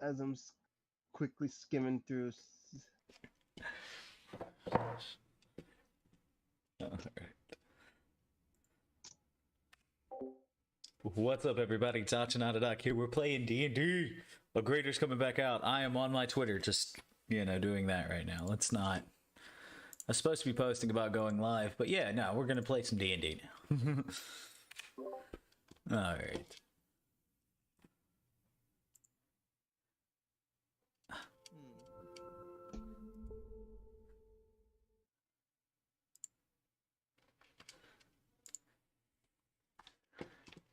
as I'm quickly skimming through. What's up, everybody? It's Duck here. We're playing D&D. Agreator's coming back out. I am on my Twitter, just, doing that right now. Let's not. I was supposed to be posting about going live, but yeah, no, we're going to play some D&D now. All right.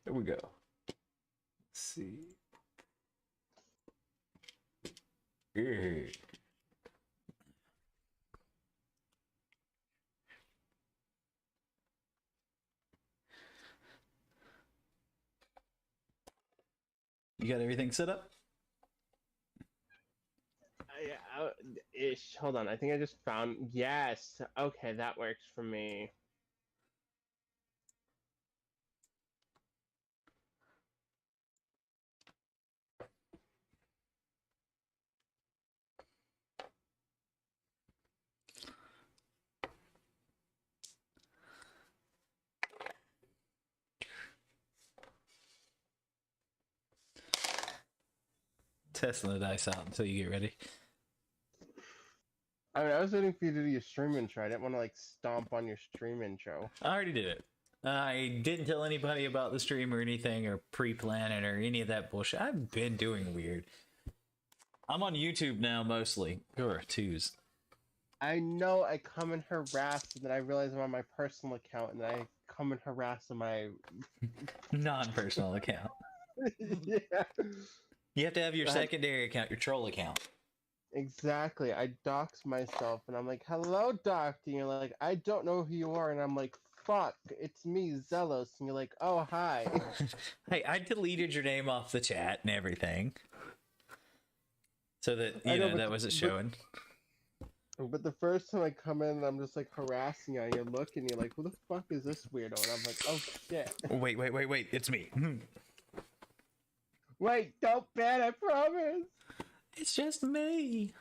Here we go. Let's see. Yeah. You got everything set up? Ish. Hold on. I think I just found. Yes. Okay, that works for me. Testing the dice out until you get ready. I was waiting for you to do your stream intro. I didn't want to stomp on your stream intro. I already did it. I didn't tell anybody about the stream or anything or pre-plan it or any of that bullshit. I've been doing weird. I'm on YouTube now mostly. Or twos. I know I come and harass, and then I realize I'm on my personal account, and then I come and harass on my non-personal account. Yeah. You have to have your secondary account, your troll account. Exactly. I dox myself, and I'm like, "Hello, doctor." And you're like, "I don't know who you are," and I'm like, "Fuck, it's me, Zelos." And you're like, "Oh, hi." Hey, I deleted your name off the chat and everything, so that that wasn't showing. But the first time I come in, I'm just harassing you, and you look, and you're like, "Who the fuck is this weirdo?" And I'm like, "Oh shit." Wait, it's me. Wait, don't ban, I promise. It's just me.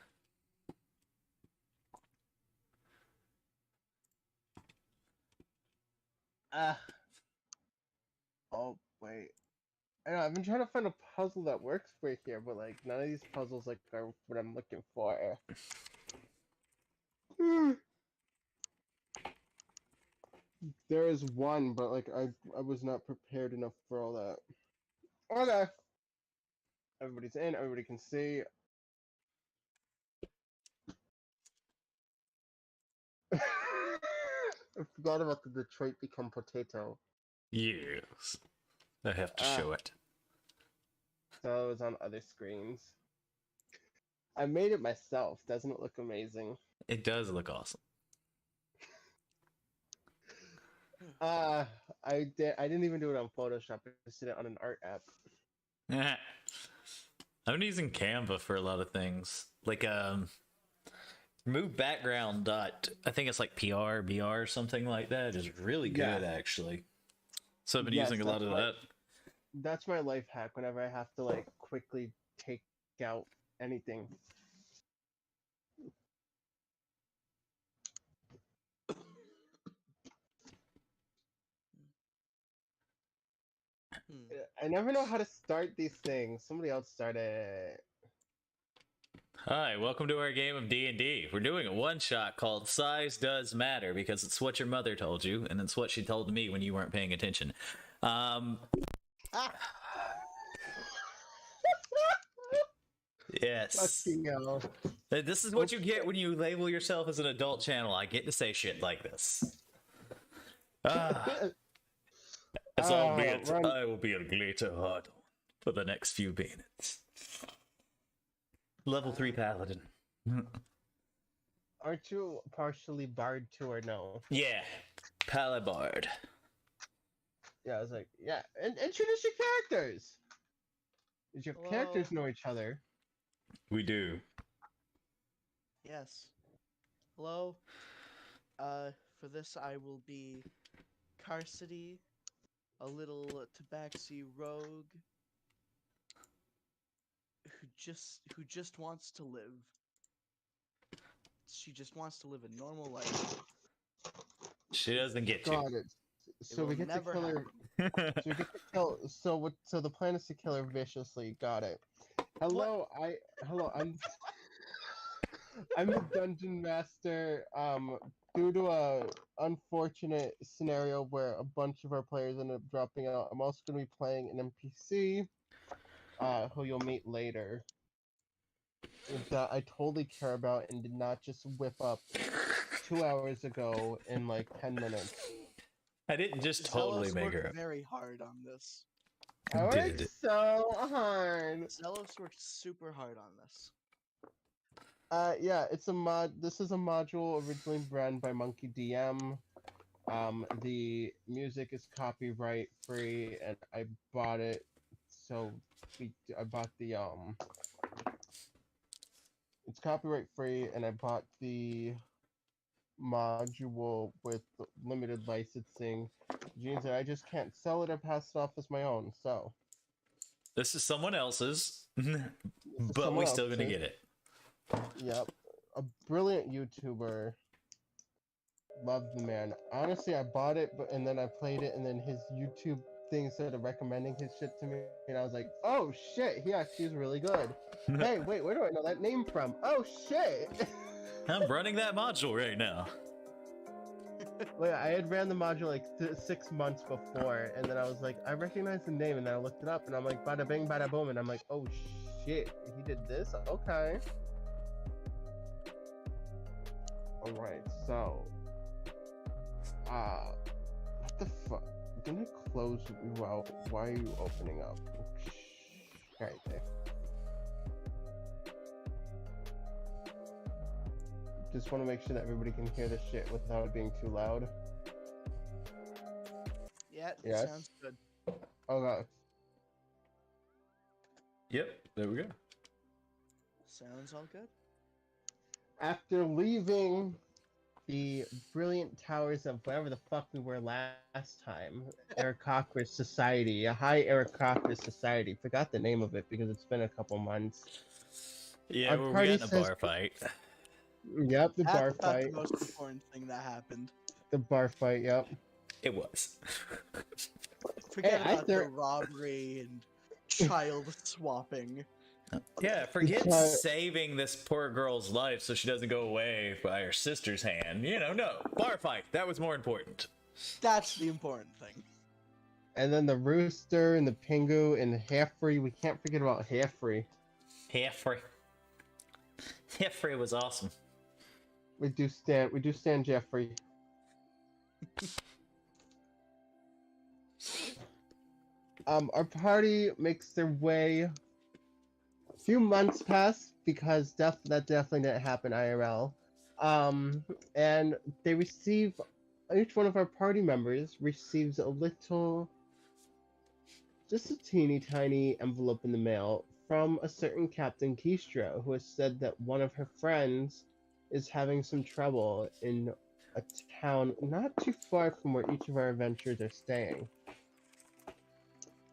Oh wait. I know, I've been trying to find a puzzle that works for here, but none of these puzzles are what I'm looking for. There is one, but I was not prepared enough for all that. Okay. Everybody's in, everybody can see. I forgot about the Detroit Become Potato. Yes. I have to show it. So it was on other screens. I made it myself. Doesn't it look amazing? It does look awesome. I didn't even do it on Photoshop. I just did it on an art app. I've been using Canva for a lot of things. Remove background dot, I think it's PR, BR, or something like that. Is really good, actually. So I've been using a lot of that. That's my life hack whenever I have to quickly take out anything. I never know how to start these things. Somebody else started. Hi, welcome to our game of D&D. We're doing a one-shot called Size Does Matter because it's what your mother told you, and it's what she told me when you weren't paying attention. Yes. This is what you get when you label yourself as an adult channel. I get to say shit like this. As albeit, I will be Agreator Hardhorn for the next few minutes. Level 3 paladin. Aren't you partially bard too, or no? Yeah, palabard. Yeah, I was like, yeah, and introduce your characters. Did your characters know each other? We do. Yes. Hello. For this I will be Carcity, a little tabaxi rogue who who just wants to live. She just wants to live a normal life. She doesn't get you. Got it. It So will we get to never kill her. happen. So we get to kill. So what? So the plan is to kill her viciously. Got it. Hello, I'm the dungeon master. Due to a unfortunate scenario where a bunch of our players ended up dropping out, I'm also going to be playing an NPC, who you'll meet later. That I totally care about and did not just whip up 2 hours ago in like 10 minutes. I didn't just totally Zelos make worked her up. very hard on this. I worked Did. so hard. Zelos worked super hard on this. Yeah, it's a mod. This is a module originally run by Monkey DM. The music is copyright free, and I bought it. So I bought the It's copyright free, and I bought the module with limited licensing. Which means that I just can't sell it or pass it off as my own. So This is someone else's, this is but someone we still gonna else's. get it. Yep, a brilliant YouTuber. Love the man. Honestly, I bought it, and then I played it, and then his YouTube thing started recommending his shit to me, and I was like, "Oh shit, he actually is really good." Hey, wait, where do I know that name from? Oh shit! I'm running that module right now. Wait, I had ran the module like 6 months before, and then I was like, I recognize the name, and then I looked it up, and I'm like, bada bing, bada boom, and I'm like, oh shit, he did this? Okay. Alright, so. What the fuck? I'm gonna close you out. Why are you opening up? Right there. Just want to make sure that everybody can hear this shit without it being too loud. Yeah, that Yes. sounds good. Okay. Yep, there we go. Sounds all good. After leaving the brilliant towers of whatever the fuck we were last time, Aarakocra's Society, a high Aarakocra's Society. Forgot the name of it because it's been a couple months. Yeah, Our we party got in a says- bar fight. Yep, the bar That's about fight. the most important thing that happened. The bar fight, yep. It was. Forget I about the thought- robbery and child swapping. Yeah, forget But- saving this poor girl's life so she doesn't go away by her sister's hand. You know, no. Bar fight. That was more important. That's the important thing. And then the Rooster and the Pingu and the Halfree. We can't forget about Halfree. Halfree. Halfree was awesome. We do stand Jeffrey. Our party makes their way. A few months pass because that definitely didn't happen IRL. And they receive, each one of our party members receives a little, just a teeny tiny envelope in the mail from a certain Captain Keistra, who has said that one of her friends is having some trouble in a town not too far from where each of our adventurers are staying.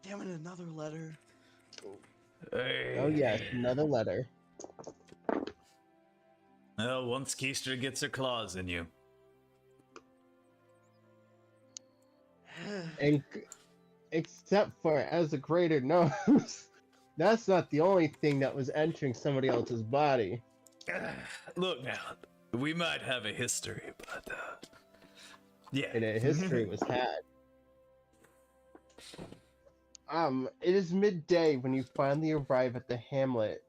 Damn it, another letter. Oh yes, another letter. Well, once Keistra gets her claws in you. And except for, as Agreator knows, that's not the only thing that was entering somebody else's body. Look now, we might have a history, but yeah. And a history was had. It is midday when you finally arrive at the hamlet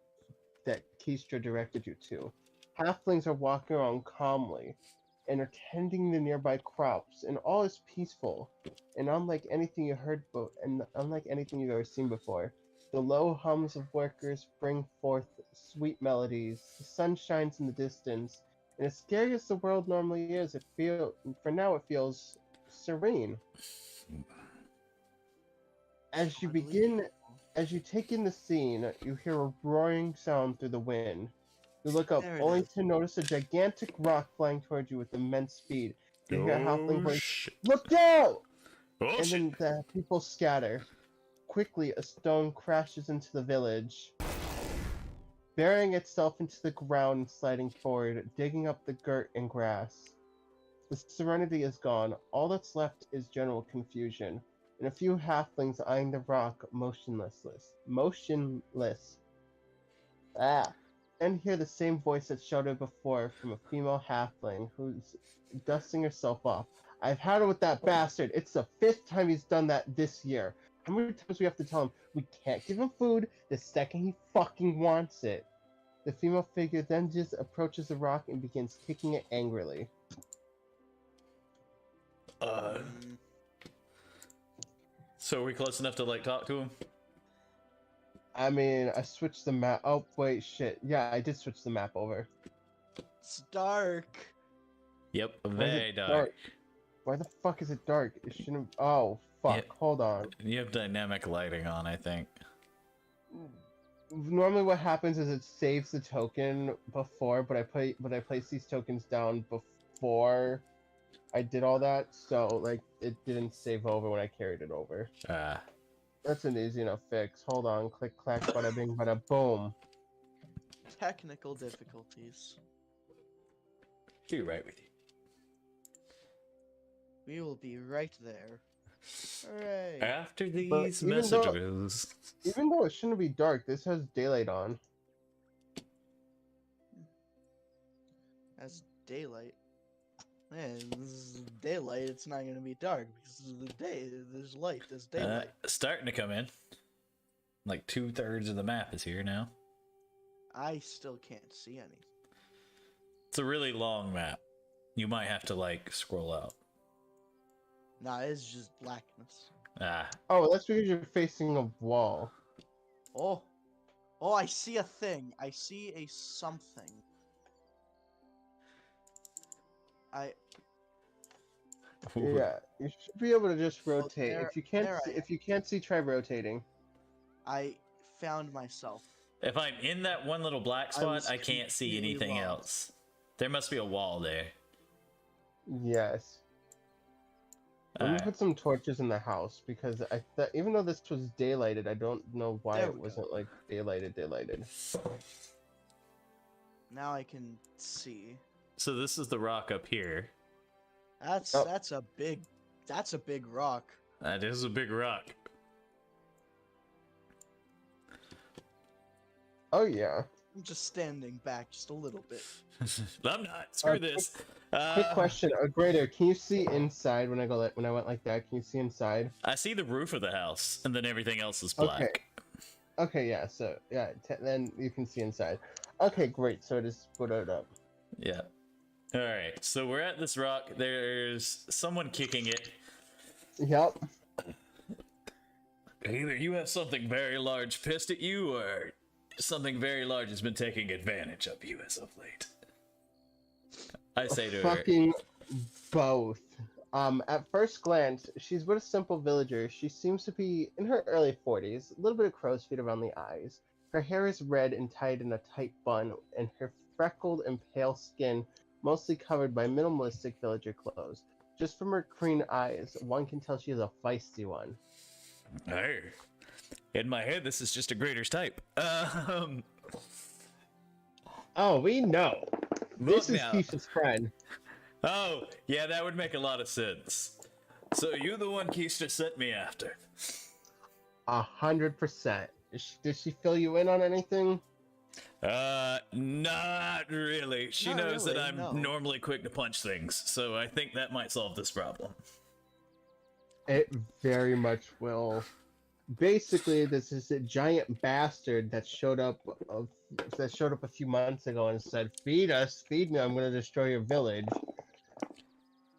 that Keistra directed you to. Halflings are walking around calmly and are tending the nearby crops, and all is peaceful. And unlike anything you heard, and unlike anything you've ever seen before, the low hums of workers bring forth sweet melodies. The sun shines in the distance, and as scary as the world normally is, for now it feels serene. As you take in the scene, you hear a roaring sound through the wind. You look up, There it only is. to notice a gigantic rock flying towards you with immense speed. You hear a halfling voice, shit. "Look out!" Oh, And shit. then the people scatter. Quickly, a stone crashes into the village. burying itself into the ground and sliding forward, digging up the dirt and grass. The serenity is gone. All that's left is general confusion, and a few halflings eyeing the rock motionless. Motionless. Ah. And hear the same voice that shouted before from a female halfling who's dusting herself off. I've had it with that bastard. It's the 5th time he's done that this year. How many times we have to tell him we can't give him food the second he fucking wants it? The female figure then just approaches the rock and begins kicking it angrily. So are we close enough to like talk to him? I mean, I switched the map. Oh, wait, shit. Yeah, I did switch the map over. It's dark. Yep, Why is very it dark. Why the fuck is it dark? It shouldn't. Oh, fuck. Yeah. Hold on. You have dynamic lighting on, I think. Normally, what happens is it saves the token before, but I place these tokens down before I did all that, so like it didn't save over when I carried it over. That's an easy enough fix. Hold on. Click, clack, bada bing, bada boom. Technical difficulties. You're right with you. We will be right there. Hooray. After these even though- messages. Even though it shouldn't be dark, this has daylight on. As daylight. Man, this is daylight, it's not gonna be dark because of the day. There's light, there's daylight. Starting to come in. Like 2/3 of the map is here now. I still can't see any. It's a really long map. You might have to like scroll out. Nah, it's just blackness. Oh, that's because you're facing a wall. Oh. Oh, I see a thing. I see a something. Yeah, you should be able to just rotate. there- If you can't, there I if you can't see, try rotating. I found myself. If I'm in that one little black spot, was I can't see completely anything lost. else. There must be a wall there. Yes. Let me Alright. put some torches in the house because I thought, even though this was daylighted, I don't know why There it we wasn't like daylighted. Now I can see. So this is the rock up here. That's Oh. that's a big rock. That is a big rock. Oh yeah. I'm just standing back just a little bit. I'm not. Screw this. Quick question, Agreator, can you see inside when I went like that? Can you see inside? I see the roof of the house, and then everything else is black. Okay, yeah. So yeah, then you can see inside. Okay, great. So just put it up. Yeah. All right. So we're at this rock. There's someone kicking it. Yep. Either you have something very large pissed at you, or something very large has been taking advantage of you as of late. I say to her. Fucking both. At first glance, she's but a simple villager. She seems to be in her early 40s, a little bit of crow's feet around the eyes. Her hair is red and tied in a tight bun, and her freckled and pale skin mostly covered by minimalistic villager clothes. Just from her green eyes, one can tell she is a feisty one. Hey. In my head, this is just a Agreator's type. Oh, we know. This Look is now. Keisha's friend. Oh, yeah, that would make a lot of sense. So you're the one Keisha sent me after. 100%. Did she fill you in on anything? Not really. She Not knows that really, I'm no. normally quick to punch things, so I think that might solve this problem. It very much will. Basically, this is a giant bastard that showed up a few months ago and said, "Feed us, feed me. I'm going to destroy your village."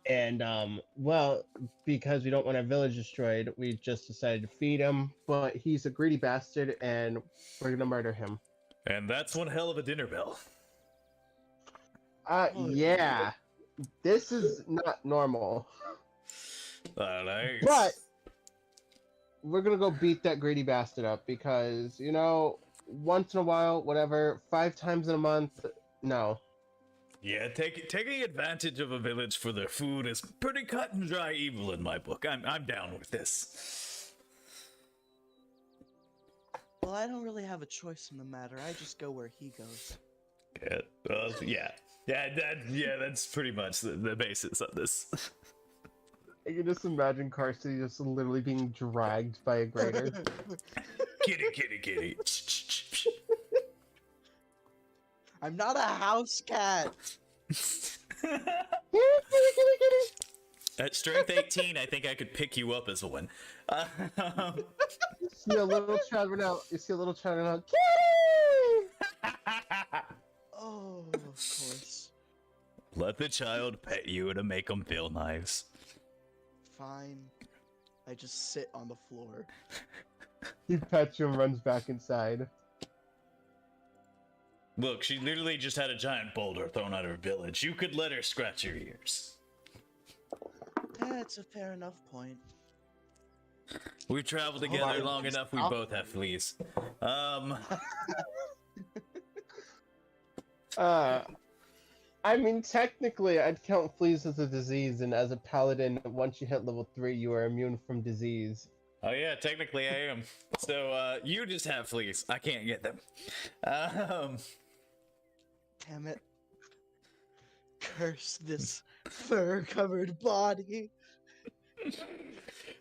And well, because we don't want our village destroyed, we just decided to feed him. But he's a greedy bastard, and we're going to murder him. And that's one hell of a dinner bell. Yeah, this is not normal. Nice. But we're gonna go beat that greedy bastard up because, you know, once in a while, whatever, 5 times in a month, no. Yeah, taking advantage of a village for their food is pretty cut and dry evil in my book. I'm down with this. Well, I don't really have a choice in the matter. I just go where he goes. That's pretty much the basis of this. I can just imagine Carsey just literally being dragged by a grader. Kitty. I'm not a house cat. At strength 18, I think I could pick you up as one. You see a little child run out. Kitty! Oh, of course. Let the child pet you to make him feel nice. Fine. I just sit on the floor. He pets you and runs back inside. Look, she literally just had a giant boulder thrown at her village. You could let her scratch your ears. That's a fair enough point. We've traveled together long enough, we both have fleas. I mean, technically, I'd count fleas as a disease, and as a paladin, once you hit level 3, you are immune from disease. Oh yeah, technically I am. So, you just have fleas. I can't get them. Damn it. Curse this fur-covered body.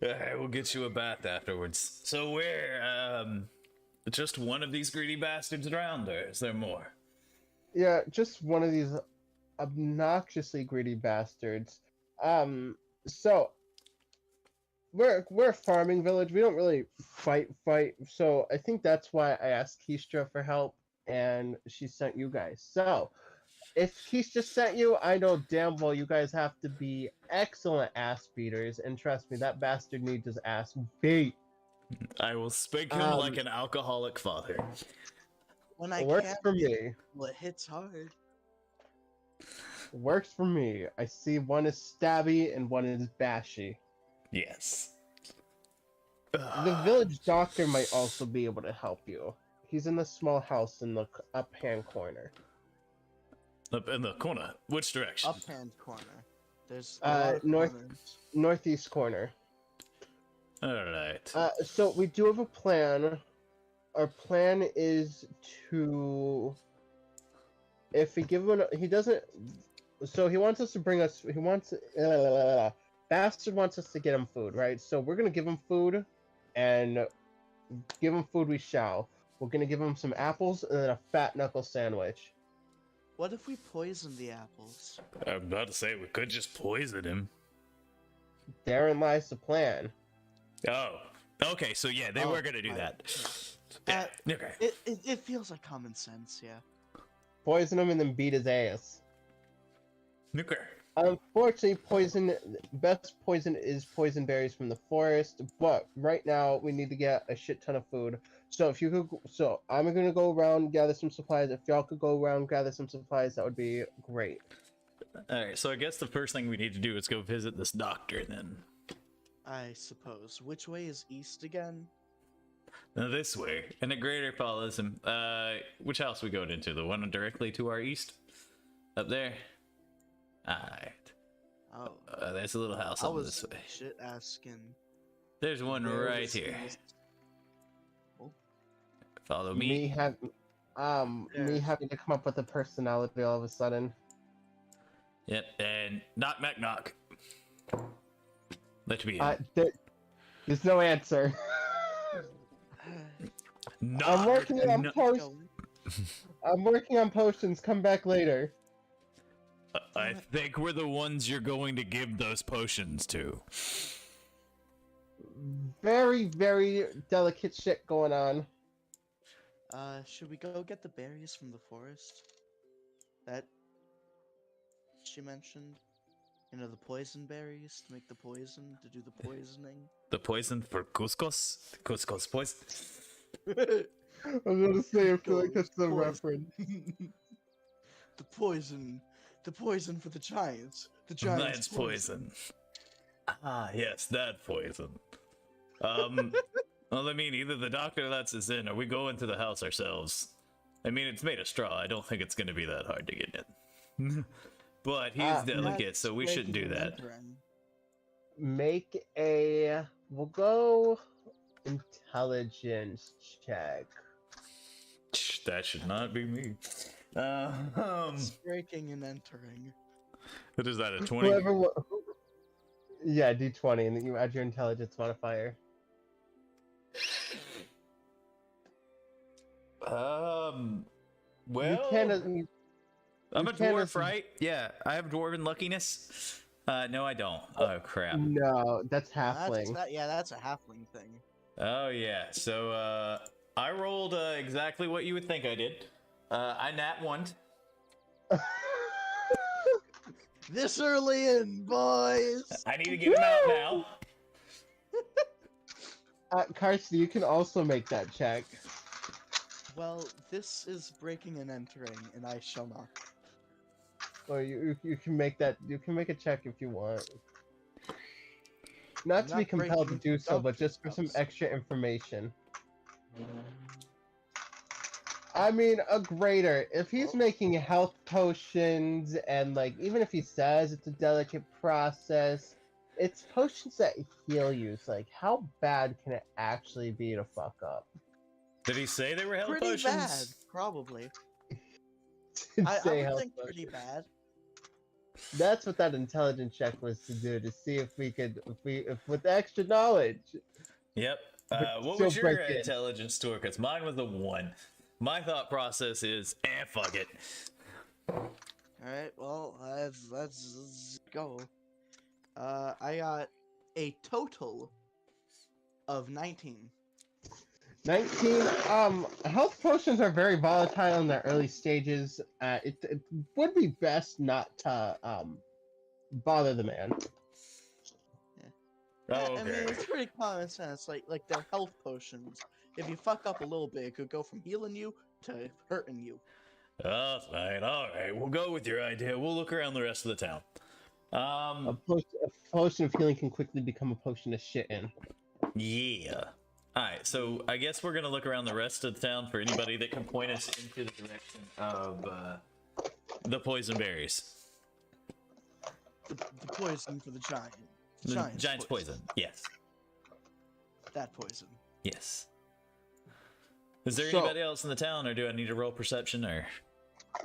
I will get you a bath afterwards. So where, just one of these greedy bastards around, or is there more? Yeah, just one of these obnoxiously greedy bastards. So we're a farming village. We don't really fight. So I think that's why I asked Keistra for help, and she sent you guys. So if Keistra sent you, I know damn well you guys have to be excellent ass beaters, and trust me, that bastard needs his ass beat. I will spank him like an alcoholic father. When I Works can't for hit, me. well, it hits hard. Works for me. I see one is stabby and one is bashy. Yes. The village doctor might also be able to help you. He's in the small house in the up-hand corner. Up in the corner. Which direction? Up-hand corner. There's a lot of corners. Northeast corner. Alright. So we do have a plan. Our plan is to, if we give him, he doesn't. So he wants us to bring us. Bastard wants us to get him food, right? So we're gonna give him food, and give him food we shall. We're gonna give him some apples and then a fat knuckle sandwich. What if we poison the apples? I'm about to say we could just poison him. Therein lies the plan. Oh. Okay, so yeah, they were gonna do that. Yeah. Okay. It feels like common sense, yeah. Poison him and then beat his ass. Okay. Unfortunately, best poison is poison berries from the forest, but right now we need to get a shit ton of food. So if you could, I'm gonna go around, gather some supplies. If y'all could go around, gather some supplies, that would be great. Alright, so I guess the first thing we need to do is go visit this doctor then. I suppose. Which way is east again? Now this way. And Agreator follows him. Which house we going into? The one directly to our east? Up there? Alright. Oh. There's a little house I over was this way. shit asking. There's one where right this here. is. Oh, Follow Me me. having to come up with a personality all of a sudden. Yep, and knock. Let me in. There's no answer. Knock. I'm working on Knock. I'm working on potions. Come back later. I think we're the ones you're going to give those potions to. Very, very delicate shit going on. Should we go get the berries from the forest? That she mentioned? You know, the poison berries to make the poison, to do the poisoning? The poison for couscous? The couscous poison? I was gonna say, I feel like that's the Poison. reference. The poison for the giants. The giants That's poison. Ah, yes, that poison. Well, I mean, either the doctor lets us in, or we go into the house ourselves. I mean, it's made of straw. I don't think it's going to be that hard to get in. But he's delicate, so we shouldn't do that. We'll go intelligence check. That should not be me. It's breaking and entering. What is that, a 20? Whoever. Yeah, D20, and then you add your intelligence modifier. Well, You can't. I'm you a can't dwarf, right? Yeah, I have dwarven luckiness. No, I don't. Oh, crap. No, that's That's halfling. that's a halfling thing. Oh, yeah. So, I rolled exactly what you would think I did. I nat one. This early in, boys. I need to get him out now. Karsten, you can also make that check. Well, this is breaking and entering, and I shall not. Or you can make that. You can make a check if you want. Not to be not compelled to breaking do so, but into just for some house. extra information. I mean, a greater. If he's making health potions and like, even if he says it's a delicate process, it's potions that heal you. So like, how bad can it actually be to fuck up? Did he say they were health Pretty potions? bad, probably. I Say would health think potions. pretty bad. That's what that intelligence check was to do, to see if we could, if with extra knowledge. Yep. What Still was your break in. intelligence score? Because mine was a 1. My thought process is, fuck it. Alright, well, let's go. I got a total of 19. 19. Health potions are very volatile in their early stages. It would be best not to bother the man. Oh, I okay. mean, it's pretty common sense. Like they're health potions. If you fuck up a little bit, it could go from healing you to hurting you. Oh, fine. All right. We'll go with your idea. We'll look around the rest of the town. A potion of healing can quickly become a potion of shit in. Yeah. Alright, so I guess we're gonna look around the rest of the town for anybody that can point us into the direction of the poison berries. The poison for the giant. The giant's poison. Yes. That poison. Yes. Is there So- anybody else in the town, or do I need to roll perception, or?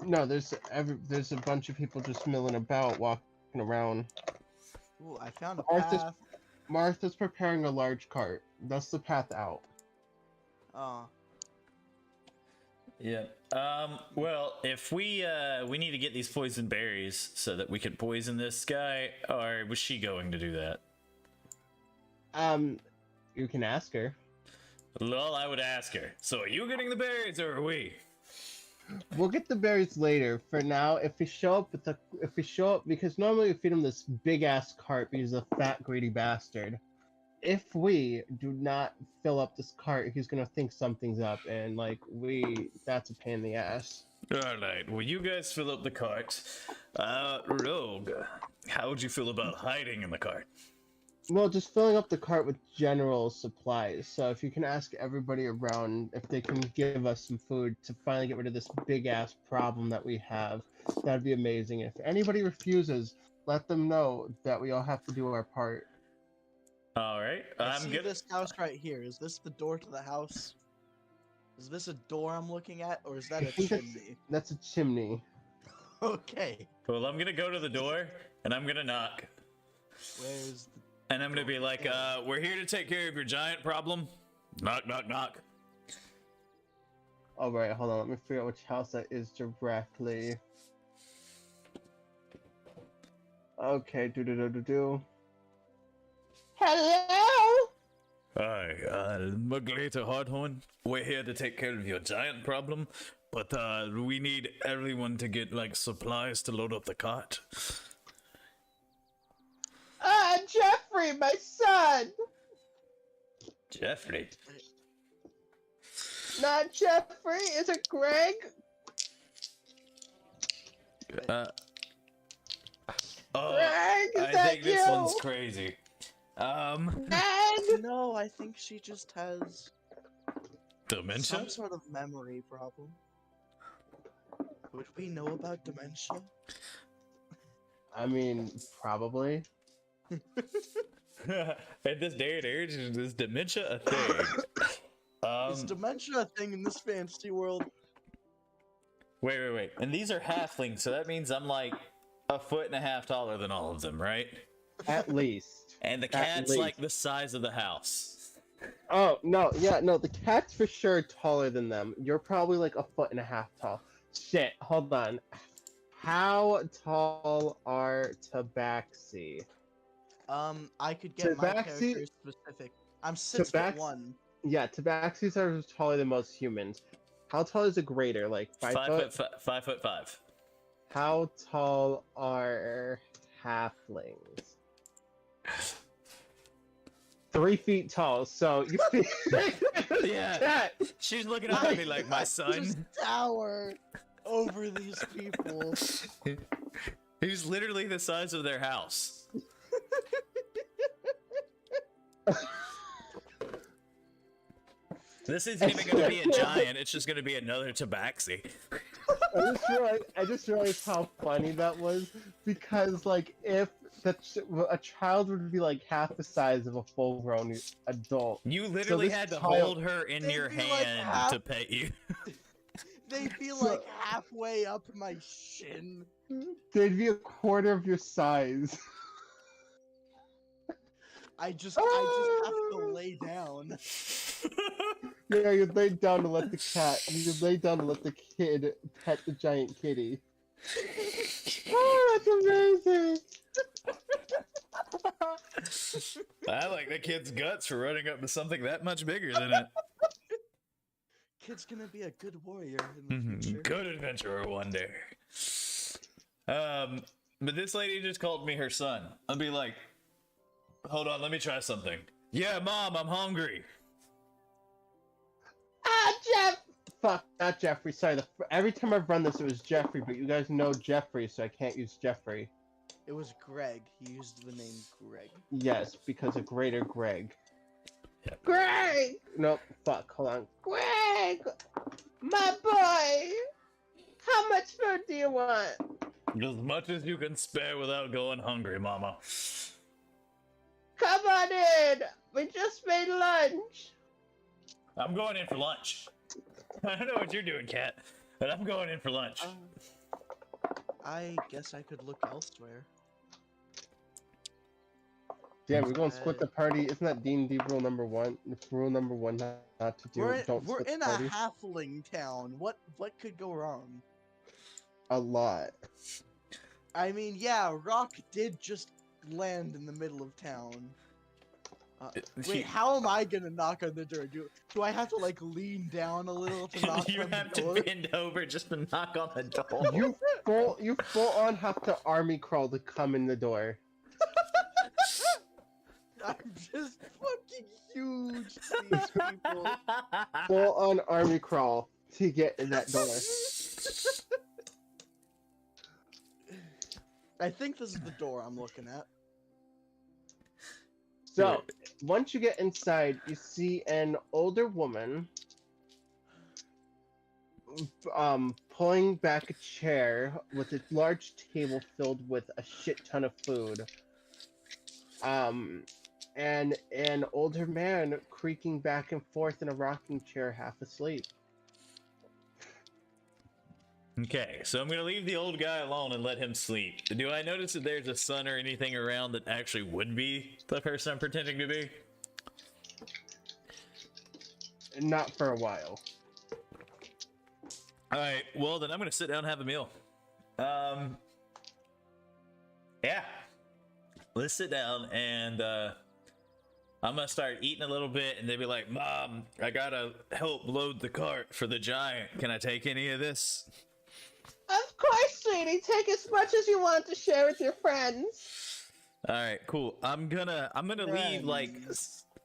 No, there's a bunch of people just milling about, walking around. Ooh, I found a Arthur's- path. Martha's preparing a large cart. That's the path out. Oh, Yeah. Well, if we need to get these poison berries so that we can poison this guy, or was she going to do that? You can ask her. Well, I would ask her. So are you getting the berries, or are we? We'll get the berries later. For now, if we show up, because normally we feed him this big ass cart because he's a fat greedy bastard. If we do not fill up this cart, he's gonna think something's up, and that's a pain in the ass. Alright, well you guys fill up the cart. Rogue, how would you feel about hiding in the cart? Well, just filling up the cart with general supplies. So if you can ask everybody around if they can give us some food to finally get rid of this big ass problem that we have, that'd be amazing. If anybody refuses, let them know that we all have to do our part. Alright, I I'm see good. this house right here. Is this the door to the house? Is this a door I'm looking at, or is that I a think chimney? That's a chimney. Okay. Well, I'm gonna go to the door, and I'm gonna knock. Where's the... And I'm gonna be like, we're here to take care of your giant problem. Knock, knock, knock. All right, hold on. Let me figure out which house that is directly. Okay, do. Hello. Hi, Agreator Hardhorn. We're here to take care of your giant problem, but we need everyone to get supplies to load up the cart. Jeffrey, my son. Jeffrey. Not Jeffrey. Is it Greg? Oh, Greg, is I that think this you? one's crazy. Greg. No, I think she just has Dementia? some sort of memory problem. Would we know about dementia? I mean, probably. In this day and age, is dementia a thing? Is dementia a thing in this fantasy world? Wait. And these are halflings, so that means I'm like 1.5 feet taller than all of them, right? At least. And the At cat's least. like the size of the house. Oh, no, yeah, no, the cat's for sure taller than them. You're probably like 1.5 feet tall. Shit, hold on. How tall are Tabaxi? I could get my Tabaxi- character specific. I'm 6'1". Yeah, Tabaxis are taller than most humans. How tall is a greater? Like 5 foot? 5'5". How tall are halflings? 3 feet tall. So you Yeah. cat. She's looking up at me like, my Just son. tower over these people. He's literally the size of their house. This isn't even going to be a giant. It's just going to be another Tabaxi. I just realized how funny that was, because like if a child would be like half the size of a full-grown adult. You literally this had to child- hold her in They'd your be like hand half- to pet you. They'd be So- like halfway up my shin. They'd be a quarter of your size. I just have to lay down. Yeah, you lay down to let the cat. You lay down to let the kid pet the giant kitty. Oh, that's amazing! I like the kid's guts for running up to something that much bigger than it. Kid's gonna be a good warrior in the future. Good adventurer one day. But this lady just called me her son. I'll be like, hold on, let me try something. Yeah, Mom, I'm hungry. Ah, Jeff! Fuck, not Jeffrey. Sorry, every time I've run this, it was Jeffrey, but you guys know Jeffrey, so I can't use Jeffrey. It was Greg. He used the name Greg. Yes, because of Greater Greg. Yep. Greg! Nope, fuck, hold on. Greg! My boy! How much food do you want? As much as you can spare without going hungry, Mama. Come on in! We just made lunch! I'm going in for lunch. I don't know what you're doing, Cat, but I'm going in for lunch. I guess I could look elsewhere. Damn, we're gonna split the party. Isn't that D&D rule number one? Rule number one, not to do We're it. Don't we're split in the a party. halfling town. What could go wrong? A lot. I mean, yeah, Rock did just land in the middle of town. Wait, how am I gonna knock on the door? Do I have to like lean down a little to knock You on the have door? to bend over just to knock on the door. You full on have to army crawl to come in the door. I'm just fucking huge to these people. Full on army crawl to get in that door. I think this is the door I'm looking at. So, once you get inside, you see an older woman pulling back a chair with a large table filled with a shit ton of food. And an older man creaking back and forth in a rocking chair, half asleep. Okay, so I'm gonna leave the old guy alone and let him sleep. Do I notice that there's a sun or anything around that actually would be the person I'm pretending to be? Not for a while. Alright, well then I'm gonna sit down and have a meal. Yeah. Let's sit down and I'm gonna start eating a little bit and they'll be like, Mom, I gotta help load the cart for the giant. Can I take any of this? Of course, sweetie. Take as much as you want to share with your friends. Alright, cool. I'm gonna leave like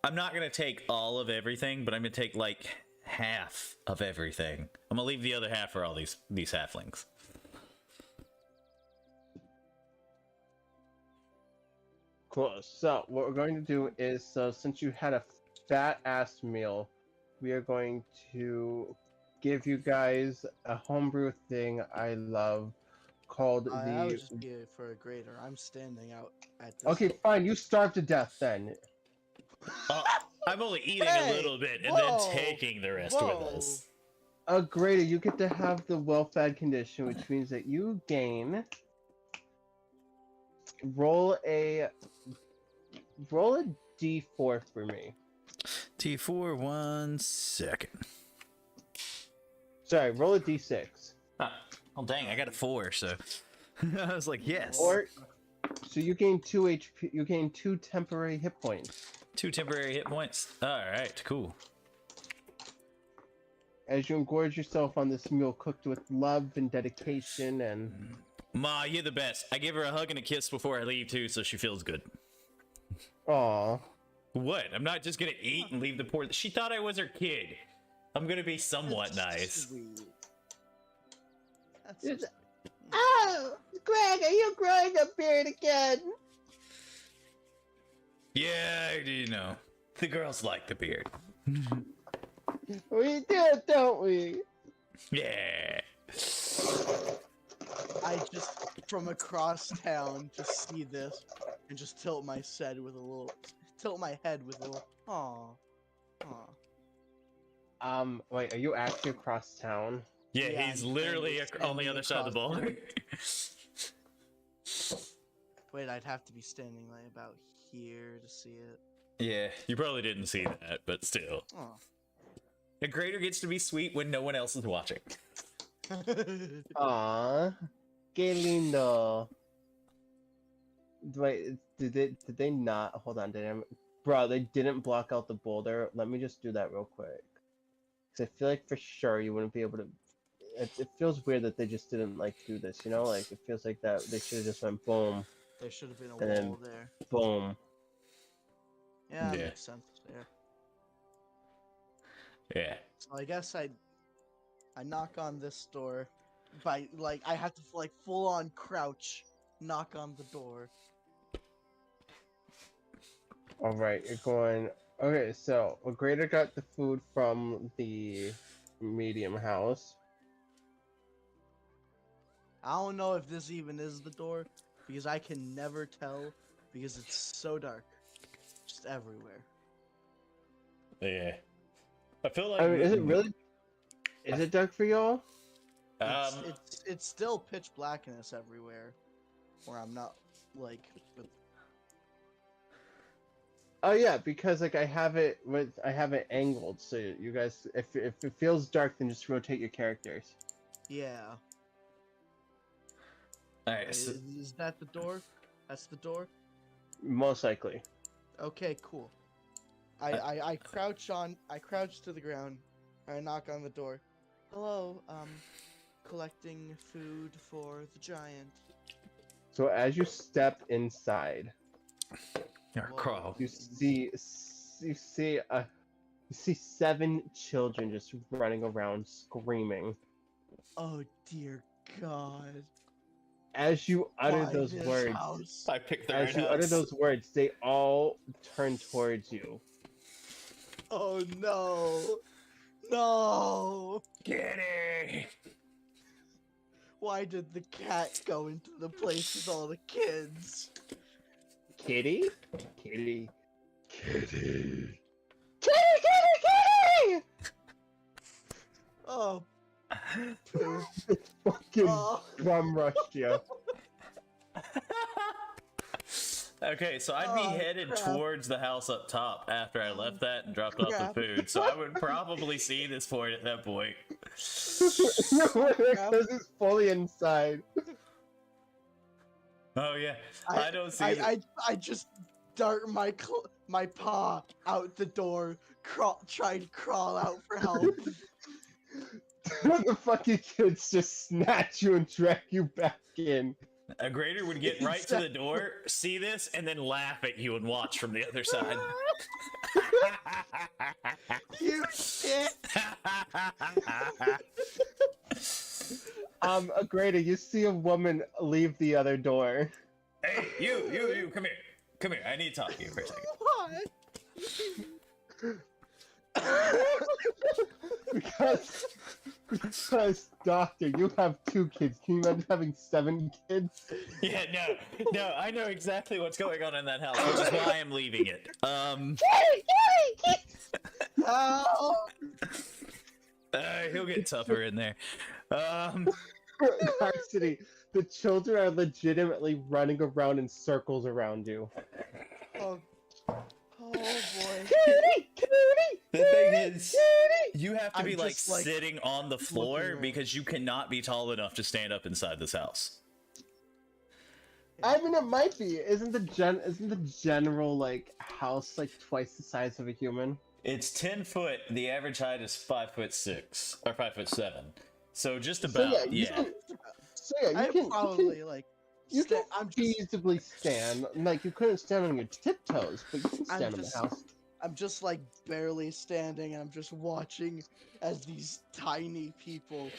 I'm not gonna take all of everything, but I'm gonna take like half of everything. I'm gonna leave the other half for all these halflings. Cool. So what we're going to do is, since you had a fat ass meal, we are going to give you guys a homebrew thing I love called I would the. just be for a greater. I'm standing out at this. Okay, fine. You starve to death then. I'm only eating a Hey, little bit and whoa, then taking the rest with us. Greater, you get to have the well-fed condition, which means that you gain. Roll a d4 for me. T4, 1 second. Sorry, roll a d6. Oh dang, I got a 4, so I was like, yes. Or so you gain 2 HP. You gain 2 temporary hit points 2 temporary hit points. All right, cool. as you engorge yourself on this meal cooked with love and dedication. And Ma, you're the best. I give her a hug and a kiss before I leave too, so she feels good. aw, What? I'm not just gonna eat and leave the poor. She thought I was her kid. I'm gonna be somewhat nice. Sweet. That's It's- so sweet. oh, Greg, are you growing a beard again? Yeah, you know, the girls like the beard. We do, don't we? Yeah. I just from across town just see this and just tilt my head with a little aw. Wait, are you actually across town? Yeah, Yeah, he's I'm literally on the standing other side of the ball. across Wait, I'd have to be standing like about here to see it. Yeah, you probably didn't see that, but still. Oh. A greater gets to be sweet when no one else is watching. Aw, que lindo. Wait, did they not? Hold on, bro, they didn't block out the boulder. Let me just do that real quick. Cause I feel like for sure you wouldn't be able to. It feels weird that they just didn't like do this. You know, like it feels like that they should have just went boom, There should have been a And then- wall there. boom. Yeah, that Yeah. makes sense. Yeah. Yeah. So I guess I knock on this door by like I have to like full on crouch knock on the door. All right, you're going. Okay, so Agreator got the food from the medium house. I don't know if this even is the door because I can never tell because it's so dark. Just everywhere. Yeah. I feel like. I mean, is it really? Is it dark for y'all? It's still pitch blackness everywhere where I'm not like with Oh yeah, because like I have it angled, so you guys, if it feels dark, then just rotate your characters. yeah. Alright, so, Is that the door? That's the door? Most likely. Okay, cool. I crouch to the ground. I knock on the door. Hello, collecting food for the giant. So as you step inside, or crawl. you see 7 children just running around screaming. Oh dear God. As you utter Why those this words, house? I picked the as right you utter house. those words, they all turn towards you. Oh no. No. Kitty! Why did the cat go into the place with all the kids? Kitty, kitty, kitty, kitty, kitty, Oh. Pooh. fucking Oh. bum rushed you. Okay, so I'd be Oh, headed crap. towards the house up top after I left that and dropped off Crap. the food, so I would probably see this point at that point. Because it's fully inside. Oh yeah, I don't see it. I just dart my paw out the door, try to crawl out for help. The fucking kids just snatch you and drag you back in. A greater would get right to the door, see this, and then laugh at you and watch from the other side. You shit! Greater, you see a woman leave the other door. Hey, you, come here. Come here, I need to talk to you for a second. What? because Because, doctor, you have 2 kids. Can you imagine having 7 kids? Yeah, no, I know exactly what's going on in that house, which is why I'm leaving it. Oh, He'll get tougher in there. Dark City, the children are legitimately running around in circles around you. oh, oh boy. The thing is, you have to I'm be like just, like, sitting on the floor looking because you cannot be tall enough to stand up inside this house. I mean, it might be. Isn't the general like house like twice the size of a human? It's 10 foot. The average height is 5'6" or 5'7". So just So about, you yeah. can- So yeah, I you can probably like. you can I'm just, feasibly stand. Like you couldn't stand on your tiptoes, but you can I'm stand in the just- house. I'm just like barely standing, and I'm just watching as these tiny people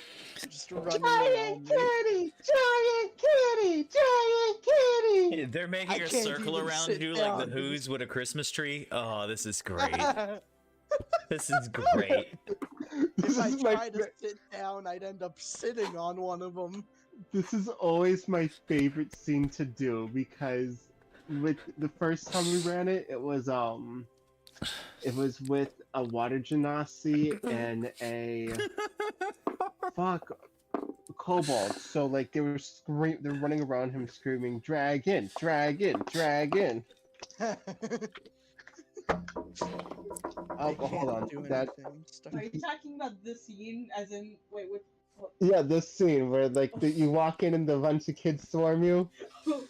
just running around me. Giant kitty, giant kitty. They're I making a can't circle even around sit you like the down. Who's with a Christmas tree. Oh, this is great. This is great. This If I is my try to sit down, I'd end up sitting on one of them. This is always my favorite scene to do because with the first time we ran it, it was with a water genasi and a kobold. So like they're running around him screaming, "Dragon, dragon, dragon!" I hold can't on, do that anything. Are you talking about this scene? As in, wait, what? yeah, this scene where like you walk in and the bunch of kids swarm you. Are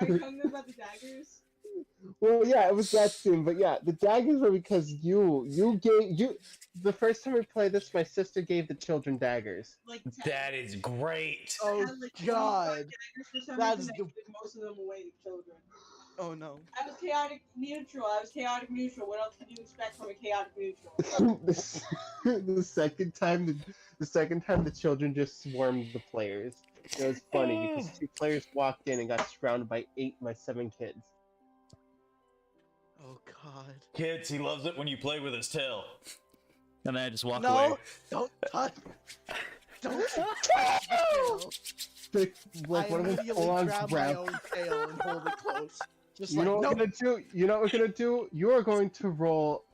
you talking about the daggers? Well, yeah, it was that scene, but yeah, the daggers were because you gave the first time we played this, my sister gave the children daggers. Like That is great. Oh had, like, 25 God! daggers for some That's reason. I the- gave most of them away to children. Oh no! I was chaotic neutral. What else could you expect from a chaotic neutral? the second time the children just swarmed the players. It was funny because 2 players walked in and got surrounded by 7 kids. Oh God! Kids, he loves it when you play with his tail. And then I just walk away. No! Don't touch! Don't touch the tail! Like I one of them immediately full-on grab my grab. own tail and hold it close. Just You like, know what no! we're gonna do? You know what we're gonna do? You are going to roll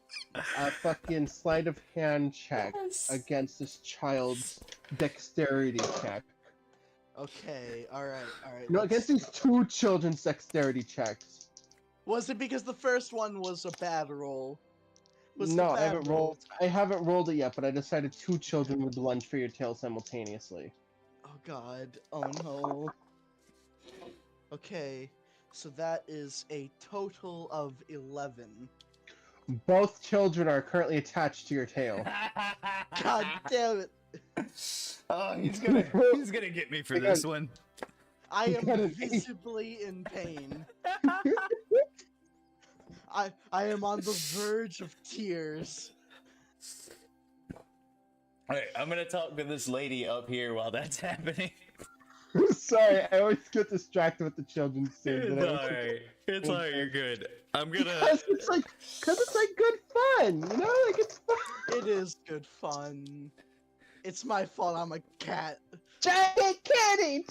a fucking sleight of hand check against this child's dexterity check. Okay, alright. No, against these 2 children's dexterity checks. Was it because the first one was a bad roll? Was the No, I bad haven't roll- rolled. I haven't rolled it yet, but I decided 2 children would lunge for your tail simultaneously. Oh God! Oh no! Okay, so that is a total of 11. Both children are currently attached to your tail. God damn it! Oh, he's gonna get me for this one. I You got am an 8. visibly in pain. I am on the verge of tears. Alright, I'm gonna talk to this lady up here while that's happening. Sorry, I always get distracted with the children's scenes. It's and I always- alright. It's alright, you're good. I'm gonna... Because it's like good fun, you know? Like it's fun. It is good fun. It's my fault I'm a cat. Giant kitty!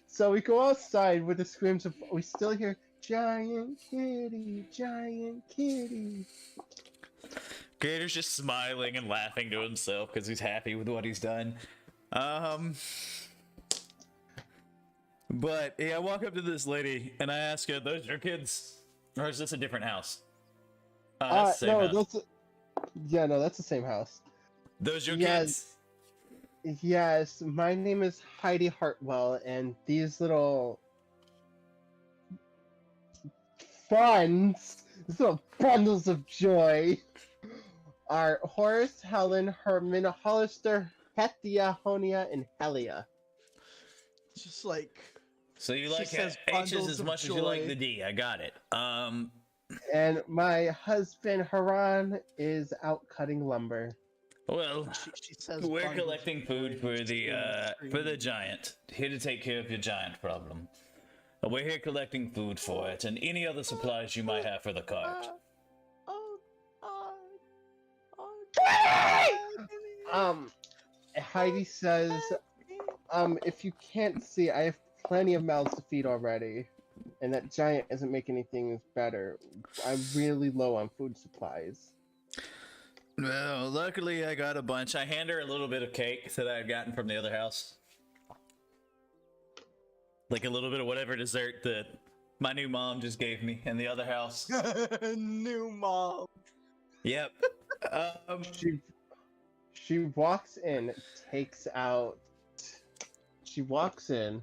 So we go outside with the screams of, we still hear, giant kitty. Gator's just smiling and laughing to himself because he's happy with what he's done. But yeah, I walk up to this lady and I ask her, "Those your kids, or is this a different house?" That's the same house. That's the same house. Those your Yes. kids. Yes, my name is Heidi Hartwell, and these little bundles of joy are Horace, Helen, Herman, Hollister, Hethia, Honia, and Helia. Just like, So you She like says H's bundles as of much as you like joy. the D. I got it. And my husband, Haran, is out cutting lumber. Well, she says we're bundles collecting of food for joy, the screaming. giant. Here to take care of your giant problem. We're here collecting food for it and any other supplies you might have for the cart. Heidi says, if you can't see, I have plenty of mouths to feed already, and that giant isn't making anything better. I'm really low on food supplies. Well, luckily I got a bunch. I hand her a little bit of cake that I had gotten from the other house. Like a little bit of whatever dessert that my new mom just gave me in the other house. New mom. Yep. She walks in, takes out. She walks in.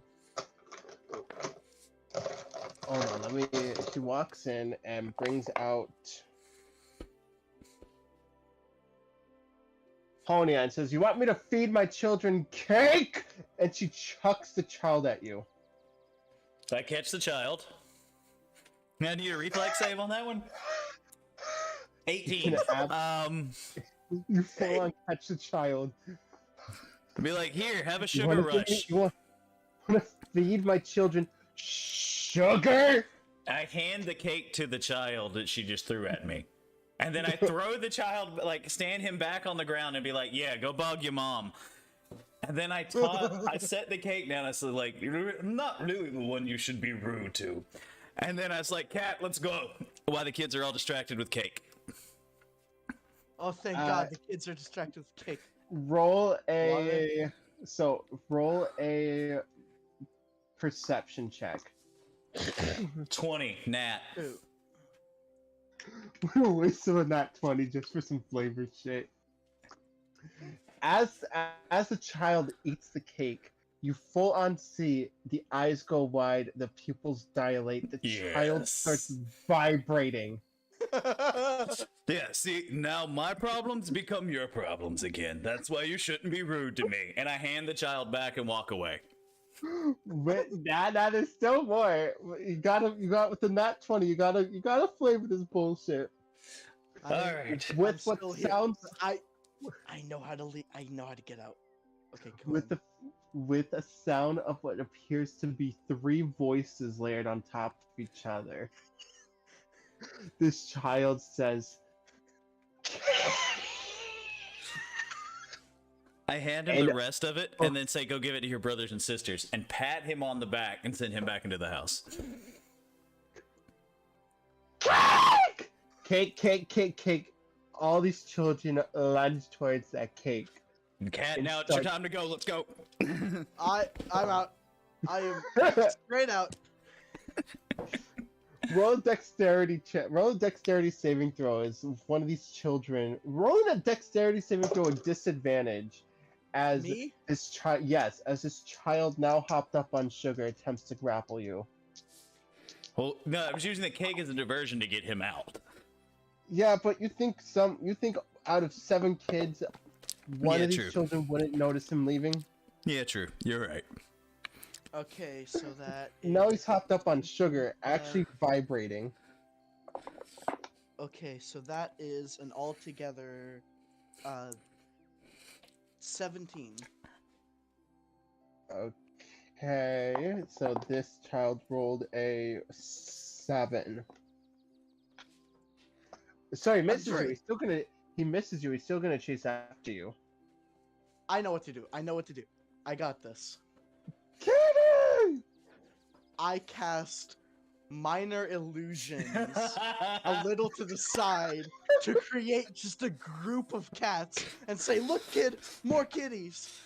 Hold on, let me. She walks in and brings out Pony and says, "You want me to feed my children cake?" And she chucks the child at you. I catch the child. I need a reflex save on that one. 18. You full on catch the child. Be like, here, have a You sugar wanna rush. you want to feed my children sugar? I hand the cake to the child that she just threw at me. And then I throw the child, like, stand him back on the ground and be like, yeah, go bug your mom. And then I set the cake down. I said, like, you're not really the one you should be rude to. And then I was like, Cat, let's go. While the kids are all distracted with cake. Oh, thank God, the kids are distracted with cake. Roll a perception check. 20, Nat. Ooh. We're wasting on that 20 just for some flavor shit. As the child eats the cake, you full on see the eyes go wide, the pupils dilate, the child starts vibrating. Yeah, see, now my problems become your problems again. That's why you shouldn't be rude to me. And I hand the child back and walk away. That is still more. You got with the nat 20. You gotta flavor this bullshit. All right. With what sounds, I know how to leave. I know how to get out. Okay, come with on. with a sound of what appears to be 3 voices layered on top of each other. This child says, I hand him the rest of it and then say, go give it to your brothers and sisters, and pat him on the back and send him back into the house. Cake, cake, cake, cake. All these children lunge towards that cake. Cat, now it's your time to go. Let's go. I'm out. I am straight out. Roll a dexterity check. Roll a dexterity saving throw as one of these children. Rolling a dexterity saving throw at disadvantage, as Me? this child. Yes, as this child now hopped up on sugar attempts to grapple you. Well, no, I was using the cake as a diversion to get him out. Yeah, but you think out of 7 kids, one of these children wouldn't notice him leaving? Yeah, true. You're right. Okay, so that. Now he's hopped up on sugar, actually vibrating. Okay, so that is an altogether 17. Okay, so this child rolled a 7. Sorry, misses you. He misses you. He's still gonna chase after you. I know what to do. I got this. Kitty! I cast minor illusions a little to the side to create just a group of cats and say, "Look, kid, more kitties."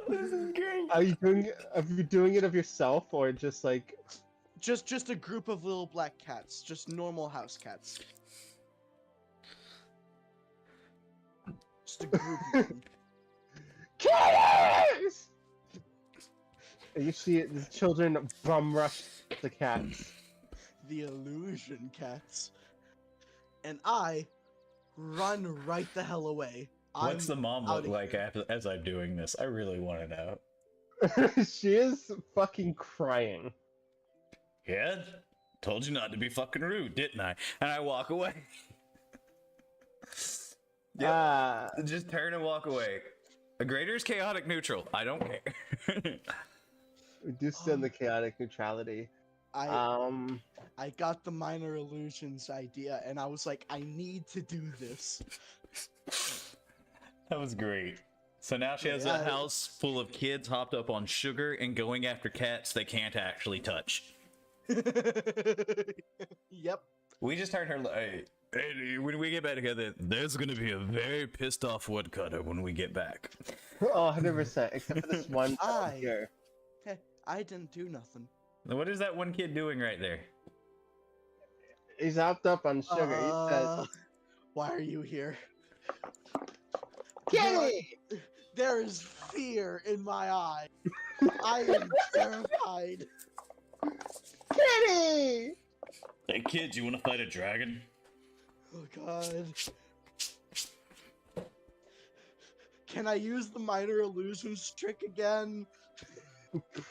This is great. Are you doing it of yourself or just like? Just a group of little black cats, just normal house cats. Just a group of them. Kitties! And you see the children bum rush the cats. The illusion cats. And I run right the hell away. What's the mom look like as I'm doing this? I really want to know. She is fucking crying. Yeah, told you not to be fucking rude, didn't I? And I walk away. Yeah, just turn and walk away. Agreator is chaotic neutral. I don't care. We do send the chaotic neutrality. I got the minor illusions idea, and I was like, I need to do this. That was great. So now she has a house full of kids hopped up on sugar and going after cats they can't actually touch. Yep. We just heard her like, hey, when we get back together, there's gonna be a very pissed off woodcutter when we get back. Oh, 100%, except for this one child here. Hey, I didn't do nothing. What is that one kid doing right there? He's hopped up on sugar. He says, Why are you here? Kitty! There is fear in my eye. I am terrified. Kitty! Hey kids, you wanna fight a dragon? Oh god. Can I use the minor illusions trick again?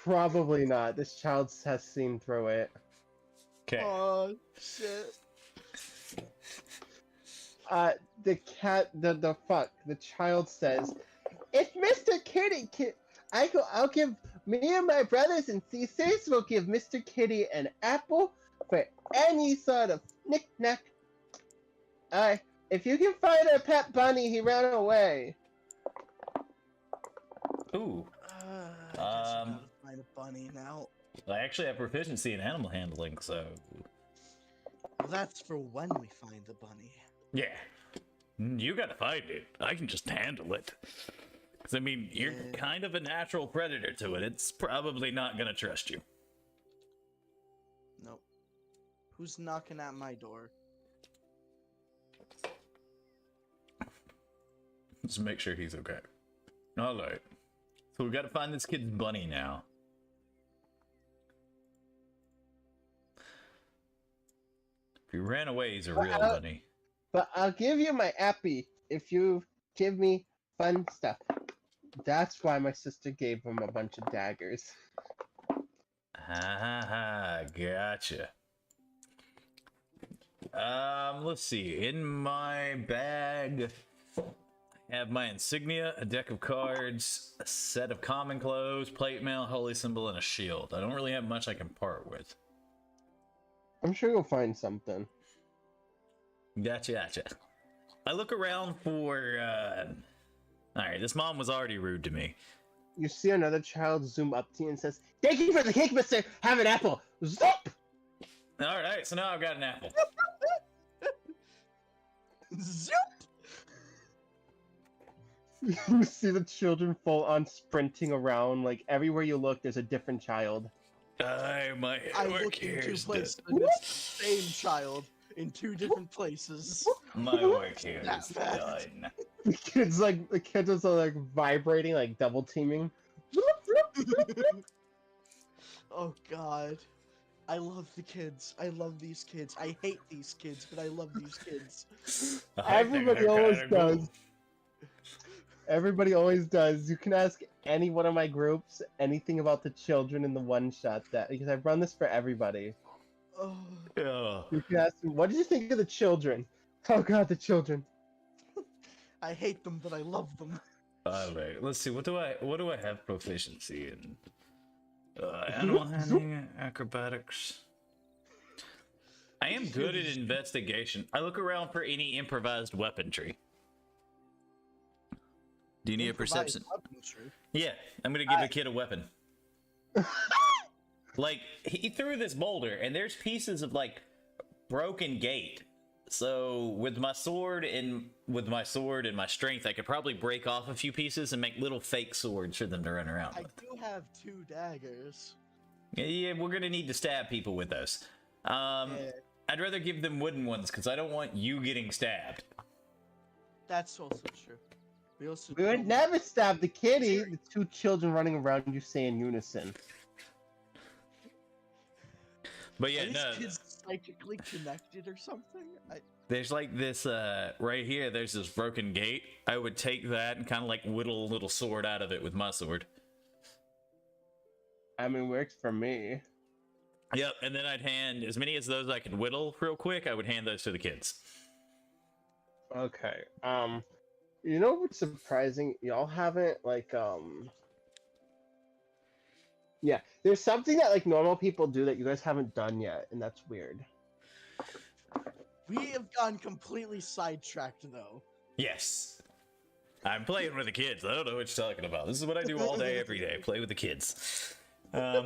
Probably not. This child has seen through it. Okay. Oh shit. The child says, if Mr. Kitty I'll give me and my brothers and sisters will give Mr. Kitty an apple for any sort of knick-knack. If you can find our pet bunny, he ran away. Ooh. I guess I gotta find a bunny now. I actually have proficiency in animal handling, so Well, that's for when we find the bunny. yeah. You gotta find it. I can just handle it. Because, I mean, you're kind of a natural predator to it. It's probably not gonna trust you. Nope. Who's knocking at my door? Just make sure he's okay. Alright. So we gotta find this kid's bunny now. If he ran away, he's a real bunny. But I'll give you my appy if you give me fun stuff. That's why my sister gave him a bunch of daggers. Ha, gotcha. Let's see. In my bag, I have my insignia, a deck of cards, a set of common clothes, plate mail, holy symbol, and a shield. I don't really have much I can part with. I'm sure you'll find something. Gotcha. I look around for, Alright, this mom was already rude to me. You see another child zoom up to you and says, thank you for the cake, mister! Have an apple! Zop! Alright, so now I've got an apple. Zoop! You see the children full on sprinting around, like everywhere you look there's a different child. I work look in here two is places done. and it's the same child in two different places. My work here That's is bad. done. The kids are like vibrating, like double teaming. Oh god. I love the kids. I love these kids. I hate these kids, but I love these kids. Everybody always does. Everybody always does. You can ask any one of my groups anything about the children in the one shot because I've run this for everybody. Oh. Yeah. You can ask them, what did you think of the children? Oh god, the children. I hate them, but I love them. Alright, let's see. What do I have proficiency in? Animal handling, acrobatics. I am good at investigation. I look around for any improvised weaponry. Do you need a perception? Weaponry. Yeah, I'm gonna give a kid a weapon. Like, he threw this boulder, and there's pieces of, like, broken gate. So, with my sword and my strength, I could probably break off a few pieces and make little fake swords for them to run around I with. do have 2 daggers. Yeah, we're gonna need to stab people with those. I'd rather give them wooden ones, because I don't want you getting stabbed. That's also true. We would never stab the kitty. The 2 children running around you say in unison. But yeah, Are these no. kids psychically connected or something? There's like this, right here, there's this broken gate. I would take that and kind of like whittle a little sword out of it with my sword. I mean, works for me. Yep, and then I'd hand as many as those I could whittle real quick. I would hand those to the kids. Okay. You know what's surprising? Y'all haven't yeah, there's something that like normal people do that you guys haven't done yet, and that's weird. We have gone completely sidetracked though. Yes. I'm playing with the kids. I don't know what you're talking about. This is what I do all day, every day. Play with the kids. By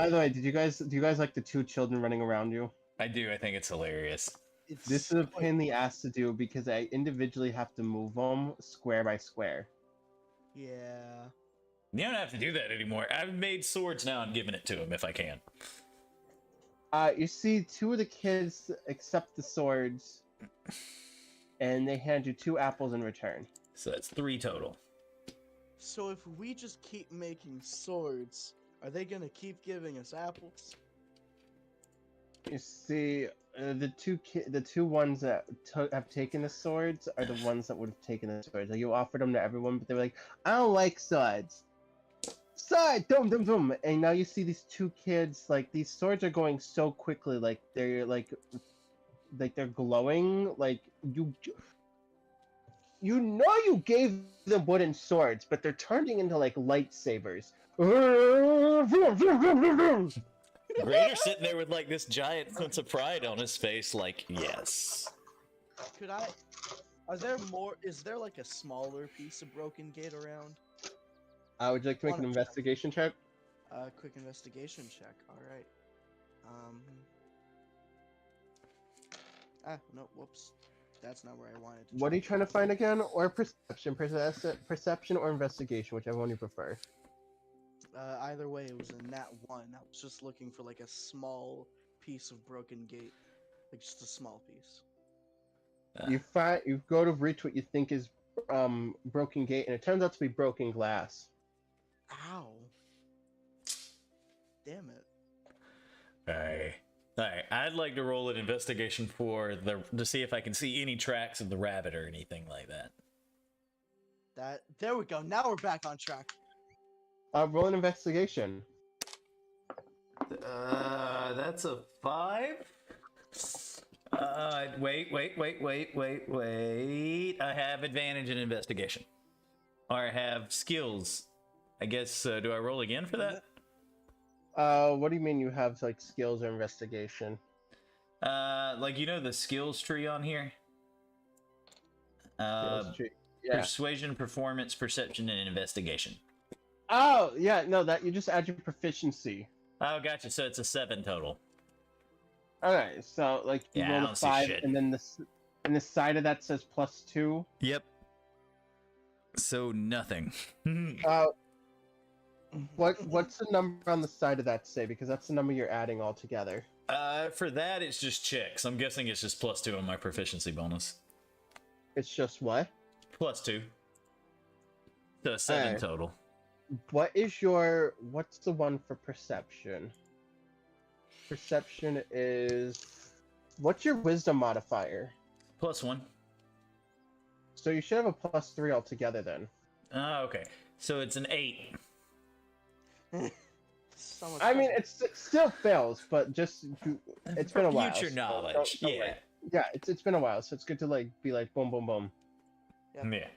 the way, do you guys like the two children running around you? I do. I think it's hilarious. This is a pain in the ass to do because I individually have to move them square by square. Yeah. You don't have to do that anymore. I've made swords now and given it to him if I can. You see, two of the kids accept the swords, and they hand you 2 apples in return. So that's 3 total. So if we just keep making swords, are they gonna keep giving us apples? You see, the two ones that have taken the swords are the ones that would have taken the swords. Like, you offered them to everyone, but they were like, "I don't like swords." Sword, dum dum dum, and now you see these 2 kids. Like, these swords are going so quickly, like they're they're glowing. Like you know you gave them wooden swords, but they're turning into like lightsabers. Greater sitting there with like this giant sense of pride on his face, like, yes. Could I? Are there more? Is there like a smaller piece of broken gate around? Would you like to make an investigation check? Quick investigation check. All right. No. Whoops. That's not where I wanted to. What are you trying to find again? Or perception, perception, or investigation, whichever one you prefer. Either way, it was a nat 1. I was just looking for like a small piece of broken gate, like just a small piece. You go to reach what you think is broken gate, and it turns out to be broken glass. Ow! Damn it! Alright. I'd like to roll an investigation to see if I can see any tracks of the rabbit or anything like that. There we go. Now we're back on track. Roll an investigation. That's a 5. Wait. I have advantage in investigation. Or I have skills. I guess, do I roll again for that? What do you mean you have, like, skills or investigation? Like, you know the skills tree on here? Skills tree. Yeah. Persuasion, performance, perception, and investigation. Oh, yeah, no, that you just add your proficiency. Oh, gotcha. So it's a 7 total. Alright, so, like, you roll a 5, and then the side of that says +2. Yep. So nothing. What's the number on the side of that say? Because that's the number you're adding all together. For that, it's just checks. I'm guessing it's just +2 on my proficiency bonus. It's just what? +2. So 7 total. What's the one for perception? Perception is... What's your wisdom modifier? +1. So you should have a +3 altogether then. Oh, okay. So it's an 8. I mean, it still fails, but just it's been a while. Future knowledge, don't yeah. worry. Yeah, it's been a while, so it's good to like be like boom, boom, boom. Yeah.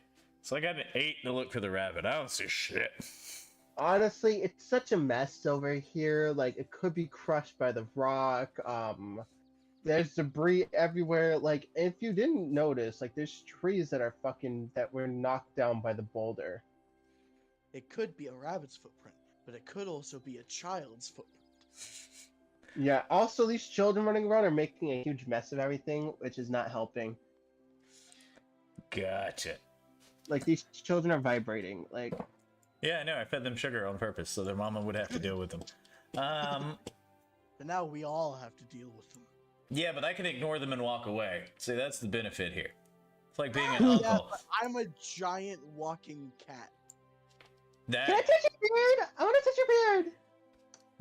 So I got an 8 to look for the rabbit. I don't see shit. Honestly, it's such a mess over here. Like, it could be crushed by the rock. There's debris everywhere. Like, if you didn't notice, like, there's trees that were knocked down by the boulder. It could be a rabbit's footprint, but it could also be a child's footprint. Yeah, also these children running around are making a huge mess of everything, which is not helping. Gotcha. Like, these children are vibrating, like... Yeah, I know, I fed them sugar on purpose, so their mama would have to deal with them. But now we all have to deal with them. Yeah, but I can ignore them and walk away. See, that's the benefit here. It's like being an uncle. Yeah, but I'm a giant walking cat. That... Can I touch your beard? I want to touch your beard!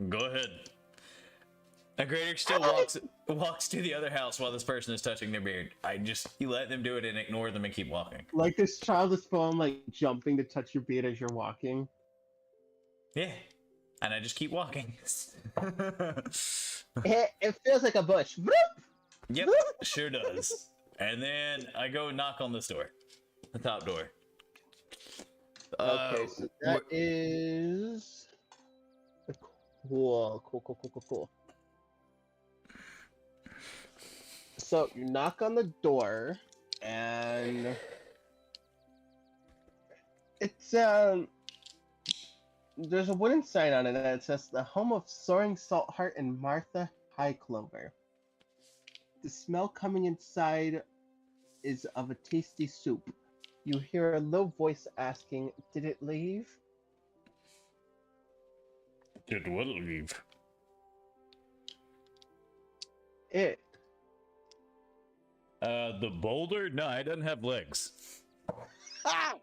Go ahead. Agreator still walks to the other house while this person is touching their beard. You let them do it and ignore them and keep walking. Like this childish phone, like jumping to touch your beard as you're walking. Yeah, and I just keep walking. It feels like a bush. Yep, sure does. And then I go knock on this door, the top door. Okay, so that is cool. So you knock on the door, and there's a wooden sign on it that says the home of Soaring Saltheart and Martha Highclover. The smell coming inside is of a tasty soup. You hear a low voice asking, "Did it leave?" Did what leave? It. The boulder? No, it doesn't have legs. Ah!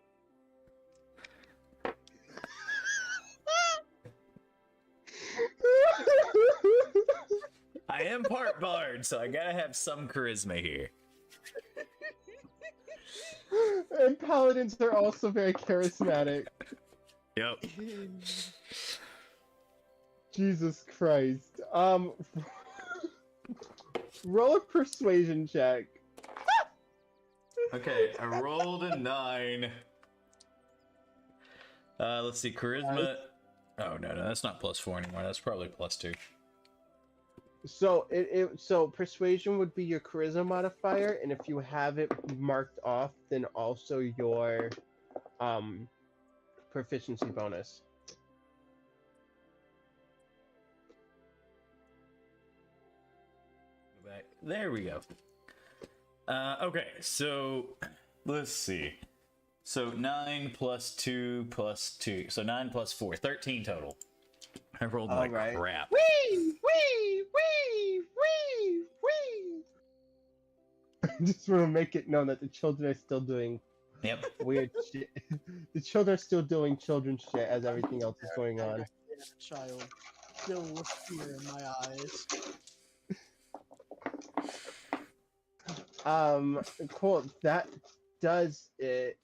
I am part bard, so I gotta have some charisma here. And paladins are also very charismatic. Yep. Jesus Christ. Roll a persuasion check. Okay, I rolled a 9. Let's see, charisma. Oh no, that's not +4 anymore. That's probably +2. So so persuasion would be your charisma modifier, and if you have it marked off, then also your proficiency bonus. Go back. There we go. Okay, so let's see. So 9 + 2 + 2. So 9 + 4. 13 total. I rolled like crap. Wee! Wee! Wee! Wee! Wee! I just want to make it known that the children are still doing Yep. weird shit. The children are still doing children's shit as everything else is going on. Child, filled with fear in my eyes. Cool. That does it.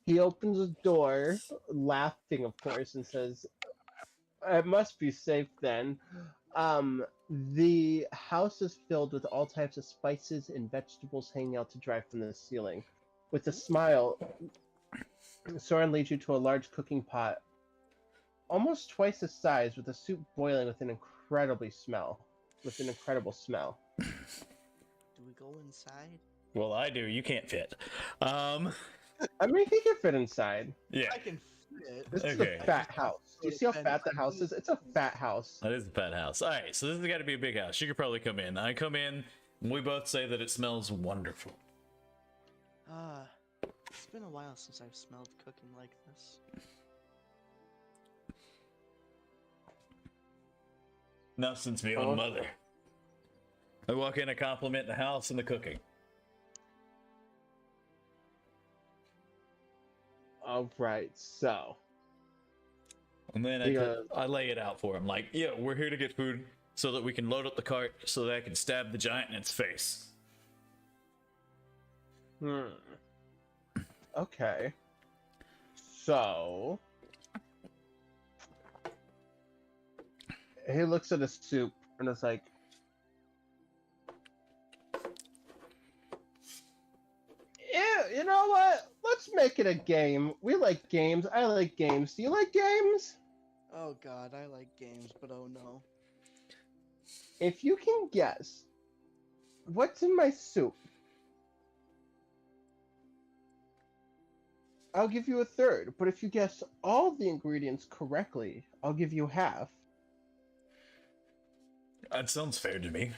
He opens the door, laughing, of course, and says, "It must be safe then. The house is filled with all types of spices and vegetables hanging out to dry from the ceiling." With a smile, Soren leads you to a large cooking pot, almost twice the size, with the soup boiling with an incredible smell. Do we go inside? Well, I do. You can't fit. I mean, he can fit inside. Yeah. I can fit. This is Okay. a fat house. Do you see how fat the house is? It's a fat house. That is a fat house. All right, so this has got to be a big house. You could probably come in. I come in, and we both say that it smells wonderful. It's been a while since I've smelled cooking like this. Not since my own mother. I walk in, I compliment the house and the cooking. All right, so And then I lay it out for him. Like, yeah, we're here to get food so that we can load up the cart so that I can stab the giant in its face. Okay. So he looks at the soup and is like, "Yeah, you know what? Let's make it a game. We like games. I like games. Do you like games? Oh god, I like games, but oh no. If you can guess what's in my soup, I'll give you a third. But if you guess all the ingredients correctly, I'll give you half." That sounds fair to me.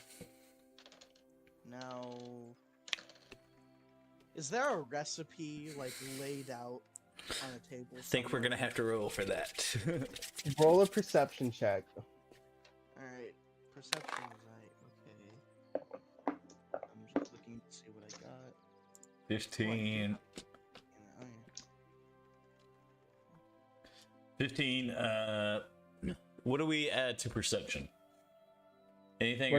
Now, is there a recipe like laid out on a table? I think we're gonna have to roll for that. Roll a perception check. Alright, perception is right, okay. I'm just looking to see what I got. 15. Oh, 15. What do we add to perception? Anything?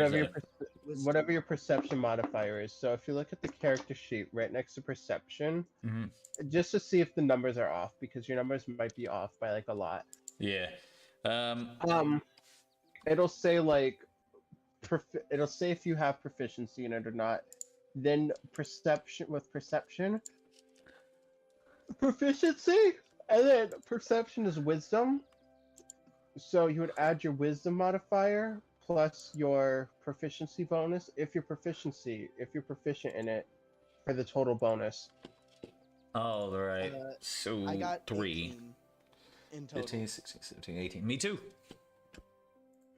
Whatever your perception modifier is. So if you look at the character sheet right next to perception, just to see if the numbers are off, because your numbers might be off by like a lot. Yeah. It'll say like, it'll say if you have proficiency in it or not. Then perception proficiency, and then perception is wisdom. So you would add your wisdom modifier plus your proficiency bonus if you're proficient in it for the total bonus. All right. Uh, So I got 3. 18 in total. 15, 16, 17, 18. Me too.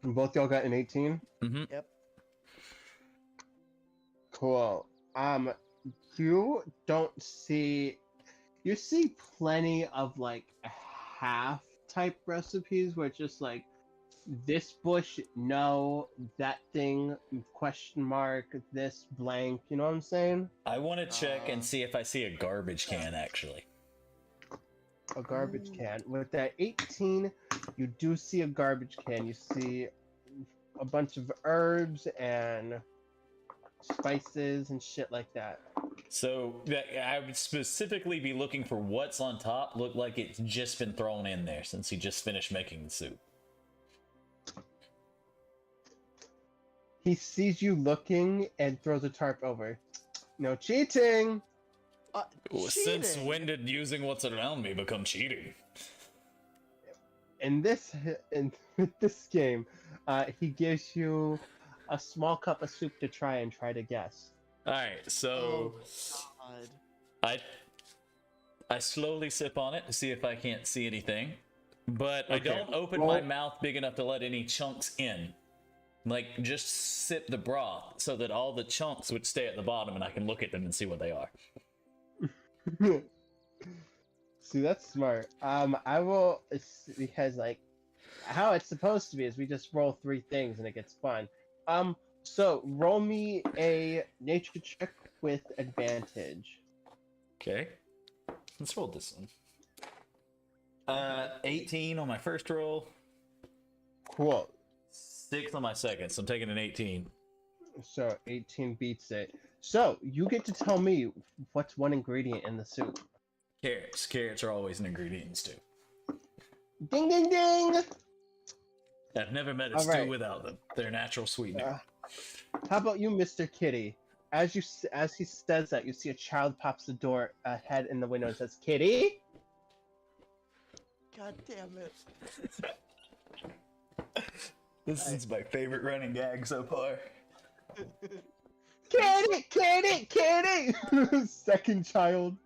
Both y'all got an 18. Mm-hmm. Yep. Cool. You don't see. You see plenty of like half type recipes where it's just like this bush, no, that thing, question mark, this blank. You know what I'm saying? I want to check and Uh, see if I see a garbage can, actually. A garbage Ooh. can. With that 18, you do see a garbage can. You see a bunch of herbs and spices and shit like that. So I would specifically be looking for what's on top. Look like it's just been thrown in there since he just finished making the soup. He sees you looking and throws a tarp over. No cheating! Since Cheating! when did using what's around me become cheating? In this this game, he gives you a small cup of soup to try to guess. All right, so God. I slowly sip on it to see if I can't see anything, but I Okay, don't open roll- my mouth big enough to let any chunks in. Like, just sip the broth so that all the chunks would stay at the bottom and I can look at them and see what they are. See, that's smart. I will, because like how it's supposed to be is we just roll 3 things and it gets fun. So roll me a nature check with advantage. Okay, let's roll this one. 18 on my first roll, Cool. 6 on my second, so I'm taking an 18. So 18 beats it. So you get to tell me what's one ingredient in the soup. Carrots. Carrots are always an ingredient in stew. Ding ding ding! I've never met a All stew right. without them. They're natural sweetener. How about you, Mr. Kitty? As he says that, you see a child pops the door head in the window and says, "Kitty." God damn it. This is my favorite running gag so far. Kitty, kitty, kitty! Second child,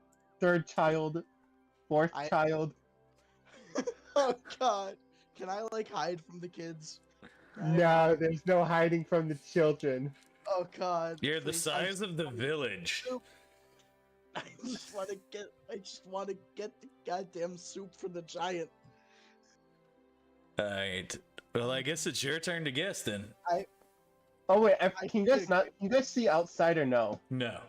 third child, fourth child. Oh God. Can I like hide from the kids? No, there's no hiding from the children. Oh God. You're the please, size of the village. I just want to get the goddamn soup for the giant. Alright. Well, I guess it's your turn to guess then. Oh wait, can you guys see outside or no? No.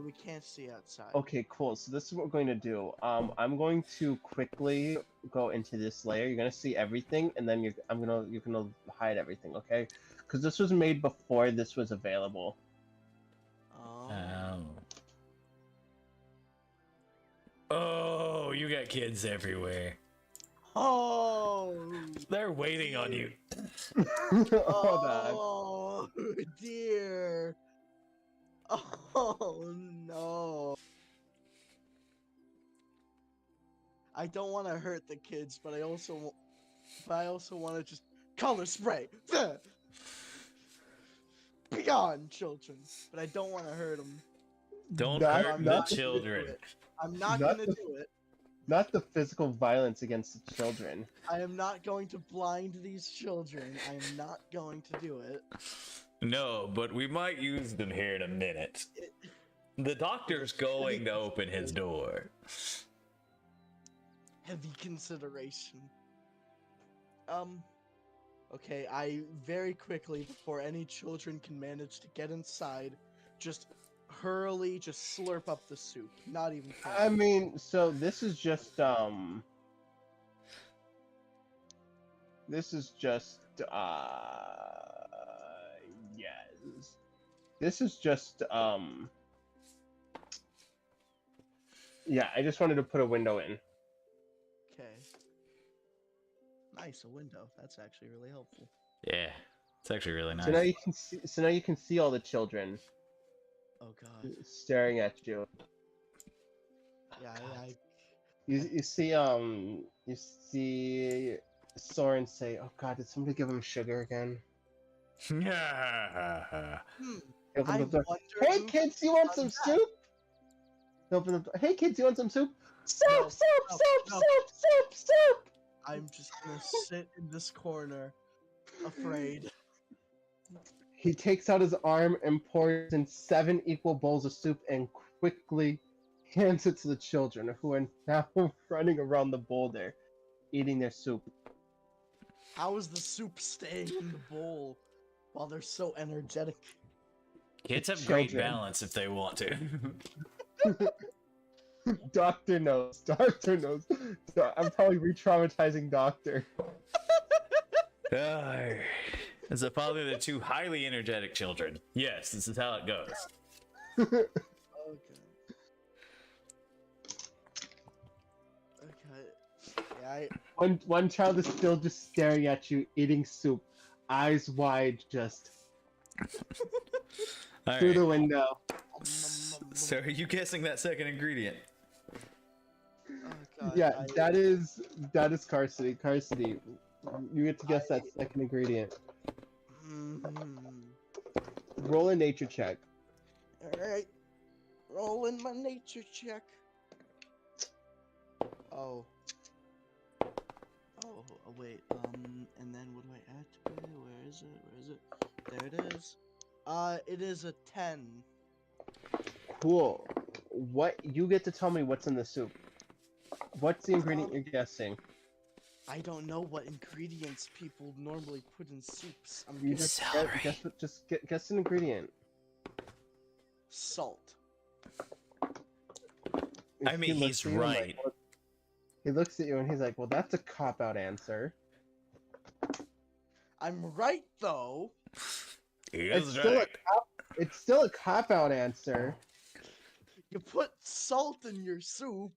We can't see outside. Okay, cool. So this is what we're going to do. I'm going to quickly go into this layer. You're gonna see everything, and then you're gonna hide everything, okay? Because this was made before this was available. Oh. Oh, you got kids everywhere. Oh. They're waiting on you. Hold on. Oh dear. Oh no. I don't want to hurt the kids, but I also want to just color spray. Be gone, children. But I don't want to hurt them. Don't Not- hurt not- the children. I'm not Not gonna the- do it. Not the physical violence against the children. I am not going to blind these children. I am not going to do it. No, but we might use them here in a minute. The doctor's going to open his door. Heavy consideration. Okay, I very quickly, before any children can manage to get inside, just slurp up the soup. Not even I thinking. mean, so this is just yes. This is just yeah, I just wanted to put a window in. Okay. Nice, a window. That's actually really helpful. Yeah, it's actually really nice. So now you can see all the children Oh God. staring at you. Yeah, You see Soren say, "Oh God, did somebody give him sugar again?" Yeah. Hmm. He opens I the door. wonder Hey who kids, you want some done that." soup? open the door. Hey kids, you want some soup? Soup, No, soup, no, soup, no. soup, soup, soup. I'm just gonna sit in this corner, afraid. He takes out his arm and pours in 7 equal bowls of soup and quickly hands it to the children, who are now running around the boulder, eating their soup. How is the soup staying in the bowl while they're so energetic? Kids have Children. great balance if they want to. Doctor knows. Doctor knows. I'm probably re-traumatizing Doctor. As a father of the 2 highly energetic children, yes, this is how it goes. Okay. Yeah, One child is still just staring at you, eating soup, eyes wide, just All through right. the window. So are you guessing that second ingredient? Oh, God, Yeah, that is Carsity. Carsity, you get to guess that second ingredient. Roll a nature check. Alright. Rolling my nature check. Oh. Oh, wait. And then what do I add to it? Where is it? Where is it? There it is. It is a 10. Cool. What you get to tell me what's in the soup? What's the ingredient you're guessing? I don't know what ingredients people normally put in soups. I'm You guessing just guess an ingredient. salt. I mean, He looks he's at you and right. he looks at you and he's like, "Well, that's a cop-out answer." I'm right though. He It's is still right. It's still a cop-out answer. You put salt in your soup.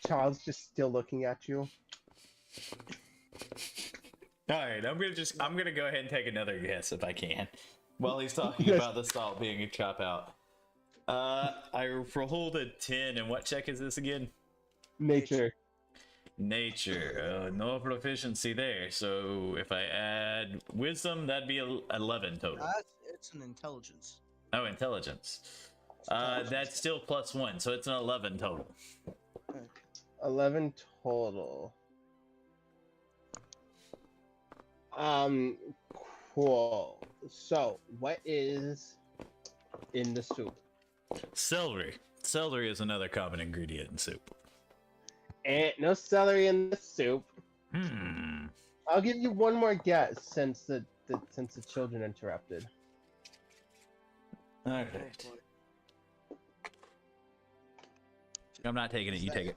Child's just still looking at you. All right, I'm gonna go ahead and take another guess if I can. While he's talking Yes. about the salt being a chop out. I rolled a 10, and what check is this again? Nature. Nature. No proficiency there. So if I add wisdom, that'd be 11 total. It's an intelligence. Oh, intelligence. That's still +1, so it's an 11 total. 11 total. Cool. So, what is in the soup? Celery. Celery is another common ingredient in soup. No celery in the soup. Hmm. I'll give you one more guess since the children interrupted. All right. I'm not taking it. You take it.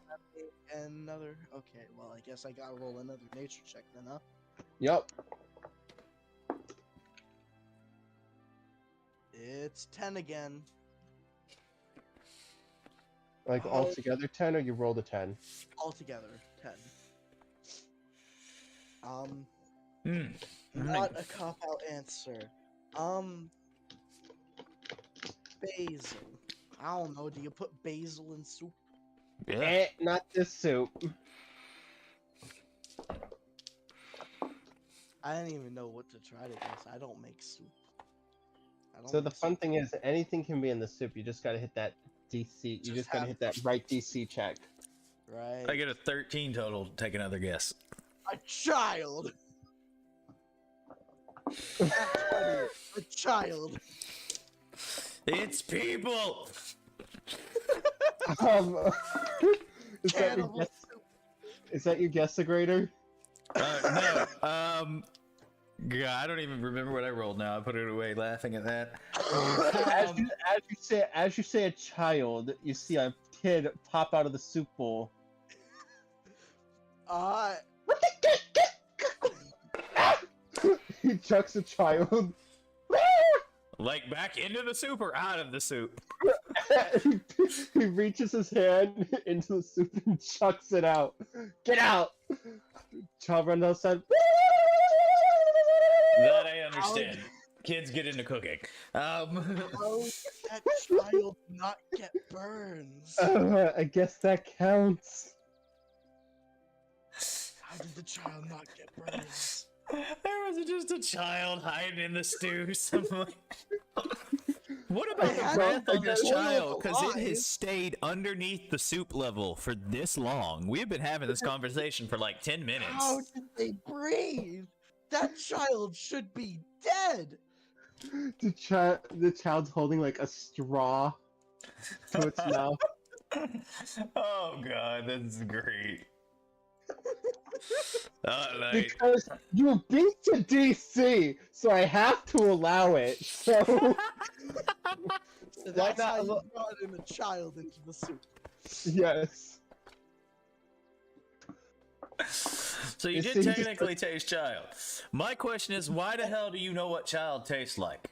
Another. Okay, well, I guess I gotta roll another nature check then, huh? Yep. It's 10 again. Like altogether 10, or you rolled a 10? Altogether, 10. Hmm. Not a cop-out answer. Basil. I don't know. Do you put basil in soup? Yeah. Not this soup. I didn't even know what to try to guess. I don't make soup. So the fun thing is, anything can be in the soup. You just gotta hit that DC. You just gotta hit that right DC check. Right. I get a 13 total. Take another guess. A child. A child. It's people. Is that your Cannibal guess? soup. Is that your guess-agrator? No. Yeah, I don't even remember what I rolled now. I put it away laughing at that. As you say a child, you see a kid pop out of the soup bowl. He chucks a child. Like back into the soup or out of the soup? He reaches his hand into the soup and chucks it out. Get out! Child runs outside. That I understand. Kids get into cooking. How did that child not get burns? I guess that counts. How did the child not get burns? There was just a child hiding in the stew somewhere. What about the had breath to on this boil child? Because it alive. has stayed underneath the soup level for this long. We've been having this conversation for like 10 minutes. How did they breathe? That child should be dead. The child's holding like a straw to its mouth. Oh god, that's great. Like, Because you've been to DC, so I have to allow it. So So that's not how you allo- brought in a child into the soup. yes. so you It did seems- technically taste child. My question is, why the hell do you know what child tastes like?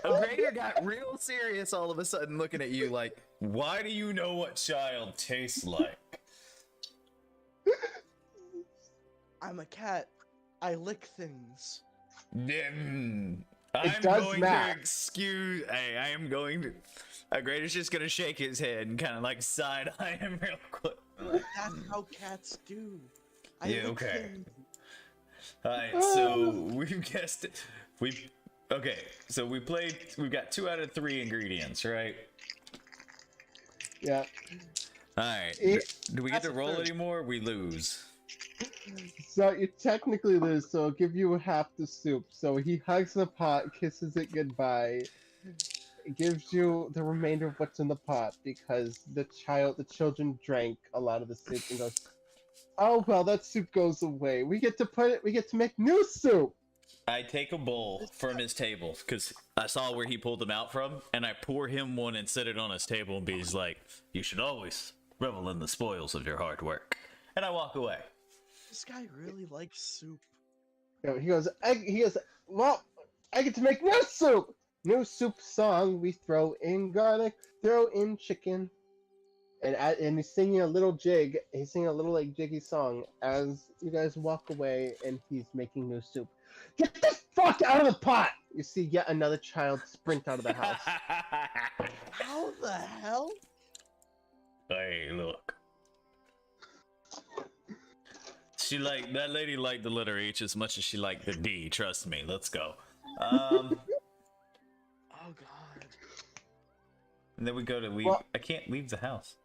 Agreator got real serious all of a sudden looking at you like, why do you know what child tastes like? I'm a cat. I lick things. I'm does going matter. to excuse. Hey, I am going to. Agreator's just gonna shake his head and kind of like side eye him real quick. That's how cats do. I Yeah, lick okay. things. Alright, so we've guessed it. Okay, so we've got 2 out of 3 ingredients, right? Yeah. Alright. It- Do we get to That's a roll third. anymore? We lose. So you technically lose, so I'll give you half the soup. So he hugs the pot, kisses it goodbye, gives you the remainder of what's in the pot because the children drank a lot of the soup and goes, oh well, that soup goes away. We get to make new soup. I take a bowl from his table because I saw where he pulled them out from, and I pour him one and set it on his table and he's like, you should always revel in the spoils of your hard work. And I walk away. This guy really likes soup. He goes, well, I get to make new soup. New soup song. We throw in garlic, throw in chicken, and he's singing a little jig. He's singing a little like jiggy song as you guys walk away, and he's making new soup. Get the fuck out of the pot! You see yet another child sprint out of the house. How the hell? Hey, look. That lady liked the letter H as much as she liked the D, trust me. Let's go. Oh god. And then we go to leave. Well- I can't leave the house.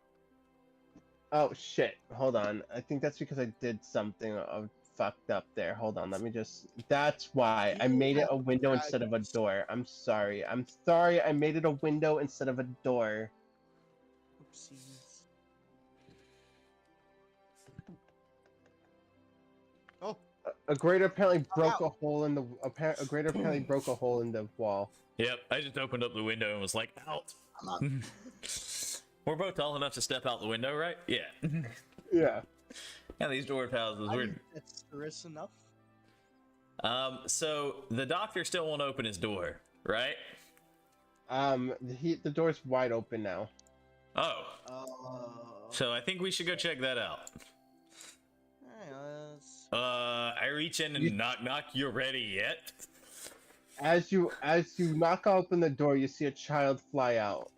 Oh shit! Hold on. I think that's because I did something fucked up there. Hold on. Let me just. That's why I You made it have a window instead of a door. I'm sorry. I'm sorry. I made it a window instead of a door. Oopsies. Oh, Agreator apparently broke out. a hole in the. Agreator apparently broke a hole in the wall. Yep, I just opened up the window and was like, out. I'm up. We're both tall enough to step out the window, right? Yeah. Yeah. Yeah, these dwarf houses, I we're... think that's serious enough. So, the doctor still won't open his door, right? The door's wide open now. Oh, Uh, so I think we should go check that out. hey, let's- I reach in and You- knock, knock, you ready yet? As you knock open the door, you see a child fly out.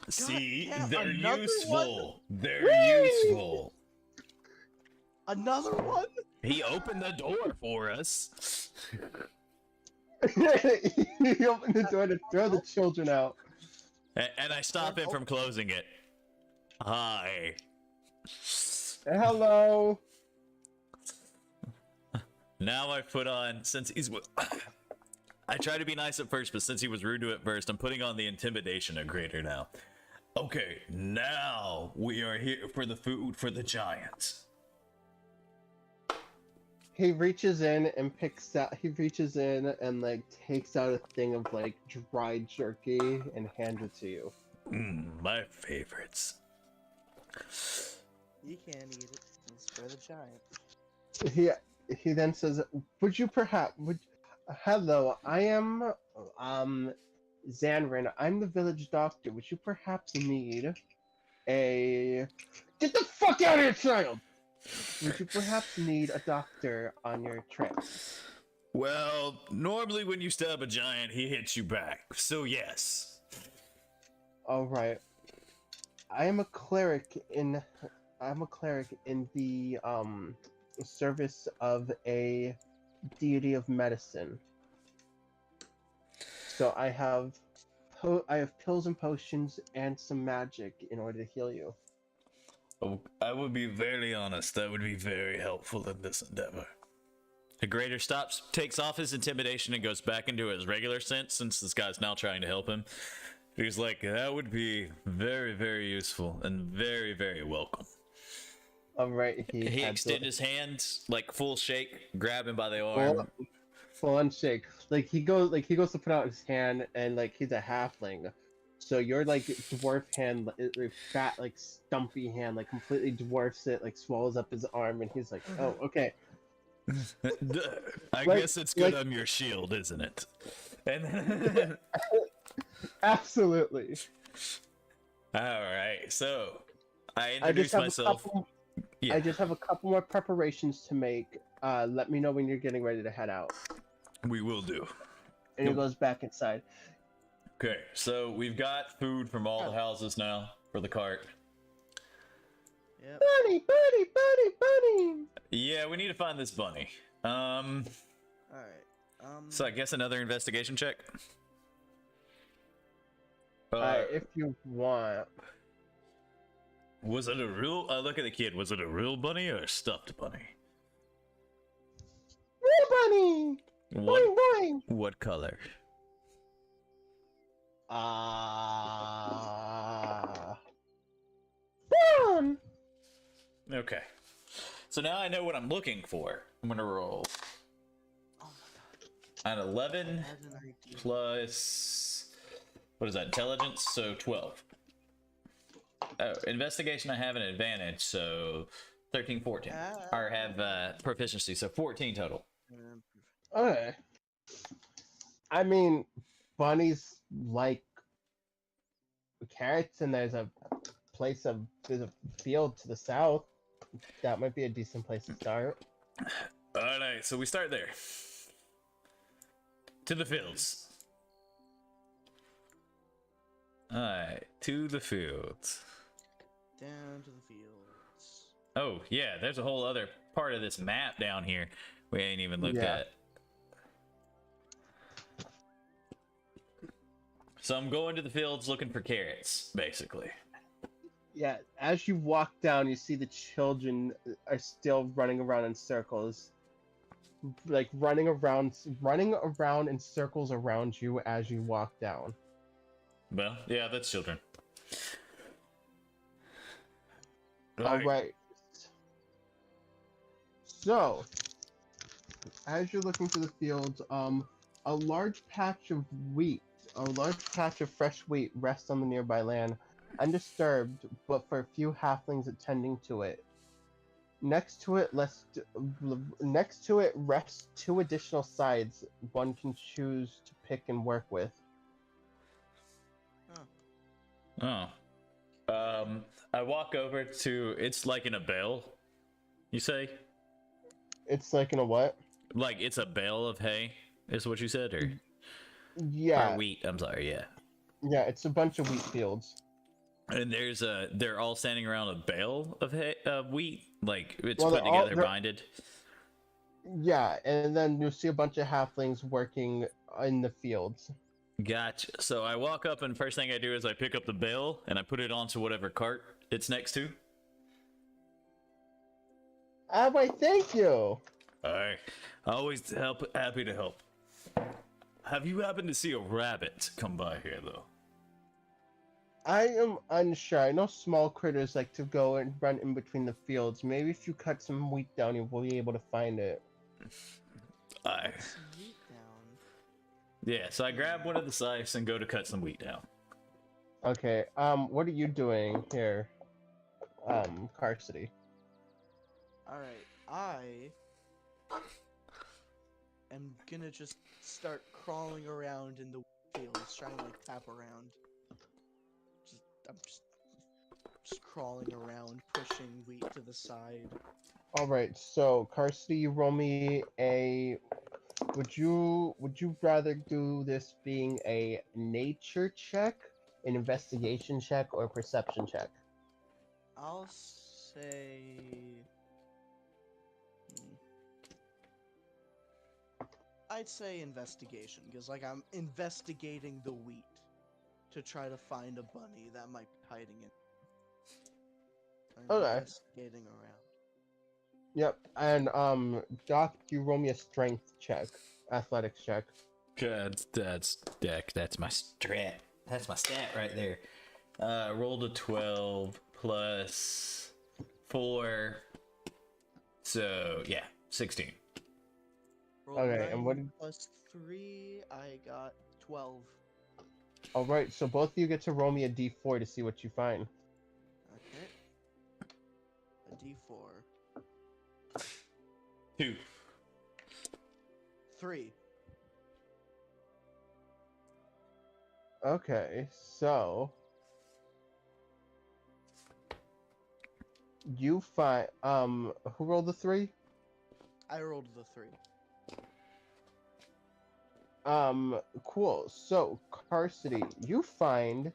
See, damn, they're another useful. They're Whee! useful. Another one? He opened the door for us. He opened the door to throw the children out. And I stop him from closing it. Hi. Hello. Now I put on, since he's... I tried to be nice at first, but since he was rude to it first, I'm putting on the intimidation Agreator now. Okay, now we are here for the food for the giants. He reaches in and picks out. He reaches in and like takes out a thing of like dried jerky and hands it to you. My favorites. You can't eat it. It's for the giant. He then says, hello, I am Zanrin. I'm the village doctor. Would you perhaps need a get the fuck out of here, child? Would you perhaps need a doctor on your trip? Well, normally when you stab a giant, he hits you back. So yes. All right. I'm a cleric in the service of a deity of medicine. So I have pills and potions and some magic in order to heal you. Oh, I would be very honest. That would be very helpful in this endeavor. Agreator stops, takes off his intimidation, and goes back into his regular sense since this guy's now trying to help him. He's like, that would be very, very useful and very, very welcome. All right, He extends his hand, like full shake, grab him by the arm. Full on shake. Like he goes to put out his hand, and like he's a halfling, so your like dwarf hand, fat like stumpy hand, like completely dwarfs it, like swallows up his arm, and he's like, oh, okay. I guess it's good I'm your shield, isn't it? And then... Absolutely. All right, so I introduce myself. I just have a couple more preparations to make. Let me know when you're getting ready to head out. We will do. And he goes back inside. Okay, so we've got food from all the houses now for the cart. Yep. Bunny, bunny, bunny, bunny. Yeah, we need to find this bunny. Alright. So I guess another investigation check. If you want. Was it a real? Look at the kid. Was it a real bunny or a stuffed bunny? Real bunny. What? Boing, boing. What color? Brown. Okay. So now I know what I'm looking for. I'm gonna roll. Oh my god. An 11 I had an idea. plus, what is that? Intelligence, so 12. Oh, investigation I have an advantage, so 13, 14. Or have proficiency, so 14 total. Okay. I mean, bunnies like carrots, and there's a field to the south. That might be a decent place to start. Alright, so we start there. To the fields. Alright, to the fields. Down to the fields. Oh, yeah, there's a whole other part of this map down here we ain't even looked at. So I'm going to the fields looking for carrots, basically. Yeah, as you walk down, you see the children are still running around in circles. Like running around in circles around you as you walk down. Well, yeah, that's children. All right. So, as you're looking through the fields, a large patch of fresh wheat rests on the nearby land, undisturbed, but for a few halflings attending to it. Next to it rests two additional sides one can choose to pick and work with. Oh. I walk over to, it's like in a bale, you say? It's like in a what? Like it's a bale of hay, is what you said, or? Yeah. Or wheat, I'm sorry, yeah. Yeah, it's a bunch of wheat fields. And they're all standing around a bale of hay, wheat, like it's Well, put together, binded. Yeah, and then you'll see a bunch of halflings working in the fields. Gotcha. So I walk up, and first thing I do is I pick up the bale and I put it onto whatever cart it's next to. Why, thank you. Alright. Always happy to help. Have you happened to see a rabbit come by here, though? I am unsure. I know small critters like to go and run in between the fields. Maybe if you cut some wheat down, you will be able to find it. Aye. Some wheat down. Yeah, so I grab one of the scythes and go to cut some wheat down. Okay, what are you doing here, Carsity? Alright, I am gonna just start crawling around in the fields, trying to like tap around. I'm just crawling around, pushing wheat to the side. Alright, so Carsity, you roll me a... Would you rather do this being a nature check, an investigation check, or a perception check? I'll say... I'd say investigation, because like I'm investigating the wheat to try to find a bunny that might be hiding in. I'm Okay. investigating around. Yep. And Doc, you roll me a strength check, athletics check. God, that's my strat. That's my stat right there. Rolled a 12 plus 4. So yeah, 16. Rolled Okay, 9 and what? plus 3, I got 12. All right. So both of you get to roll me a d4 to see what you find. Okay. A d4. 2. 3. Okay. So you find who rolled the 3? I rolled the 3. Cool. So, Carsity, you find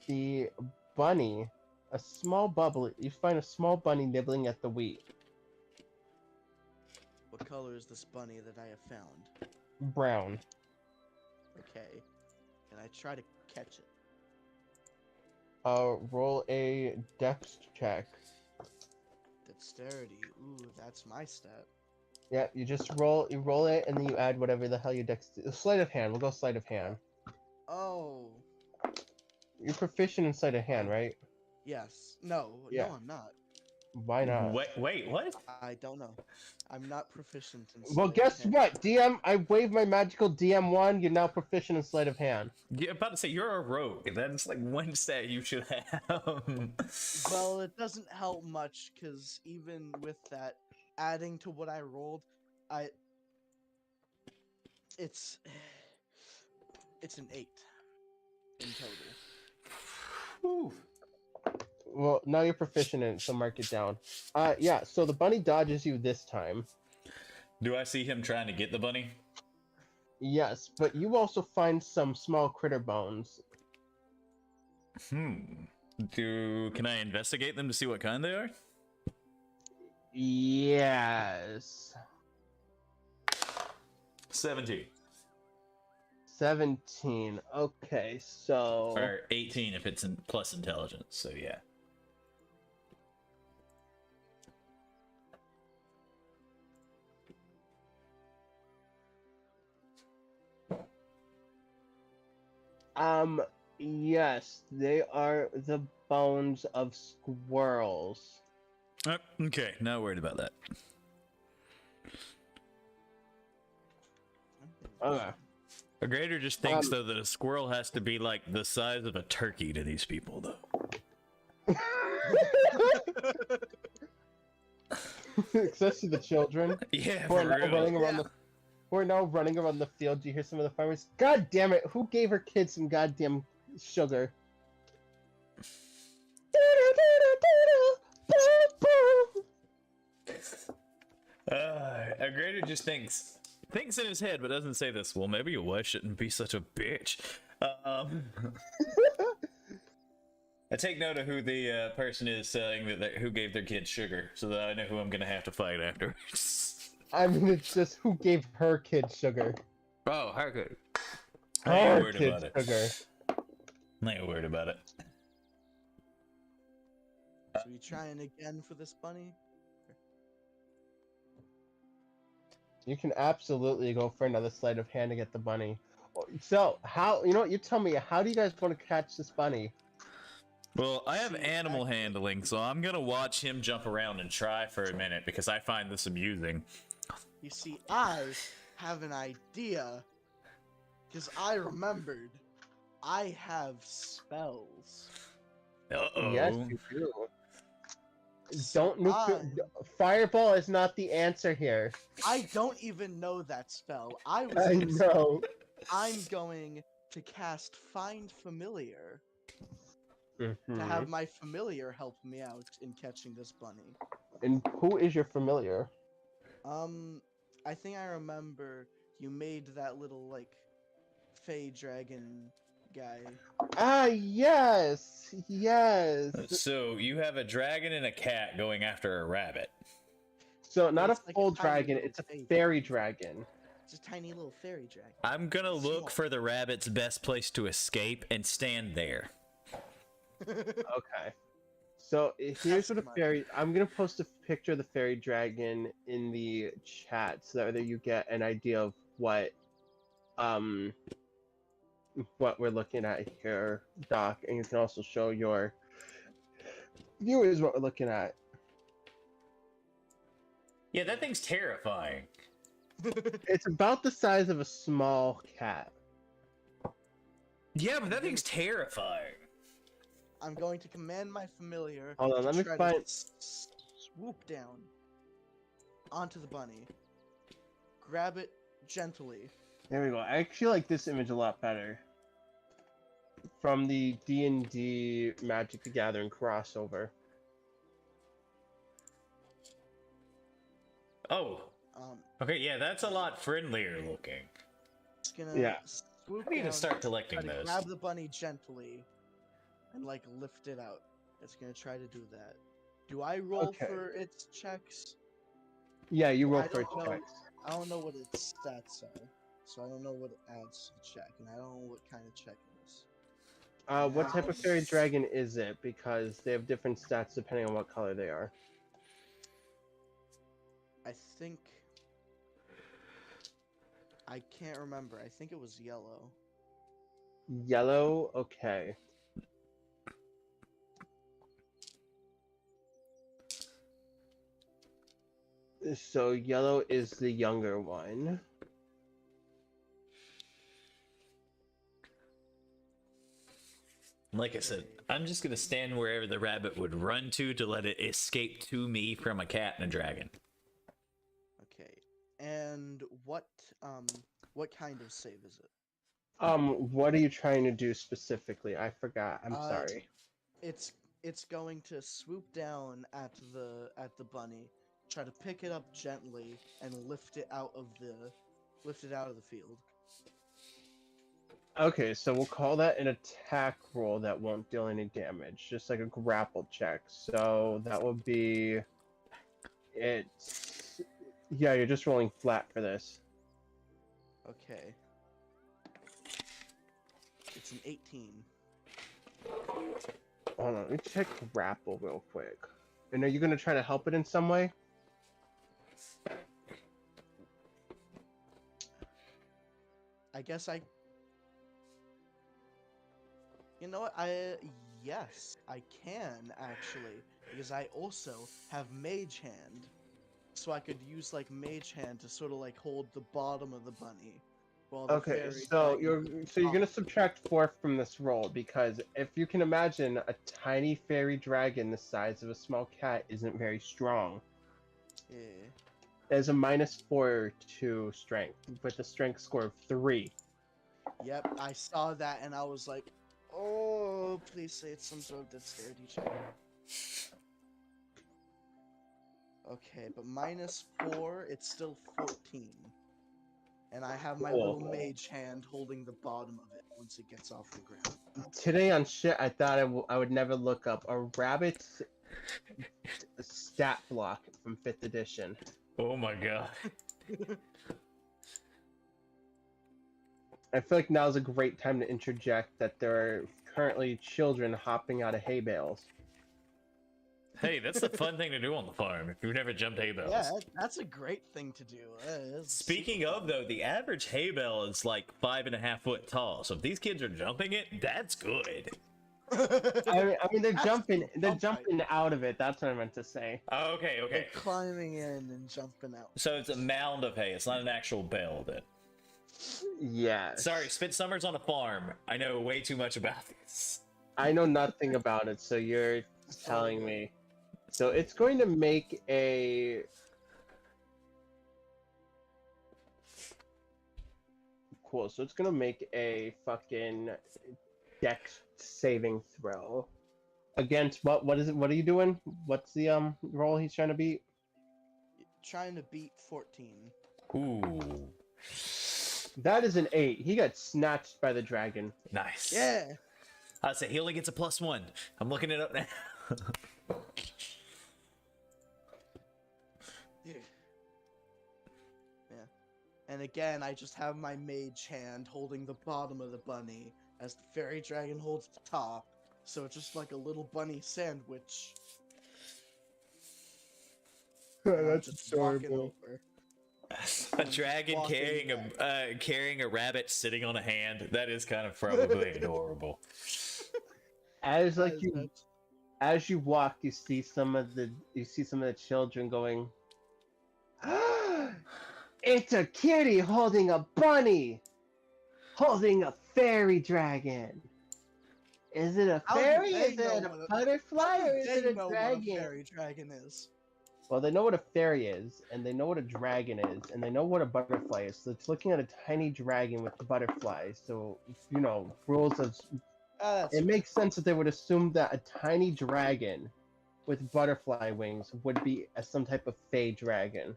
the bunny, a small bubble. You find a small bunny nibbling at the wheat. What color is this bunny that I have found? Brown. Okay. And I try to catch it. Roll a dex check. Dexterity. Ooh, that's my stat. Yeah, you roll it, and then you add whatever the hell your dex. Sleight of hand. We'll go sleight of hand. Oh. You're proficient in sleight of hand, right? Yes. No. Yeah. No, I'm not. Why not? Wait, what? I don't know. I'm not proficient in Well, sleight of guess hand. what, DM? I waved my magical DM1. You're now proficient in sleight of hand. You're about to say you're a rogue. That's like one stat you should have. Well, it doesn't help much, because even with that, adding to what I rolled, it's an 8 in total. Whew. Well, now you're proficient in it, so mark it down. Yeah, so the bunny dodges you this time. Do I see him trying to get the bunny? Yes, but you also find some small critter bones. Can I investigate them to see what kind they are? Yes. 17. 17. Okay, so... Or 18 if it's plus intelligence, so yeah. Yes, they are the bones of squirrels. Okay, not worried about that. Okay. Agreator just thinks, though, that a squirrel has to be, like, the size of a turkey to these people, though. Especially the children. Yeah, who are for now real. running around who are now running around the field. Do you hear some of the farmers? God damn it! Who gave her kids some goddamn sugar? Agreator just thinks in his head, but doesn't say this. Well, maybe your wife shouldn't be such a bitch. I take note of who the person is saying who gave their kids sugar, so that I know who I'm gonna have to fight afterwards. I mean, it's just who gave her kids sugar. Oh, her kid. I Her ain't worried kids about it. sugar. I ain't worried about it. Should we try it again for this bunny? You can absolutely go for another sleight of hand to get the bunny. So, how, you know what, you tell me, how do you guys want to catch this bunny? Well, I have See, animal handling, so I'm gonna watch him jump around and try for a minute because I find this amusing. You see, I have an idea. Because I remembered. I have spells. Uh-oh. Yes, you do. Don't nuke Fireball is not the answer here. I don't even know that spell. I I was know. I'm going to cast Find Familiar to Mhm. have my familiar help me out in catching this bunny. And who is your familiar? I think I remember you made that little, like, Fey dragon guy. Ah, yes! Yes! So you have a dragon and a cat going after a rabbit. So, not a It's like a full tiny dragon, little it's a fey fairy dragon. It's a tiny little fairy dragon. I'm gonna It's look small. for the rabbit's best place to escape and stand there. Okay. So here's what a smart. fairy. I'm gonna post a picture of the fairy dragon in the chat so that you get an idea of what we're looking at here, Doc, and you can also show your viewers what we're looking at. Yeah, that thing's terrifying. It's about the size of a small cat. Yeah, but that thing's terrifying. I'm going to command my familiar Hold on, to let me try find. to swoop down onto the bunny, grab it gently. There we go. I actually like this image a lot better. From the D&D Magic the Gathering crossover. Oh, Um, okay, yeah, that's a lot friendlier looking. it's gonna Yeah. swoop I need to down, start try collecting to those. grab the bunny gently, and like lift it out. It's gonna try to do that. Do I roll Okay. for its checks? Yeah, you roll I for don't know. checks. I don't know what its stats are, so I don't know what it adds to the check, and I don't know what kind of check it is. What type of fairy dragon is it? Because they have different stats depending on what color they are. I think I can't remember. I think it was yellow. Yellow, okay. So yellow is the younger one. Like I said, I'm just gonna stand wherever the rabbit would run to let it escape to me from a cat and a dragon. Okay. And what kind of save is it? What are you trying to do specifically? I forgot. I'm Uh, sorry. It's going to swoop down at the bunny, try to pick it up gently and lift it out of the field. Okay, so we'll call that an attack roll that won't deal any damage, just like a grapple check. So that will be it's yeah, you're just rolling flat for this. Okay. It's an 18. Hold on, let me check grapple real quick. And are you gonna try to help it in some way? I guess I. You know what? Yes, I can actually, because I also have Mage Hand, so I could use like Mage Hand to sort of like hold the bottom of the bunny. While the Okay, fairy so dragon you're gonna top. subtract 4 from this roll because if you can imagine a tiny fairy dragon the size of a small cat isn't very strong. Yeah. There's a -4 to strength with a strength score of 3. Yep, I saw that and I was like, oh, please say it's some sort of dexterity check. Okay, but -4, it's still 14. And I have my little Cool. mage hand holding the bottom of it once it gets off the ground. Today on shit, I thought I would never look up a rabbit's stat block from 5th edition. Oh my god. I feel like now's a great time to interject that there are currently children hopping out of hay bales. Hey, that's the fun thing to do on the farm if you've never jumped hay bales. Yeah, that's a great thing to do. It's Speaking of, though, the average hay bale is like 5.5 foot tall. So if these kids are jumping it, that's good. I mean they're That's jumping cool. they're Jump height. jumping out of it. That's what I meant to say. Oh, okay, okay. They're climbing in and jumping out. So it's a mound of hay. It's not an actual bale then. Yeah. Sorry, spent summers on a farm. I know way too much about this. I know nothing about it, so you're telling me. So it's going to make a cool. So it's going to make a fucking dex saving throw against what? What is it? What are you doing? What's the roll he's trying to beat? Trying to beat 14. Ooh, That is an 8. He got snatched by the dragon. nice. Yeah. I say he only gets a +1. I'm looking it up now. Yeah. And again, I just have my mage hand holding the bottom of the bunny as the fairy dragon holds the top. So it's just like a little bunny sandwich. And I'm That's just walking adorable. over. A dragon walking carrying a rabbit sitting on a hand. That is kind of probably adorable. As That like is you it. as you walk, you see some of the children going, "Ah, it's a kitty holding a bunny, holding a fairy dragon. Is it a How do fairy? they Is know it a what butterfly? How Or do is they it a know what a dragon?" fairy dragon is? Well, they know what a fairy is, and they know what a dragon is, and they know what a butterfly is. So it's looking at a tiny dragon with butterflies. So, rules of... That's It makes sense that they would assume that a tiny dragon with butterfly wings would be some type of fey dragon.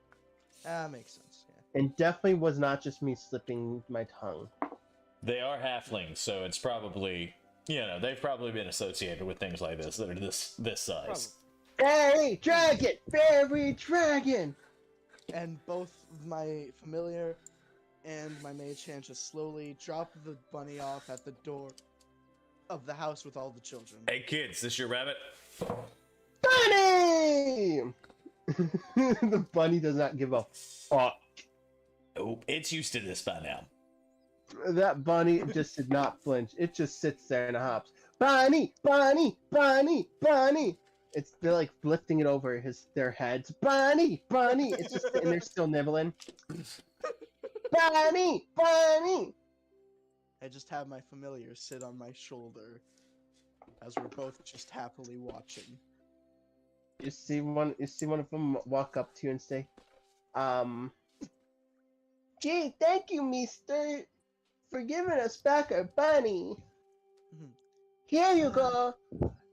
that makes sense. Yeah. And definitely was not just me slipping my tongue. They are halflings, so it's probably, they've probably been associated with things like this that are this size. Fairy dragon! Fairy dragon! And both my familiar and my mage hand just slowly drop the bunny off at the door of the house with all the children. Hey kids, this your rabbit? Bunny! The bunny does not give a fuck. Oh, it's used to this by now. That bunny just did not flinch. It just sits there and hops. Bunny! Bunny! Bunny! Bunny! They're like lifting it over their heads. Bunny! Bunny! It's just sitting there still nibbling. Bunny! Bunny! I just have my familiar sit on my shoulder as we're both just happily watching. You see one of them walk up to you and say, "Gee, thank you, mister, for giving us back our bunny. Mhm. Here you go.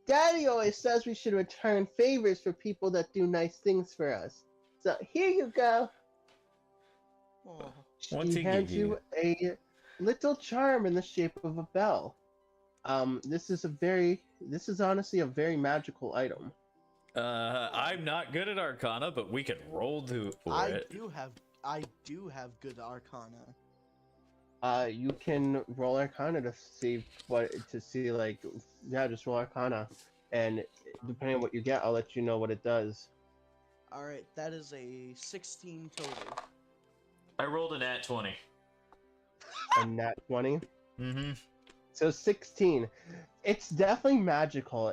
Daddy always says we should return favors for people that do nice things for us. So here you go." Oh, What's She he hands give you? you a little charm in the shape of a bell. This is honestly a very magical item. I'm not good at Arcana, but we could roll for it. I do have good arcana. You can roll Arcana to see just roll Arcana, and depending on what you get, I'll let you know what it does. Alright, that is a 16 total. I rolled a nat 20. A nat 20. Mm-hmm. So 16. It's definitely magical.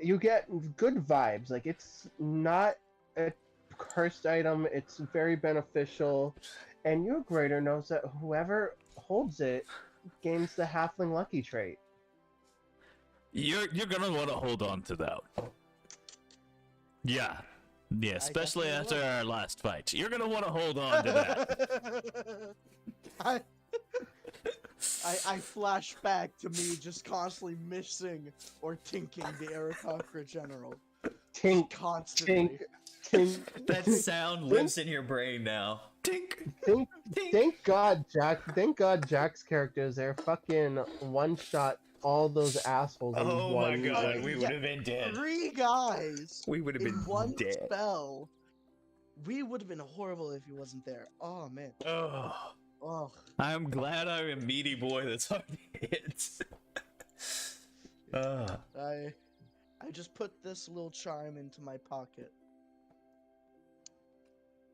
You get good vibes. Like, it's not a cursed item. It's very beneficial, and your grader knows that whoever holds it gains the halfling lucky trait. You're gonna want to hold on to that. Yeah, especially after definitely our last fight. You're gonna want to hold on to that. I flash back to me just constantly missing or tinking the Aarakocra General. Tink, Constantly. tink. That sound lives in your brain now. Tink. Thank God Jack's character is there. Fucking one shot all those assholes in Oh my one. god, we would have been dead. 3 guys We would have in been one dead. spell. We would have been horrible if he wasn't there. Oh man. Oh, Oh. I'm glad I'm a meaty boy that's hard to hit. I just put this little charm into my pocket.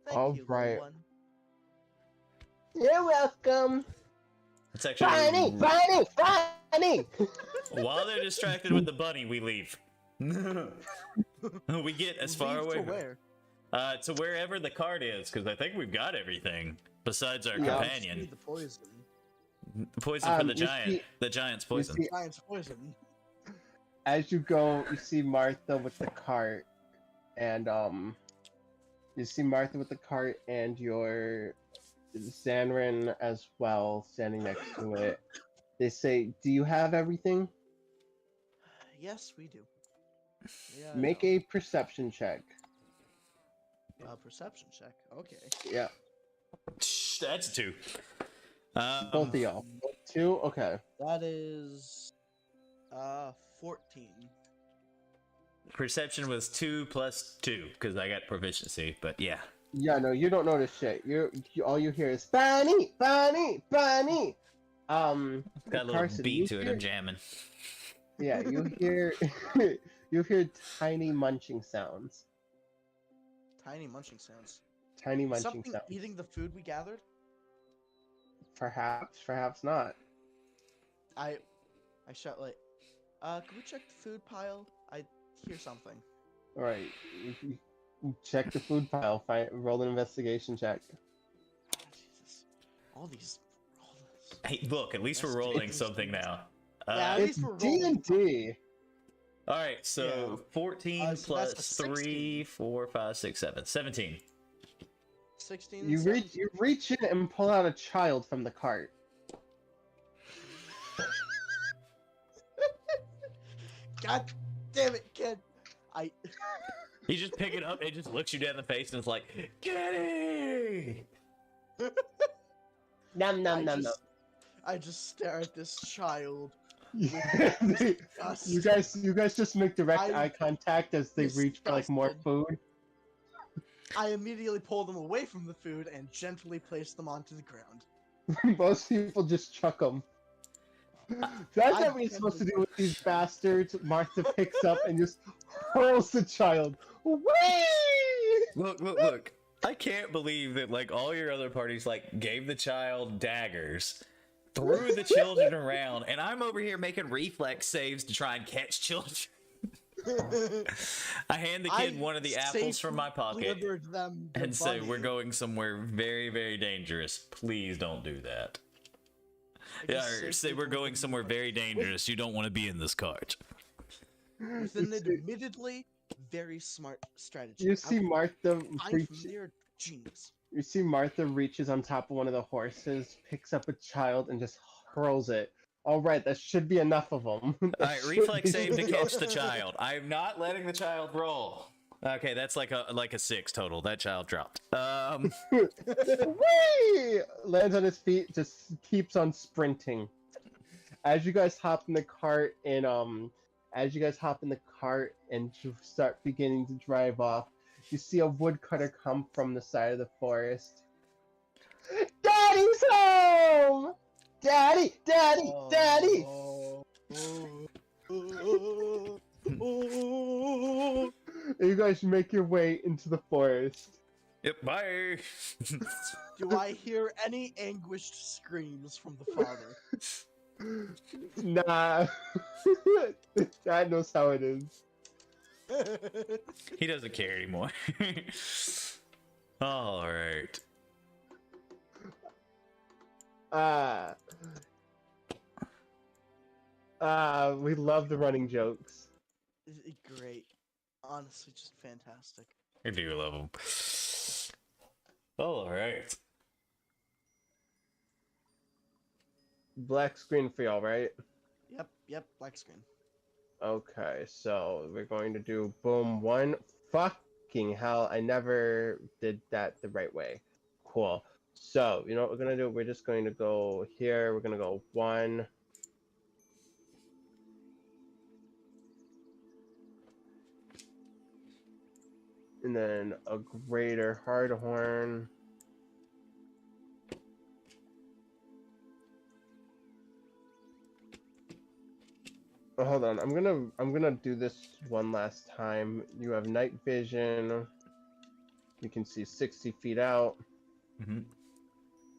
Thank All you, right. little one. You're welcome. It's actually Bunny! while they're distracted with the bunny, we leave. We get as far Leave away to where? to wherever the cart is, because I think we've got everything besides our Yeah. companion. The poison. Poison for the you giant. see- The giant's you poison. see- Giant's poison. As you go, you see Martha with the cart, and your Zanrin as well standing next to it. They say, "Do you have everything? Yes, we do. Yeah. Make a perception check." perception check. Okay. Yeah, Shh, that's 2. both of y'all. 2? Okay. That is 14. Perception was 2 plus 2 because I got proficiency, but yeah. Yeah, no, you don't notice shit. You all you hear is Bunny, Bunny, Bunny. Got a little Carson, beat you to it. hear? I'm jamming. Yeah, you hear. You hear tiny munching sounds. Tiny munching sounds. Tiny Is munching something sounds. eating the food we gathered? Perhaps, perhaps not. I shout like, can we check the food pile? I hear something. All right, you check the food pile. Roll an investigation check. Jesus. All this. Hey, look, at least we're rolling something now. Yeah, at It's least we're D rolling. and D. All right, so Yeah. 14 So that's plus a 3, 16. 4, 5, 6, 7, 17. 16. and You 17. reach in and pull out a child from the cart. God damn it, kid! You just pick it up, and it just looks you dead in the face, and it's like, Kitty! Nom nom nom nom. I just stare at this child. You guys just make direct eye contact as they reach for like more disgusted. food. I immediately pull them away from the food and gently place them onto the ground. Most people just chuck them. That's I what we're supposed to do with these bastards. Martha picks up and just hurls the child. Whee! Look. I can't believe that, like, all your other parties, like, gave the child daggers, threw the children around, and I'm over here making reflex saves to try and catch children. I hand the kid one of the apples from my pocket and say, we're going somewhere very, very dangerous. Please don't do that. Yeah, or say we're going somewhere very dangerous. You don't want to be in this cart. With an admittedly very smart strategy. You see Martha reach. Genius. You see Martha reaches on top of one of the horses, picks up a child, and just hurls it. All right, that should be enough of them. All right, reflex save to catch the child. I'm not letting the child roll. Okay, that's like a 6 total. That child dropped. Whee! Lands on his feet, just keeps on sprinting. As you guys hop in the cart and start beginning to drive off, you see a woodcutter come from the side of the forest. Daddy's home! Daddy! Daddy! Daddy! You guys make your way into the forest. Yep, bye. Do I hear any anguished screams from the father? Nah. Dad knows how it is. He doesn't care anymore. All right. We love the running jokes. Great. Honestly, just fantastic. I do love them. All right. Black screen for y'all, right? Yep, black screen. Okay, so we're going to do boom one. Fucking hell, I never did that the right way. Cool. So, you know what we're gonna do? We're just going to go here. We're gonna go 1. And then Agreator Hardhorn. Oh, hold on, I'm gonna do this one last time. You have night vision. You can see 60 feet out. Mm-hmm.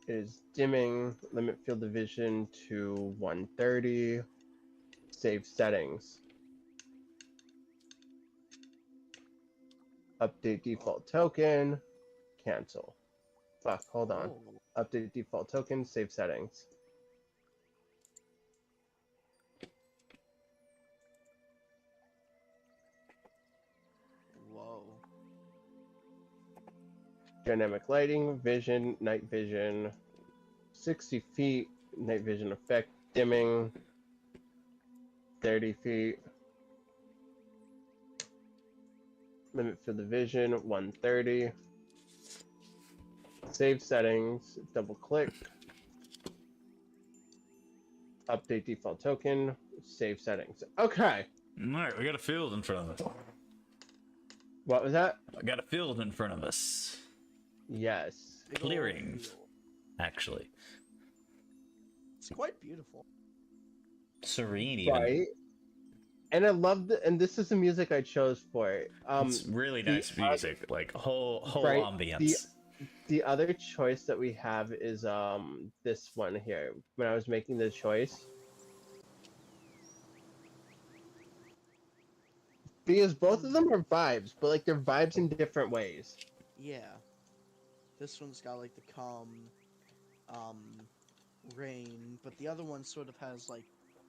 It is dimming. Limit field of vision to 130. Save settings. Update default token. Cancel. Fuck, hold on. Oh. Update default token. Save settings. Whoa. Dynamic lighting, vision, night vision, 60 feet, night vision effect, dimming, 30 feet, limit for the vision, 130, save settings, double click, update default token, save settings. Okay. All right, we got a field in front of us. What was that? I got a field in front of us. Yes. Big ol' Clearings. field. Actually. It's quite beautiful. Serene, even. Right. And I love and this is the music I chose for it. It's really the nice music. Like, whole right, ambience. the other choice that we have is this one here. When I was making the choice, because both of them are vibes, but like they're vibes in different ways. Yeah. This one's got like the calm, rain, but the other one sort of has like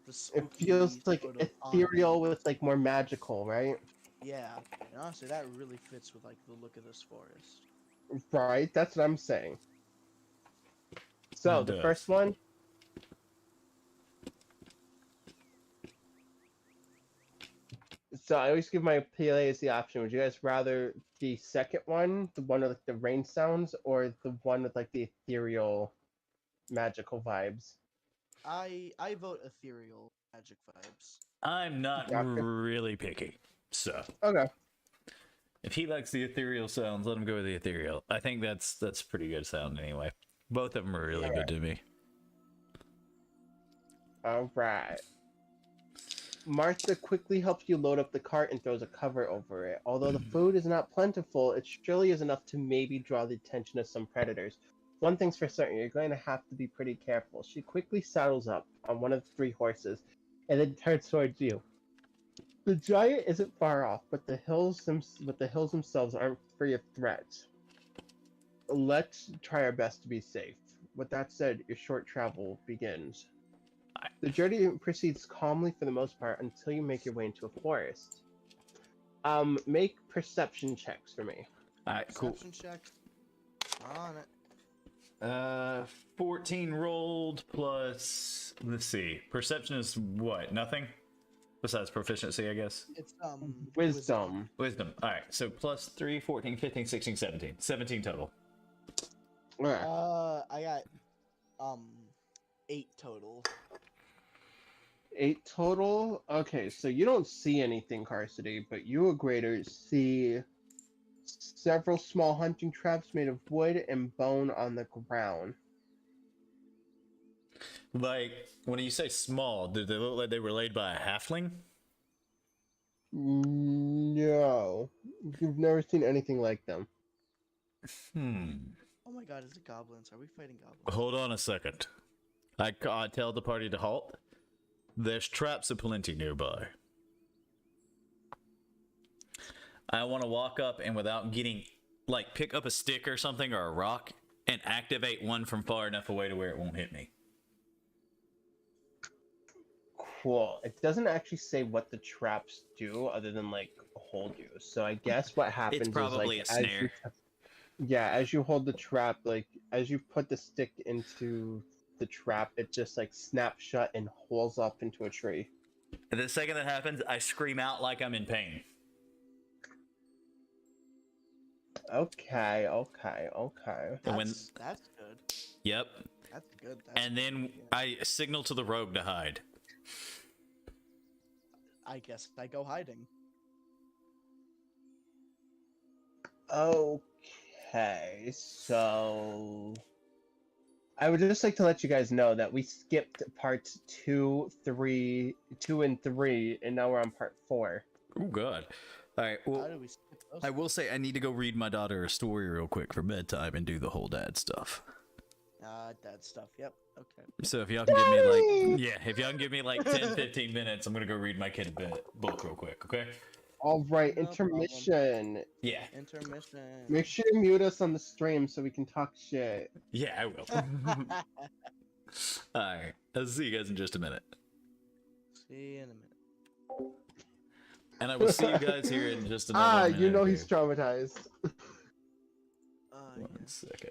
the It spooky feels like sort of ethereal ambiance. with like more magical, right? Yeah, and honestly, that really fits with like the look of this forest. Right, that's what I'm saying. So It the does. first one. So I always give my PLAs the option. Would you guys rather the second one, the one with like, the rain sounds, or the one with like the ethereal, magical vibes? I vote ethereal magic vibes. I'm not Gotcha. really picky. So, Okay. if he likes the ethereal sounds, let him go with the ethereal. I think that's pretty good sound anyway. Both of them are really good to me. All right. Martha quickly helps you load up the cart and throws a cover over it. Although the food is not plentiful, it surely is enough to maybe draw the attention of some predators. One thing's for certain, you're going to have to be pretty careful. She quickly saddles up on one of the 3 horses and then turns towards you. The giant isn't far off, but the hills themselves aren't free of threats. Let's try our best to be safe. With that said, your short travel begins. The journey proceeds calmly for the most part until you make your way into a forest. Make perception checks for me. Alright, cool. Perception check. On it. 14 rolled plus, let's see. Perception is what? Nothing? Besides proficiency, I guess. It's Wisdom. Wisdom. Alright, so plus 3, 14, 15, 16, 17. 17 total. Alright. I got 8 total. 8 total? Okay, so you don't see anything, Carsity, but you, Agreator, see several small hunting traps made of wood and bone on the ground. Like, when you say small, did they look like they were laid by a halfling? No. You've never seen anything like them. Oh my god, is it goblins? Are we fighting goblins? Hold on a second. I tell the party to halt. There's traps aplenty nearby. I want to walk up and without getting, like, pick up a stick or something or a rock and activate one from far enough away to where it won't hit me. Cool. It doesn't actually say what the traps do other than, like, hold you. So I guess what happens probably is, a like, snare. as you hold the trap, like, as you put the stick into the trap, it just, like, snaps shut and holes up into a tree. And the second that happens, I scream out like I'm in pain. Okay. That's good. Yep. That's good. And then I signal to the rogue to hide. I guess I go hiding. Okay, so I would just like to let you guys know that we skipped parts 2 and 3, and now we're on part 4. Oh, God. All right, How well, do we skip those? I will say I need to go read my daughter a story real quick for bedtime and do the whole dad stuff. Dad stuff. Yep. Okay. So if y'all can give me like, if y'all can give me like 10, 15 minutes, I'm gonna go read my kid a book real quick, okay? All right, No intermission. Yeah. Intermission. Make sure you mute us on the stream so we can talk shit. Yeah, I will. Alright, I'll see you guys in just a minute. See you in a minute. And I will see you guys here in just another minute. You know or he's two. traumatized. Yeah. 1 second.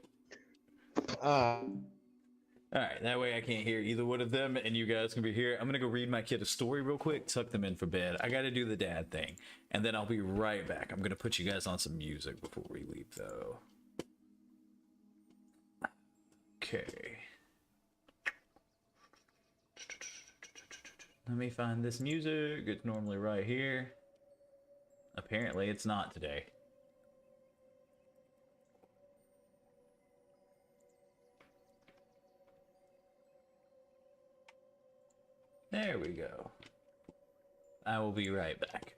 Alright, that way I can't hear either one of them and you guys can be here. I'm gonna go read my kid a story real quick, tuck them in for bed. I gotta do the dad thing. And then I'll be right back. I'm gonna put you guys on some music before we leave though. Okay. Let me find this music. It's normally right here. Apparently it's not today. There we go. I will be right back.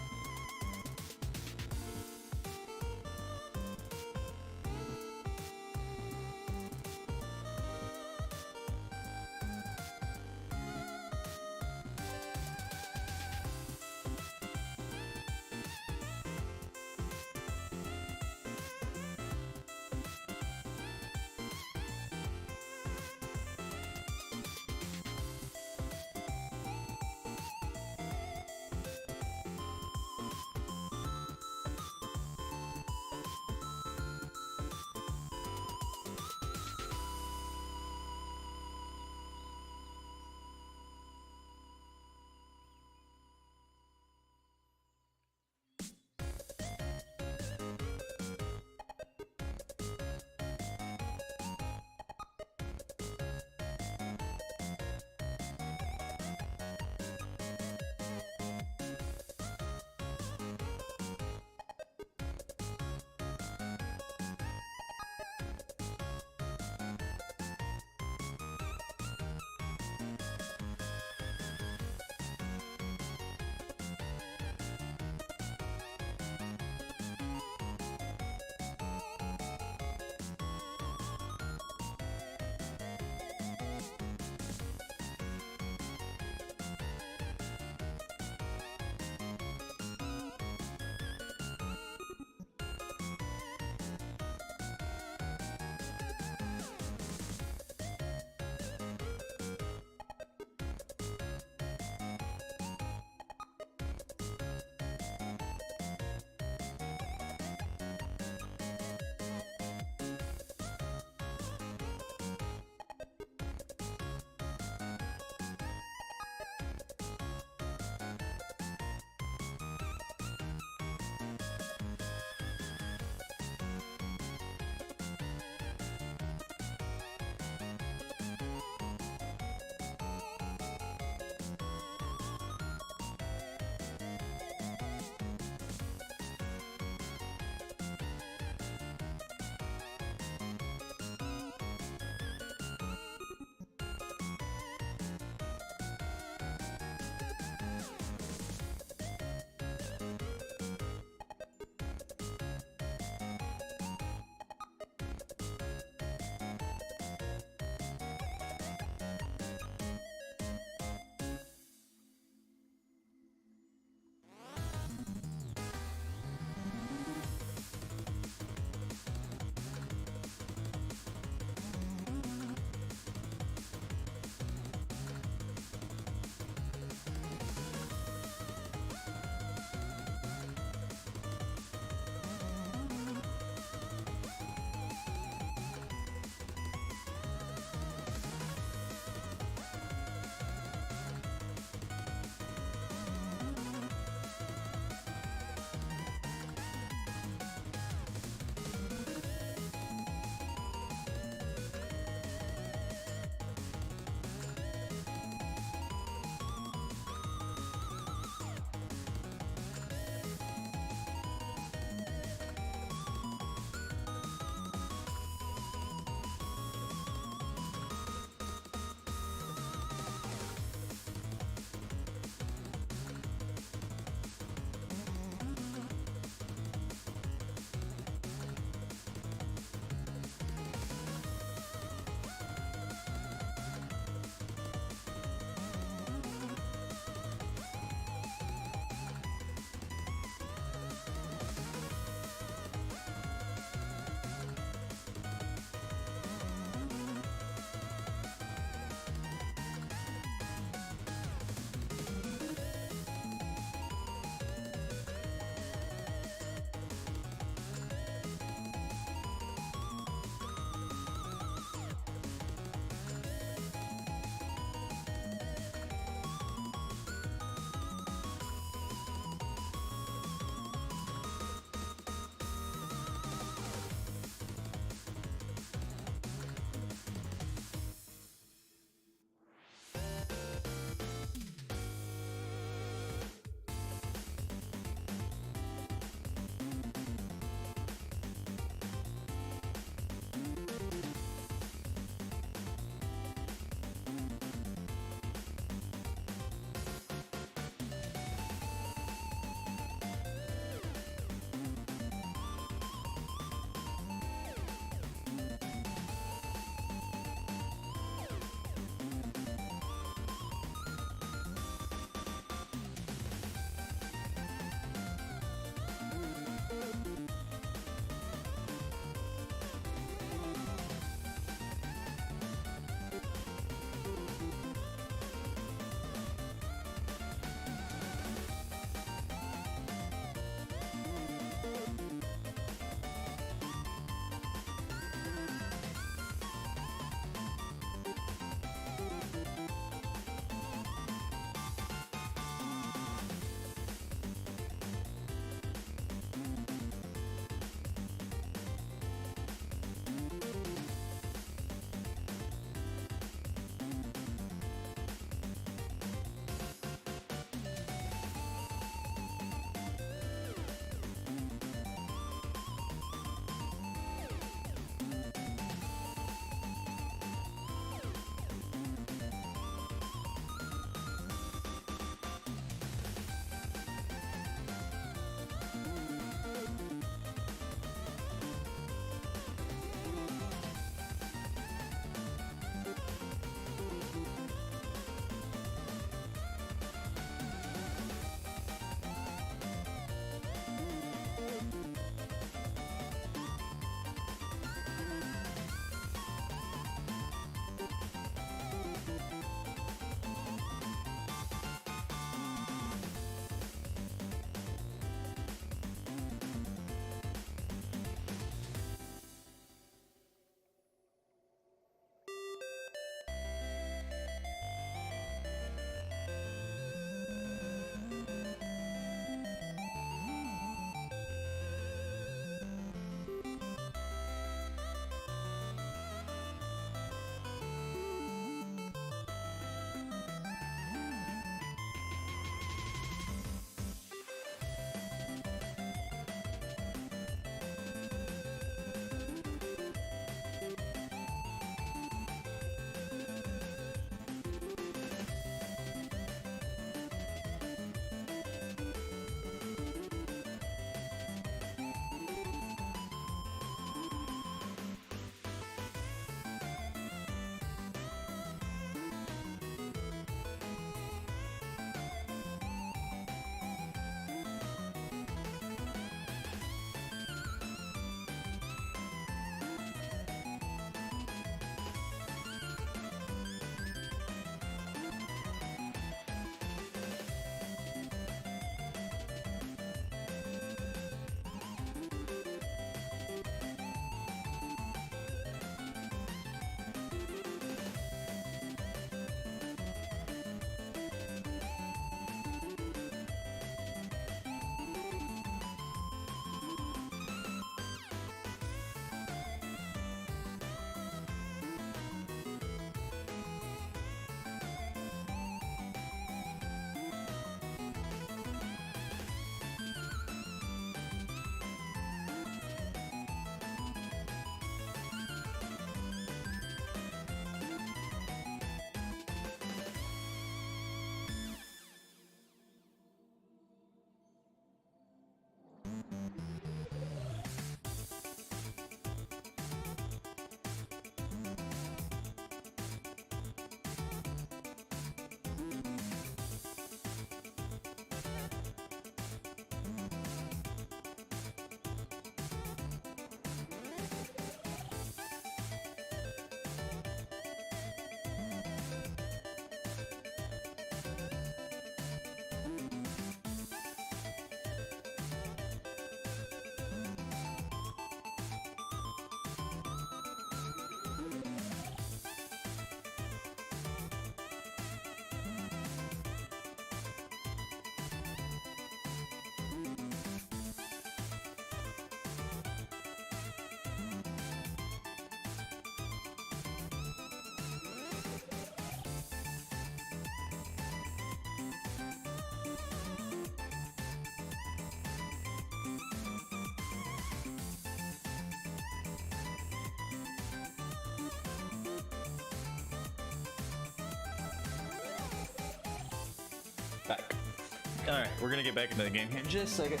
Alright, we're gonna get back into the game here in just a second.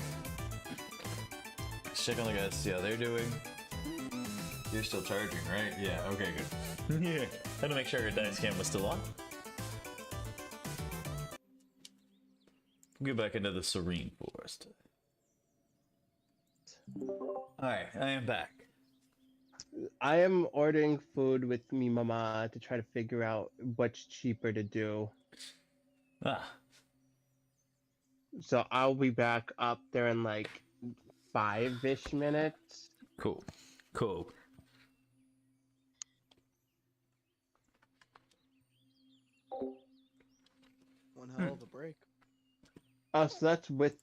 Let's check on the guys, see how they're doing. You're still charging, right? Yeah, okay, good. Yeah. Had to make sure your dice cam was still on. Get back into the serene forest. Alright, I am back. I am ordering food with me mama to try to figure out what's cheaper to do. Ah, So I'll be back up there in like 5-ish minutes. cool. Cool. One hell of a break. Oh, so that's with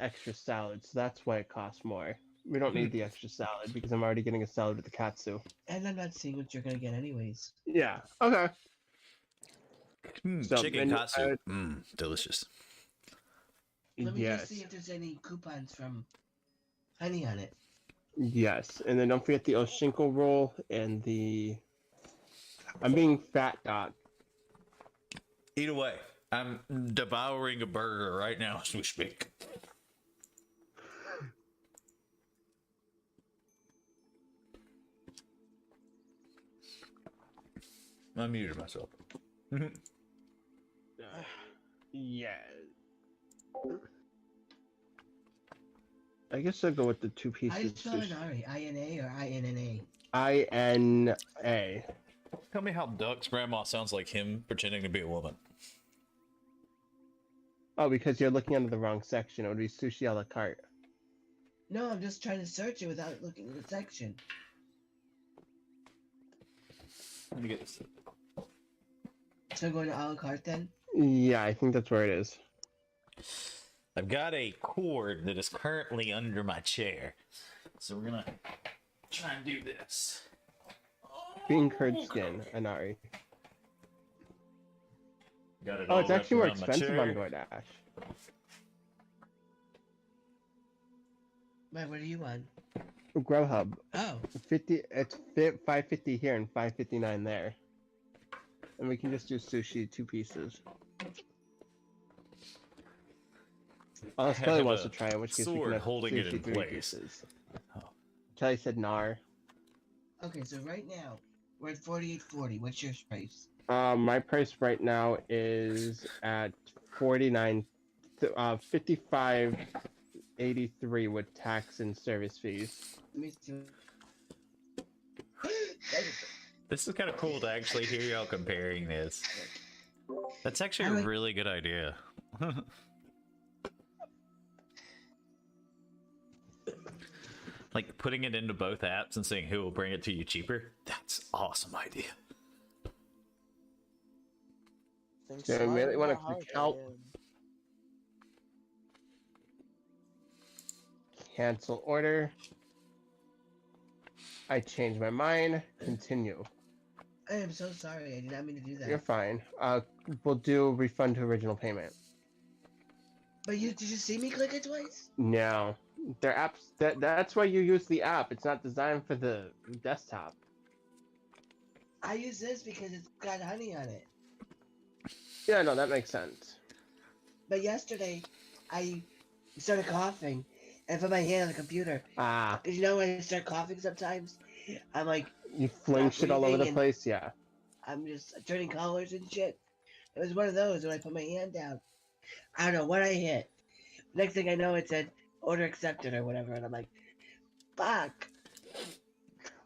extra salad, so that's why it costs more. We don't need the extra salad because I'm already getting a salad with the katsu. And I'm not seeing what you're gonna get anyways. Yeah. Okay. So, Chicken menu katsu. Delicious. Let me Yes. just see if there's any coupons from Honey on it. Yes, and then don't forget the Oshinko roll and the. I'm being fat, Doc. Eat away. I'm devouring a burger right now as we speak. I muted myself. Yeah. I guess I'll go with the 2 How do you pieces. spell Inari? I-N-A or I-N-N-A? INA. Tell me how Duck's grandma sounds like him pretending to be a woman. Oh, because you're looking under the wrong section. It would be sushi a la carte. No, I'm just trying to search it without looking at the section. Let me get this. So I'm going to a la carte then? Yeah, I think that's where it is. I've got a cord that is currently under my chair. So we're gonna try and do this. Bean curd skin, Inari. Got it Oh, all it's wrapped actually more around my expensive on chair. DoorDash. Wait, what are you on? Grubhub. Oh, 50. It's $5.50 here and $5.59 there. And we can just do sushi 2 pieces. Unless I Kelly have wants a to try it, in which case we sword can have holding it sushi in 3 place. pieces. Oh. Kelly said nar. okay, so right now, we're at 48.40. What's your price? My price right now is at 55.83 with tax and service fees. Let me see. This is kind of cool to actually hear y'all comparing this. That's actually I a like- really good idea. Like putting it into both apps and saying who will bring it to you cheaper. That's an awesome idea. Thanks Yeah, I really wanna click help. Cancel order. I changed my mind. Continue. I am so sorry. I did not mean to do that. You're fine. We'll do refund to original payment. But did you see me click it twice? No. Their apps. That's why you use the app. It's not designed for the desktop. I use this because it's got honey on it. Yeah, no, that makes sense. But yesterday, I started coughing and put my hand on the computer. Ah, Because you know when I start coughing sometimes, I'm like, you fling shit all over the breathing and- place. Yeah. I'm just turning colors and shit. It was one of those when I put my hand down. I don't know what I hit. Next thing I know, it said order accepted or whatever, and I'm like, fuck.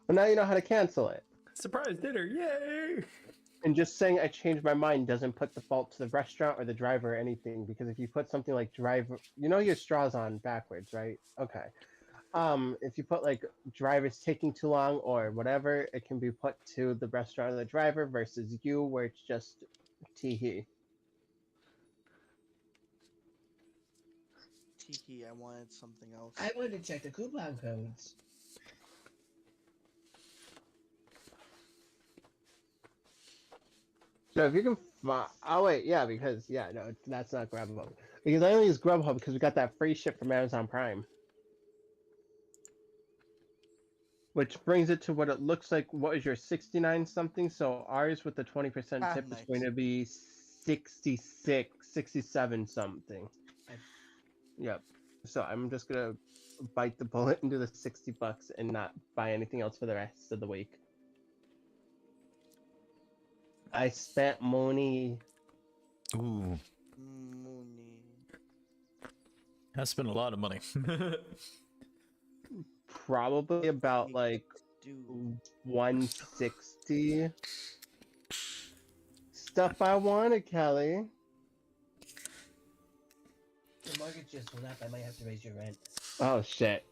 Well, now you know how to cancel it. Surprise dinner, yay! And just saying I changed my mind doesn't put the fault to the restaurant or the driver or anything, because if you put something like driver, you know your straw's on backwards, right? Okay. If you put like driver's taking too long or whatever, it can be put to the restaurant or the driver versus you, where it's just tee-hee. Tiki, I wanted something else. I wanted to check the coupon codes. So if you can, oh wait, yeah, because no, that's not Grubhub. Because I only use Grubhub because we got that free ship from Amazon Prime. Which brings it to what it looks like. What is your 69 something? So ours with the 20% tip is Nice. going to be 66, 67 something. I- Yep. So I'm just gonna bite the bullet and do the $60 and not buy anything else for the rest of the week. I spent money. Ooh, Mooney. I spent a lot of money. Probably about like Dude. 160. Stuff I wanted, Kelly. The mortgage just went up. I might have to raise your rent. Oh shit.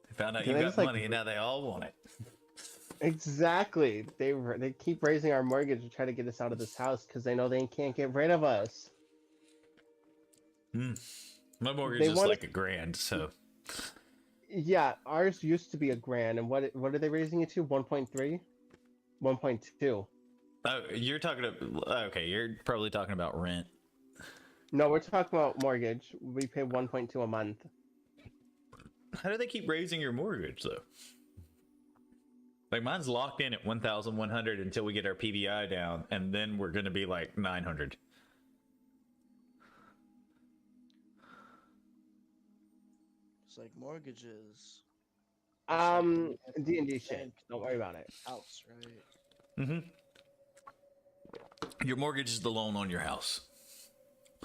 They found out Can you I got just, like, money and now they all want it. Exactly. They keep raising our mortgage to try to get us out of this house because they know they can't get rid of us. My mortgage They is want- like $1,000, so Yeah, ours used to be $1,000, and what are they raising it to? 1.3, 1.2. oh, you're talking about okay. You're probably talking about rent. No, we're talking about mortgage. We pay 1.2 a month. How do they keep raising your mortgage though? Like mine's locked in at 1,100 until we get our PBI down, and then we're gonna be like 900. It's like mortgages. D&D shit. Don't worry about it. House, right? Mm-hmm. Your mortgage is the loan on your house.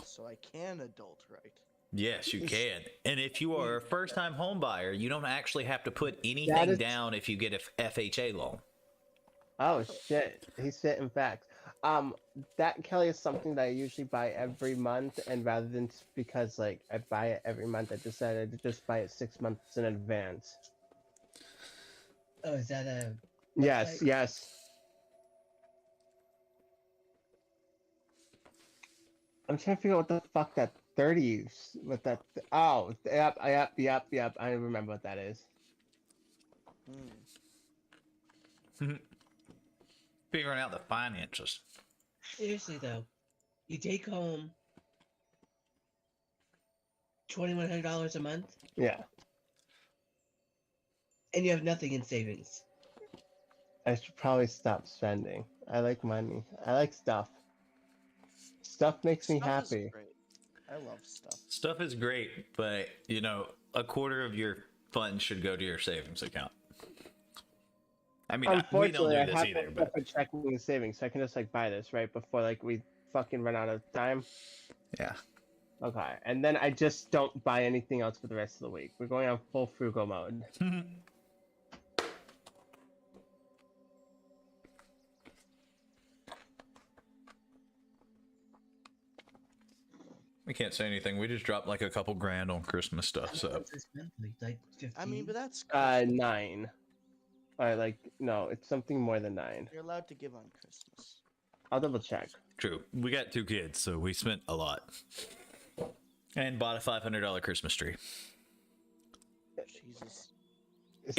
So I can adult, right? Yes, you can. And if you are a first-time home buyer, you don't actually have to put anything That is- down if you get a FHA loan. Oh shit, he's spitting facts. That Kelly is something that I usually buy every month, and rather than because like I buy it every month, I decided to just buy it 6 months in advance. Oh, is that a? Yes, website? yes. I'm trying to figure out what the fuck that 30s with that. Oh, yep. I remember what that is. Figuring out the finances. Seriously though, you take home $2,100 a month, Yeah, and you have nothing in savings. I should probably stop spending. I like money. I like stuff. Stuff makes me Stuff is happy. great. I love stuff. Stuff is great, but you know, a quarter of your funds should go to your savings account. I mean, we don't Unfortunately, do I this have either, no but separate checking and savings, so I can just like buy this right before like we fucking run out of time. yeah. Okay, and then I just don't buy anything else for the rest of the week. We're going on full frugal mode. We can't say anything. We just dropped like a couple grand on Christmas stuff, so This monthly, like 15. I mean, but that's 9. Like no, it's something more than 9. you're allowed to give on Christmas. I'll double check. true. We got 2 kids, so we spent a lot. And bought a $500 Christmas tree. Jesus.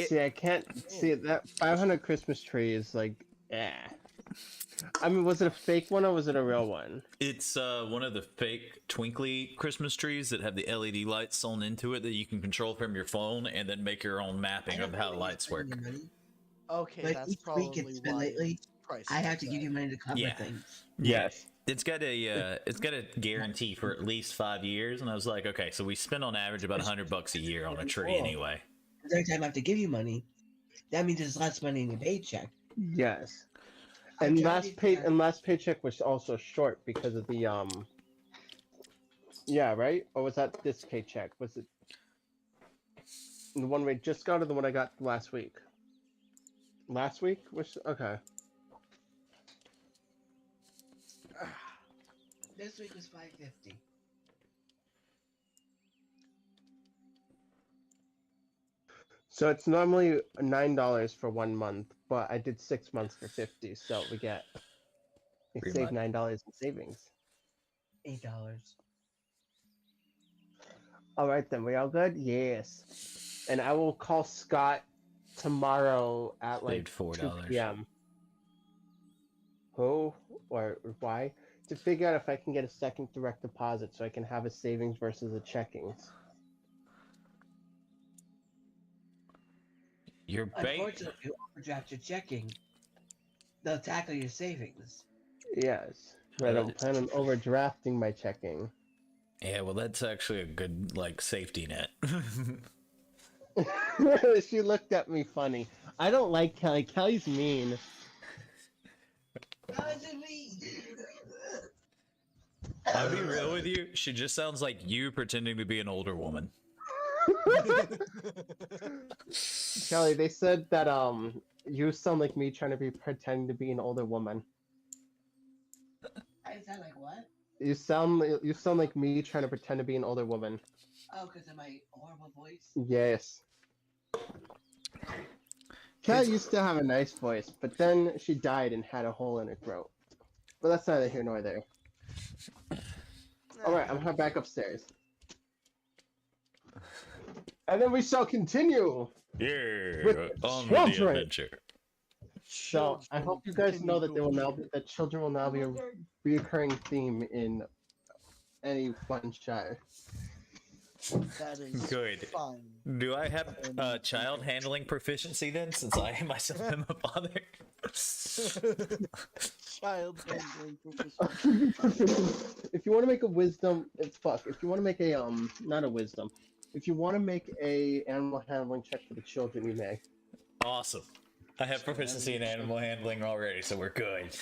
See, I can't see that 500 Christmas tree is like, I mean, was it a fake one or was it a real one? It's one of the fake twinkly Christmas trees that have the LED lights sewn into it that you can control from your phone and then make your own mapping of how lights work. Okay, But that's each week probably it's been why lately, prices I have like to give that. you money to cover Yeah. things. Yes. It's got a guarantee for at least 5 years, and I was like, okay, so we spend on average about $100 a year on a tree Cool. anyway. Every time I have to give you money, that means there's less money in your paycheck. Yes. I'm And trying to- last paycheck was also short because of the Yeah, right? Or was that this paycheck? Was it the one we just got or the one I got last week? Last week? Which okay. This week was $550. So it's normally $9 for 1 month, but I did 6 months for 50, so we Pretty saved much. $9 in savings. $8. All right, then we all good? Yes. And I will call Scott tomorrow at like Saved $4. 2 p.m. Who or why? To figure out if I can get a second direct deposit so I can have a savings versus a checkings. You're bait. Unfortunately, if you overdraft your checking, they'll tackle your savings. Yes, but I don't plan on overdrafting my checking. Yeah, well, that's actually a good like safety net. She looked at me funny. I don't like Kelly. Kelly's mean. How is it me? I'll be real with you. She just sounds like you pretending to be an older woman. Kelly, they said that you sound like me trying to be pretending to be an older woman. I sound like what? You sound like me trying to pretend to be an older woman. Oh, because of my horrible voice? Yes. Kelly used to have a nice voice, but then she died and had a hole in her throat. But that's neither here nor there. Alright, I'm back upstairs. And then we shall continue. Yeah, With on with the children. adventure. So I hope you guys know that that children will now be a reoccurring theme in any one show. That is Good. fine. Do I have child handling proficiency then, since I myself am a father? Child handling proficiency. If you want to make a wisdom, if you want to make a not a wisdom, if you want to make a animal handling check for the children, you may. Awesome. I have proficiency in animal handling already, so we're good.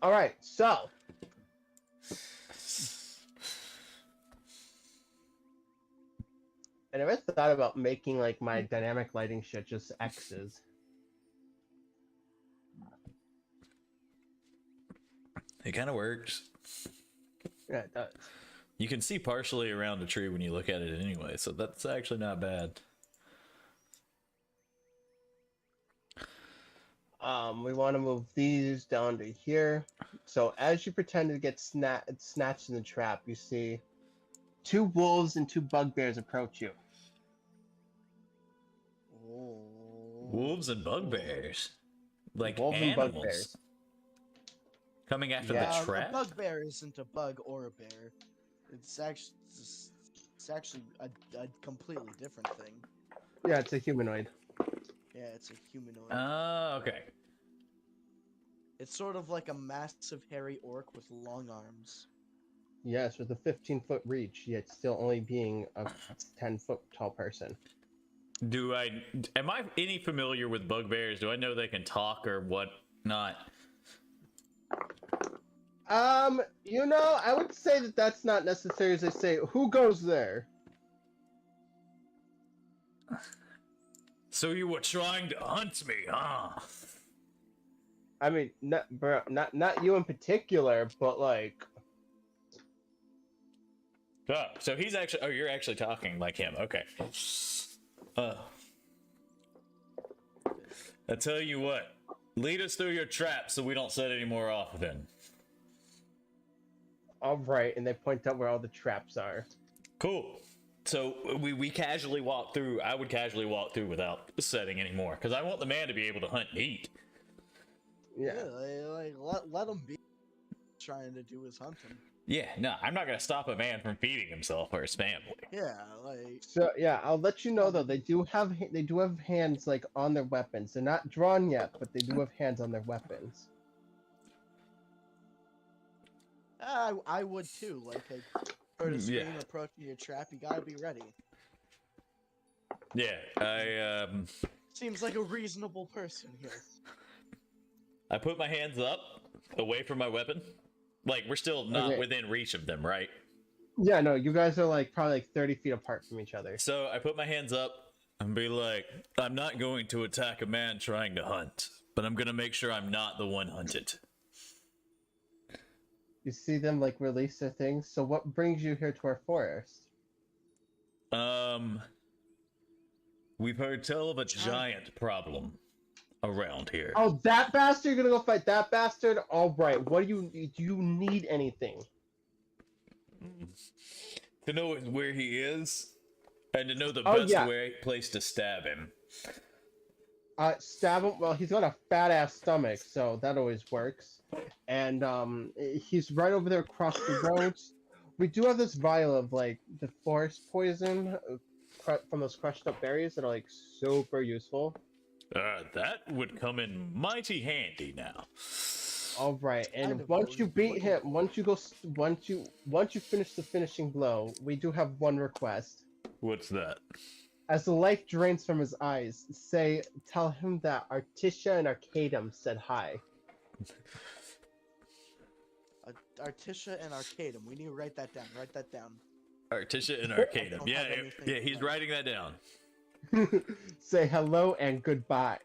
All right, so. I never thought about making like my dynamic lighting shit just X's. It kind of works. Yeah, it does. You can see partially around a tree when you look at it anyway, so that's actually not bad. We want to move these down to here. So as you pretend to get snatched in the trap, you see 2 wolves and 2 bugbears approach you. Wolves and bugbears, like Wolves and animals, bugbears. coming after Yeah. the trap. A bugbear isn't a bug or a bear. It's actually a completely different thing. Yeah, it's a humanoid. Yeah, it's a humanoid. Oh, okay. It's sort of like a massive hairy orc with long arms. Yes, with a 15-foot reach, yet still only being a 10-foot tall person. Am I any familiar with bugbears? Do I know they can talk or what not? You know, I would say that that's not necessary. As they say, who goes there? So you were trying to hunt me, huh? I mean, not you in particular, but like. Oh, so he's actually. Oh, you're actually talking like him. Okay. I tell you what. Lead us through your trap so we don't set any more off then. All right, and they point out where all the traps are. Cool. So we casually walk through. I would casually walk through without setting any more, because I want the man to be able to hunt and eat. Yeah. Let him be trying to do his hunting. Yeah, no, I'm not gonna stop a man from feeding himself or his family. Yeah, like So yeah, I'll let you know though. They do have hands like on their weapons. They're not drawn yet, but they do have hands on their weapons. I would too. Like a bird of scream Yeah. approaching your trap, you gotta be ready. Yeah, Seems like a reasonable person here. I put my hands up away from my weapon. Like, we're still not Okay. within reach of them, right? Yeah, no, you guys are like probably like 30 feet apart from each other. So I put my hands up and be like, I'm not going to attack a man trying to hunt, but I'm gonna make sure I'm not the one hunted. You see them like release their things. So what brings you here to our forest? We've heard tell of a giant problem around here. Oh, that bastard! You're gonna go fight that bastard? All right. What do you need anything? To know where he is, and to know the Oh, best yeah. place to stab him. Stab him. Well, he's got a fat ass stomach, so that always works. And he's right over there across the road. we do have this vial of like the forest poison from those crushed up berries that are like super useful. That would come in mighty handy now. All right, and Kind of once you goes beat way him, once you finish the finishing blow, we do have one request. What's that? As the light drains from his eyes, tell him that Articia and Arcadum said hi. Articia and Arcadum. We need to write that down. Write that down. Articia and I Arcadum. don't Yeah, have anything yeah, he's left. writing that down. Say hello and goodbye.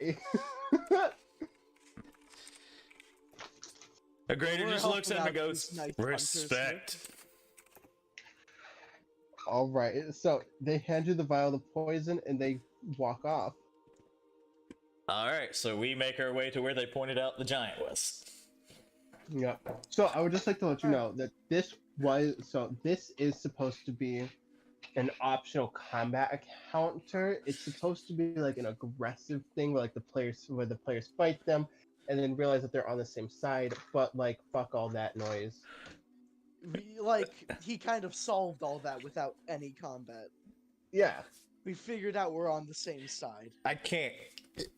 Agreator We're just looks at him and helping out goes, these nice hunters here. respect. All right, so they hand you the vial of poison and they walk off. All right, so we make our way to where they pointed out the giant was. Yeah. So I would just like to let you know that this is supposed to be an optional combat encounter. It's supposed to be like an aggressive thing where the players fight them and then realize that they're on the same side, but like fuck all that noise. He kind of solved all that without any combat. Yeah. We figured out we're on the same side.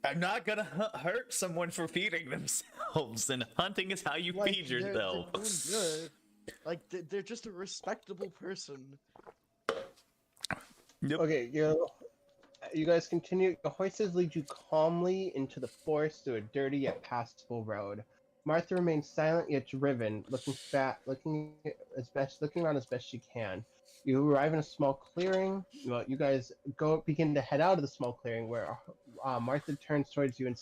I'm not gonna hurt someone for feeding themselves, and hunting is how you feed They're yourself. doing good. They're just a respectable person. Yep. Okay, you guys continue. The horses lead you calmly into the forest through a dirty yet passable road. Martha remains silent yet driven, looking around as best she can. You arrive in a small clearing. Well, you guys begin to head out of the small clearing where Martha turns towards you and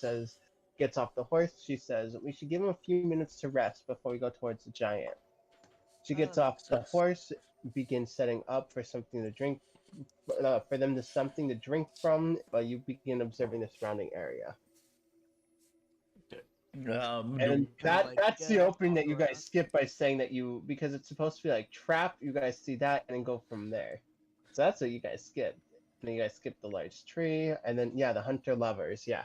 gets off the horse. She says, "We should give him a few minutes to rest before we go towards the giant." She gets off the horse, begins setting up for something to drink, for them to something to drink from. You begin observing the surrounding area. And that's the opening that you guys skip by saying that because it's supposed to be like trap, you guys see that and then go from there. So that's what you guys skip. Then you guys skip the large tree, and then the hunter lovers, yeah.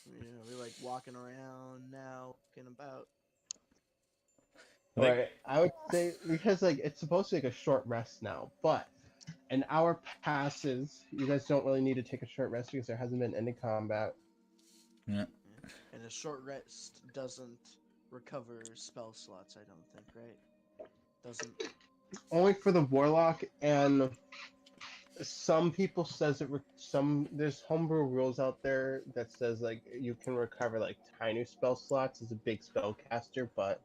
Yeah, we're walking around now, looking about. Right. I would say because it's supposed to be a short rest now, but an hour passes. You guys don't really need to take a short rest because there hasn't been any combat. Yeah. And a short rest doesn't recover spell slots, I don't think, right? Doesn't. Only for the warlock, and some people says there's homebrew rules out there that says you can recover tiny spell slots as a big spellcaster, but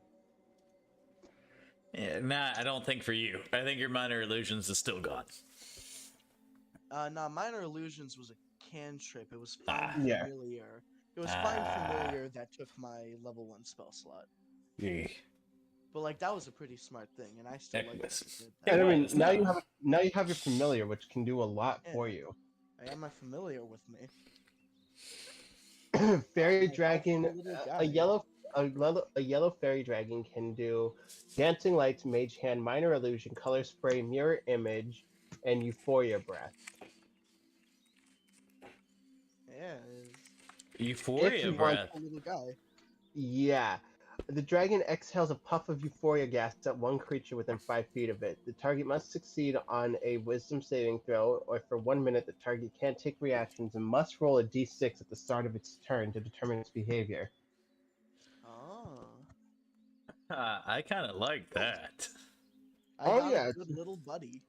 Yeah, nah, I don't think for you. I think your minor illusions is still gone. Nah, minor illusions was a cantrip. It was find Yeah. familiar. It was find familiar that took my level 1 spell slot. Yeah. But that was a pretty smart thing, and I still like that. yeah, I mean was, now no. you have your familiar, which can do a lot for you. I have my familiar with me. Fairy My dragon, helpful little guy. a yellow fairy dragon can do dancing lights, mage hand, minor illusion, color spray, mirror image, and euphoria breath. Yeah, Euphoria you breath. a little guy. Yeah. The dragon exhales a puff of euphoria gas at one creature within 5 feet of it. The target must succeed on a wisdom saving throw, or for 1 minute the target can't take reactions and must roll a d6 at the start of its turn to determine its behavior. Oh. I kind of like that. I Oh, got yeah, a good little buddy.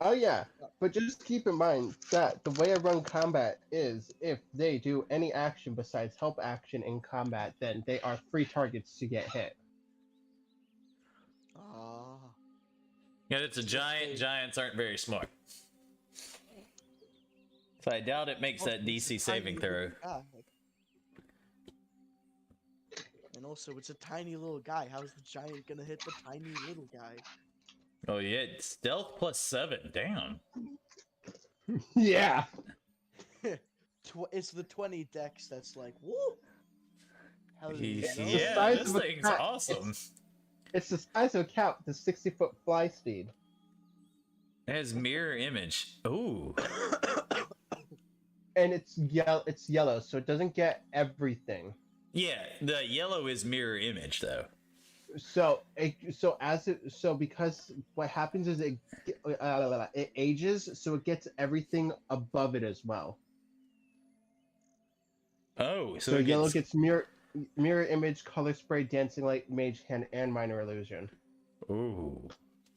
Oh yeah, but just keep in mind that the way I run combat is if they do any action besides help action in combat, then they are free targets to get hit. Ah. Yeah, it's a giant. Giants aren't very smart. So I doubt it makes that DC saving throw. And also, it's a tiny little guy. How is the giant gonna hit the tiny little guy? Oh yeah, stealth +7. Damn. Yeah. It's the 20 dex that's woo! How does He's, he know? yeah, size this of a thing's cat. awesome. It's the size of a cat with a 60-foot fly speed. It has mirror image. Ooh. And it's yellow, so it doesn't get everything. Yeah, the yellow is mirror image though. So because what happens is it ages, so it gets everything above it as well. Oh, so So it yellow gets. gets mirror image, color spray, dancing light, mage hand, and minor illusion. Ooh.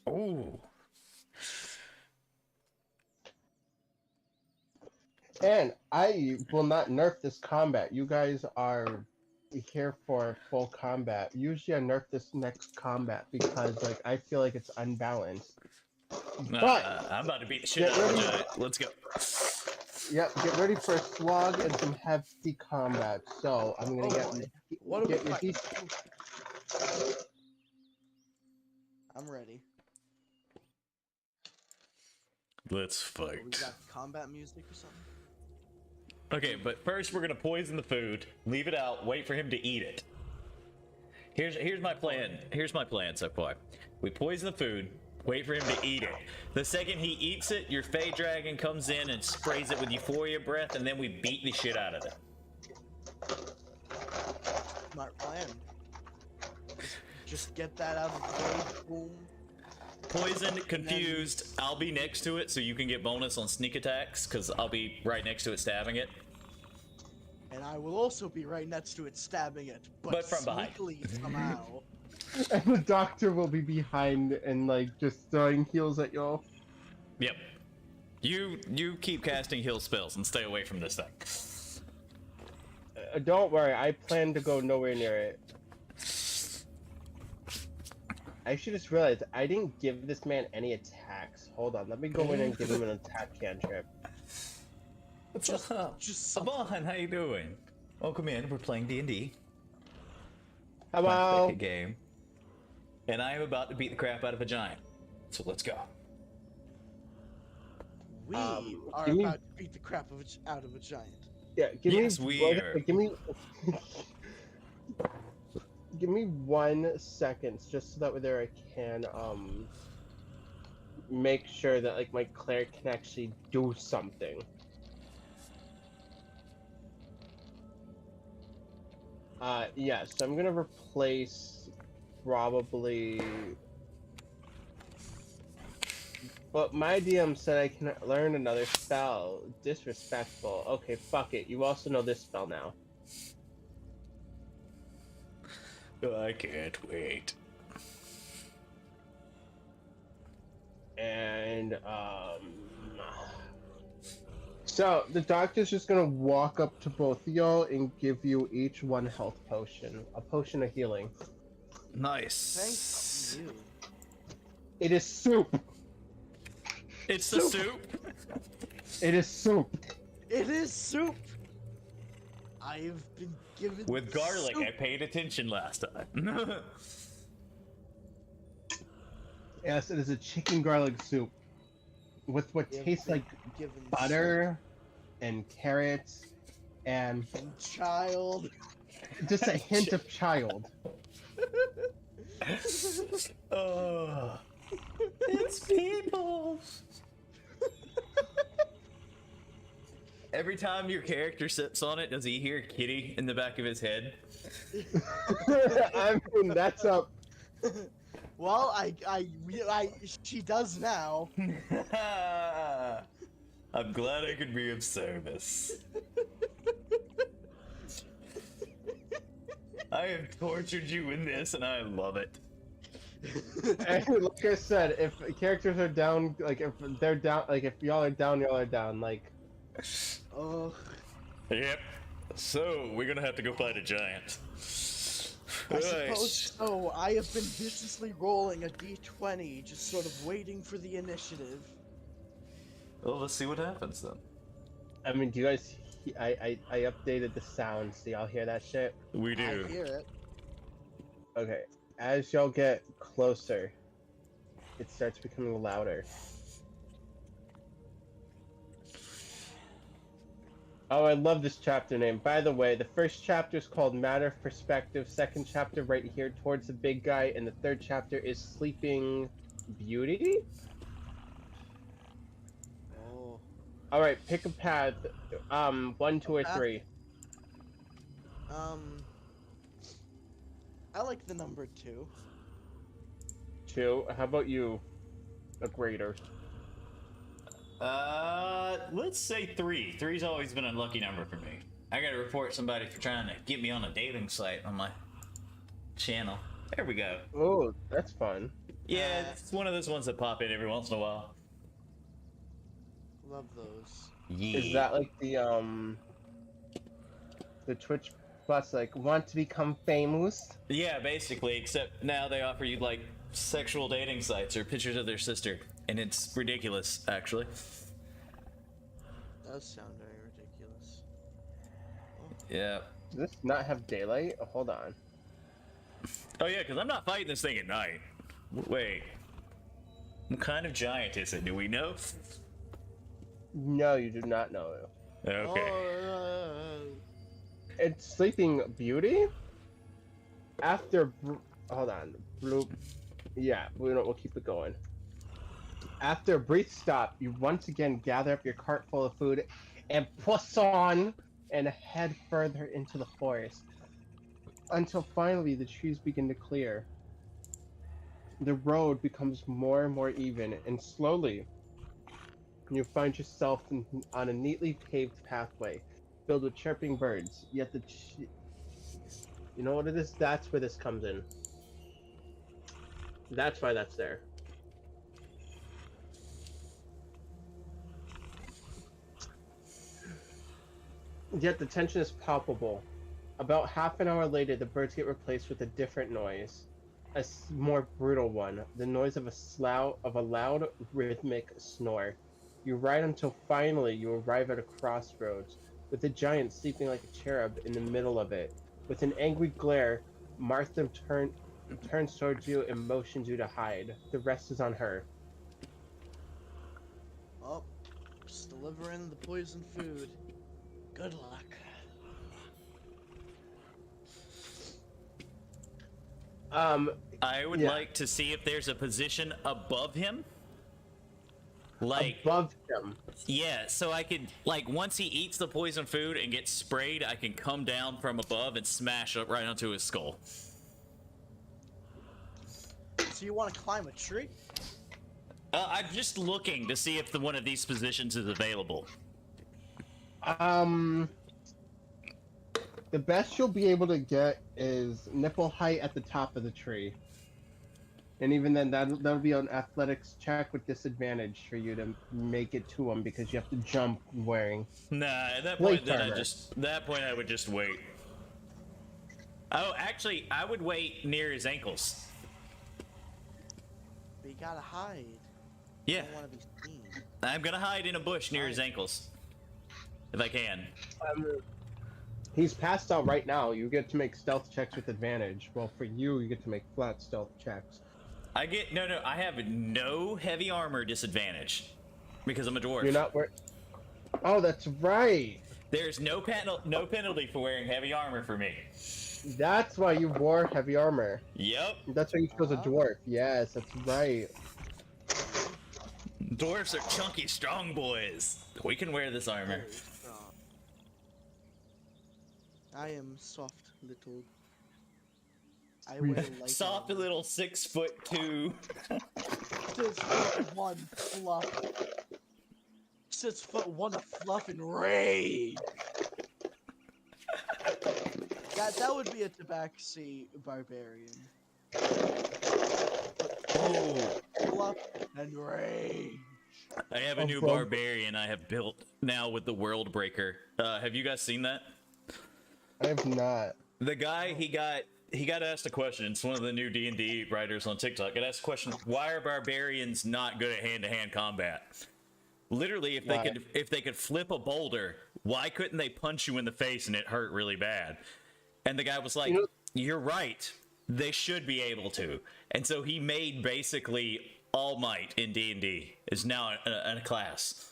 Ooh. And I will not nerf this combat. You guys are here for full combat. Usually I nerf this next combat because like I feel like it's unbalanced. But I'm about to beat the shit get out of the ready. giant. Let's go. Yep, get ready for a slog and some hefty combat. So I'm gonna Oh boy. What are we get your fighting? DC. I'm ready. Let's We fight. got combat music or something? Okay, but first we're gonna poison the food, leave it out, wait for him to eat it. Here's my plan. Here's my plan so far. We poison the food, wait for him to eat it. The second he eats it, your Fey Dragon comes in and sprays it with Euphoria breath, and then we beat the shit out of it. Smart plan. Just get that out of the way. Boom. Poisoned, confused. I'll be next to it so you can get bonus on sneak attacks, because I'll be right next to it stabbing it. And I will also be right next to it stabbing it, But from behind. sneakily somehow. And the doctor will be behind and like just throwing heals at y'all. Yep. You keep casting heal spells and stay away from this thing. Don't worry, I plan to go nowhere near it. I should just realize I didn't give this man any attacks. Hold on, let me go in and give him an attack cantrip. Just Savon, how you doing? Welcome in. We're playing D&D. Hello. My second game. And I am about to beat the crap out of a giant. So let's go. We are give me- about to beat the crap out of a giant. Yeah, give Yes, me. we are. Give me. Give me 1 second, just so that way there I can make sure that like my cleric can actually do something. Yeah, so I'm gonna replace probably. But my DM said I can learn another spell. Disrespectful. Okay, fuck it. You also know this spell now. I can't wait. And so the doctor's just gonna walk up to both of y'all and give you each 1 health potion, a potion of healing. Nice. Thank you. It is soup. It's the soup. It is soup. It is soup. I've been given With garlic, soup. I paid attention last time. Yes, it is a chicken garlic soup with what You've tastes been like given butter and carrots and soup. Child. just a hint of child. Oh, it's people. Every time your character sips on it, does he hear kitty in the back of his head? I mean, that's up. Well, she does now. I'm glad I could be of service. I have tortured you in this, and I love it. And like I said, if characters are down, like if they're down, like if y'all are down, like. Oh, Yep. So, we're gonna have to go fight a giant. I suppose so. I have been viciously rolling a d20, just sort of waiting for the initiative. Well, let's see what happens then. I mean, do you guys? I updated the sound, so y'all hear that shit. We I do. hear it. Okay, as y'all get closer, it starts becoming louder. Oh, I love this chapter name. By the way, the first chapter is called Matter of Perspective, second chapter right here towards the big guy, and the third chapter is Sleeping Beauty? Oh. Alright, pick a path. 1, 2, or Path? 3. I like the number 2. 2. How about you, Agreator? Let's say 3. Three's always been a lucky number for me. I gotta report somebody for trying to get me on a dating site on my channel. There we go. Oh, that's fun. Yeah, it's one of those ones that pop in every once in a while. Love those. Yeah. Is that like the Twitch plus like want to become famous? Yeah, basically, except now they offer you like sexual dating sites or pictures of their sister, and it's ridiculous, actually. Does sound very ridiculous. Yeah. Does this not have daylight? Oh, hold on. Oh yeah, because I'm not fighting this thing at night. Wait. What kind of giant is it? Do we know? No, you do not know. Okay. Oh, It's Sleeping Beauty. After, hold on, bloop. Yeah, we'll keep it going. After a brief stop, you once again gather up your cart full of food and push on and head further into the forest until finally the trees begin to clear. The road becomes more and more even, and slowly you find yourself on a neatly paved pathway filled with chirping birds. Yet you know what it is? That's where this comes in. That's why that's there. Yet the tension is palpable. About half an hour later, the birds get replaced with a different noise. A more brutal one. The noise of a loud, rhythmic snore. You ride until finally you arrive at a crossroads, with a giant sleeping like a cherub in the middle of it. With an angry glare, Martha turns towards you and motions you to hide. The rest is on her. Oh, just delivering the poison food. Good luck. I would Yeah. like to see if there's a position above him. Like, Above him. yeah, so I could, like, once he eats the poison food and gets sprayed, I can come down from above and smash up right onto his skull. So you want to climb a tree? I'm just looking to see if one of these positions is available. The best you'll be able to get is nipple height at the top of the tree. And even then, that'll be an athletics check with disadvantage for you to make it to him because you have to jump wearing. Nah, at that Plate point, then armor. I would just wait. Oh, actually, I would wait near his ankles. But you gotta hide. Yeah, You don't want to be seen. I'm gonna hide in a bush near his ankles. If I can. He's passed out right now. You get to make stealth checks with advantage. Well, for you, you get to make flat stealth checks. I have no heavy armor disadvantage. Because I'm a dwarf. You're not wearing. Oh, that's right. There's no penalty for wearing heavy armor for me. That's why you wore heavy armor. Yep. That's why you chose a dwarf. Yes, that's right. Dwarfs are chunky, strong boys. We can wear this armor. Very strong. I am soft little. I wear light Soft armor. little 6'2". 6'1" fluff. 6'1" fluff and raid. That would be a tabaxi barbarian. Oh, Fluff and rage. I have a new barbarian I have built now with the World Breaker. Have you guys seen that? I have not. The guy, he got asked a question. It's one of the new D&D writers on TikTok. Got asked a question: why are barbarians not good at hand-to-hand combat? Literally, if they could flip a boulder, why couldn't they punch you in the face and it hurt really bad? And the guy was like, "You're right. They should be able to." And so he made basically All Might in D&D is now a class.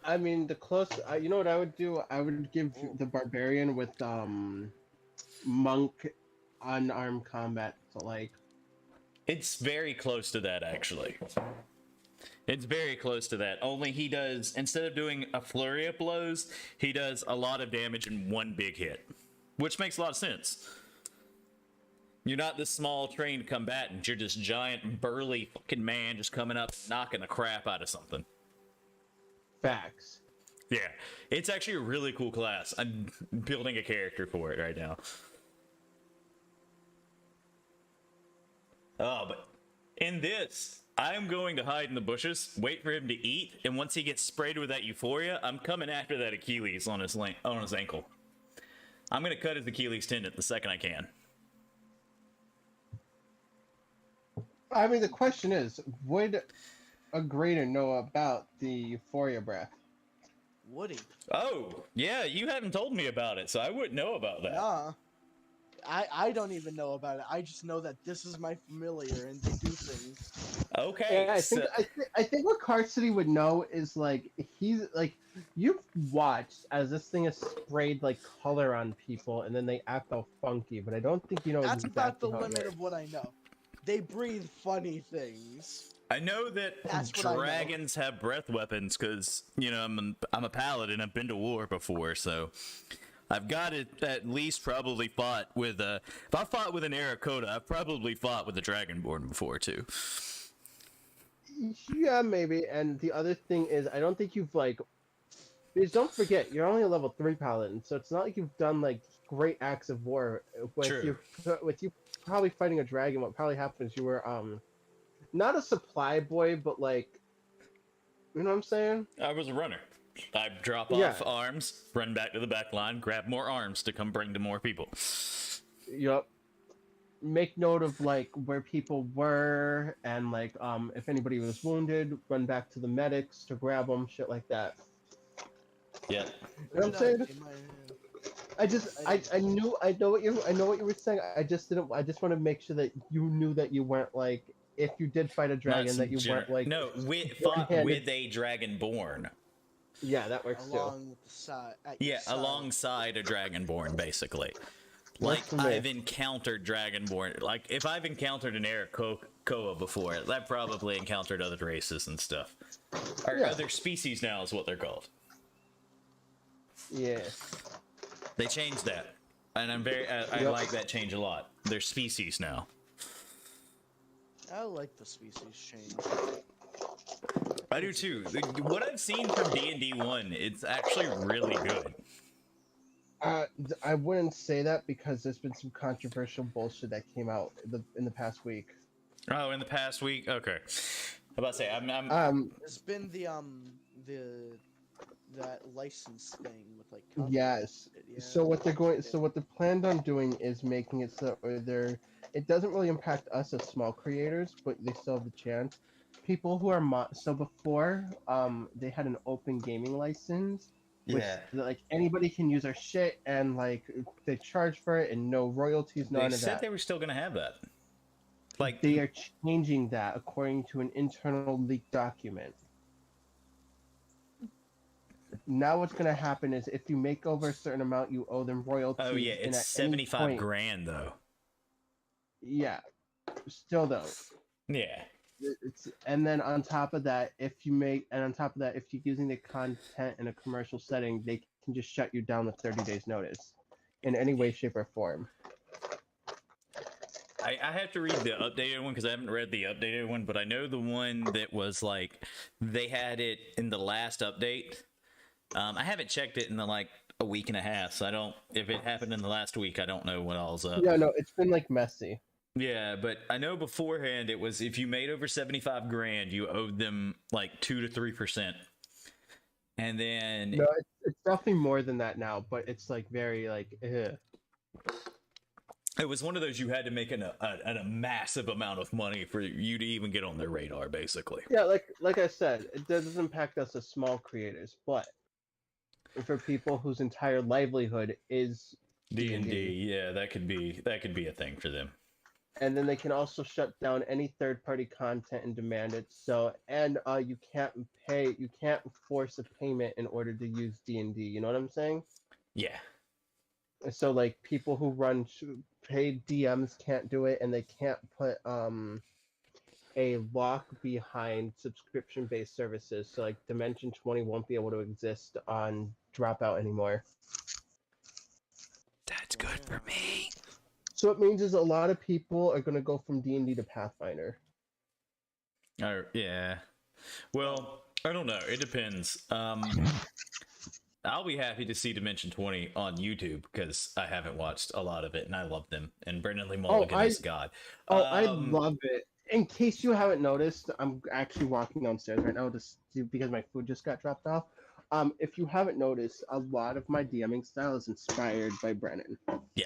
I mean, the close. You know what I would do? I would give the barbarian with monk unarmed combat. So like, It's very close to that, actually. It's very close to that. Only he does, instead of doing a flurry of blows, he does a lot of damage in one big hit, which makes a lot of sense. You're not this small trained combatant. You're this giant burly fucking man just coming up knocking the crap out of something. Facts. Yeah, it's actually a really cool class. I'm building a character for it right now. Oh, but in this, I'm going to hide in the bushes, wait for him to eat, and once he gets sprayed with that euphoria, I'm coming after that Achilles on his ankle. I'm gonna cut his Achilles tendon the second I can. I mean, the question is, would a grader know about the euphoria breath? Would he? Oh, yeah, you haven't told me about it, so I wouldn't know about that. Nah. I don't even know about it. I just know that this is my familiar and they do things. Okay, Yeah, I think what Car City would know is like he's like you've watched as this thing is sprayed like color on people and then they act all funky, but I don't think you know That's exactly about the how it limit works. of what I know. They breathe funny things. I know that That's what I know. dragons have breath weapons because, you know, I'm a paladin. I've been to war before, so I've got it at least probably fought with a... If I fought with an Arakota, I've probably fought with a Dragonborn before, too. Yeah, maybe. And the other thing is, I don't think you've like. Because don't forget, you're only a level 3 paladin, so it's not like you've done like great acts of war. True. With you probably fighting a dragon, what probably happens? You were not a supply boy, but like, you know what I'm saying? I was a runner. I'd drop Yeah. off arms, run back to the back line, grab more arms to come bring to more people. Yup. Make note of like where people were and like if anybody was wounded, run back to the medics to grab them, shit like that. Yeah. You know what I'm saying? I know what you were saying. I just want to make sure that you knew that you weren't like if you did fight a dragon that you weren't like no, fought with a dragonborn. Yeah, that works too. Along with the side. Yeah, alongside a dragonborn, basically. Like, for me. I've encountered dragonborn. Like, if I've encountered an Arakota before, I've probably encountered other races and stuff. Or Yeah. other species now is what they're called. Yeah. They changed that. And I'm very, I Yep. like that change a lot. They're species now. I like the species change. I do too. What I've seen from D&D 1, it's actually really good. I wouldn't say that because there's been some controversial bullshit that came out in the past week. Oh, in the past week? Okay. I'm about to say, I'm There's been that license thing with like Yes. yeah. So what they're planned on doing is making it so it doesn't really impact us as small creators, but they still have the chance. People who are so before they had an open gaming license, which like anybody can use our shit and like they charge for it and no royalties, none they of said that. they were still going to have that. Like, They are changing that according to an internal leaked document. Now what's going to happen is if you make over a certain amount, you owe them royalties. oh yeah, and it's at 75 any point, grand though. Yeah. Still though. Yeah. And then on top of that, if you're using the content in a commercial setting, they can just shut you down with 30 days notice in any way, shape, or form. I have to read the updated one because I haven't read the updated one, but I know the one that was like, they had it in the last update. I haven't checked it in like a week and a half, so if it happened in the last week, I don't know what all's up. Yeah, no, it's been like messy. Yeah, but I know beforehand it was if you made over 75 grand, you owed them like 2 to 3%. And then No, it's definitely more than that now, but it's like very like ugh. it was one of those you had to make a massive amount of money for you to even get on their radar, basically. Yeah, like I said, it doesn't impact us as small creators, but for people whose entire livelihood is D&D, yeah, that could be a thing for them. And then they can also shut down any third-party content and demand it. So, and you can't force a payment in order to use D&D. You know what I'm saying? Yeah. So, like, people who run paid DMs can't do it, and they can't put a lock behind subscription-based services. So, like, Dimension 20 won't be able to exist on Dropout anymore. That's good for me. So it means is a lot of people are gonna go from D&D to Pathfinder. Yeah. Well, I don't know. It depends. I'll be happy to see Dimension 20 on YouTube because I haven't watched a lot of it and I love them. And Brendan Lee Mulligan is God. I love it. In case you haven't noticed, I'm actually walking downstairs right now because my food just got dropped off. If you haven't noticed, a lot of my DMing style is inspired by Brennan. Yeah,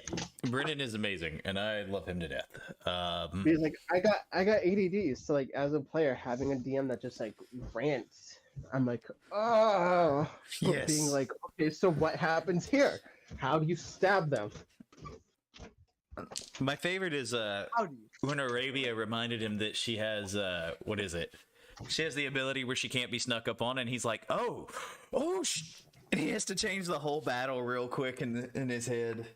Brendan is amazing, and I love him to death. Because like I got ADD, so like as a player, having a DM that just like rants, I'm like, oh, Yes. being like, okay, so what happens here? How do you stab them? My favorite is when Arabia reminded him that she has what is it? She has the ability where she can't be snuck up on, and he's like, oh, and he has to change the whole battle real quick in his head.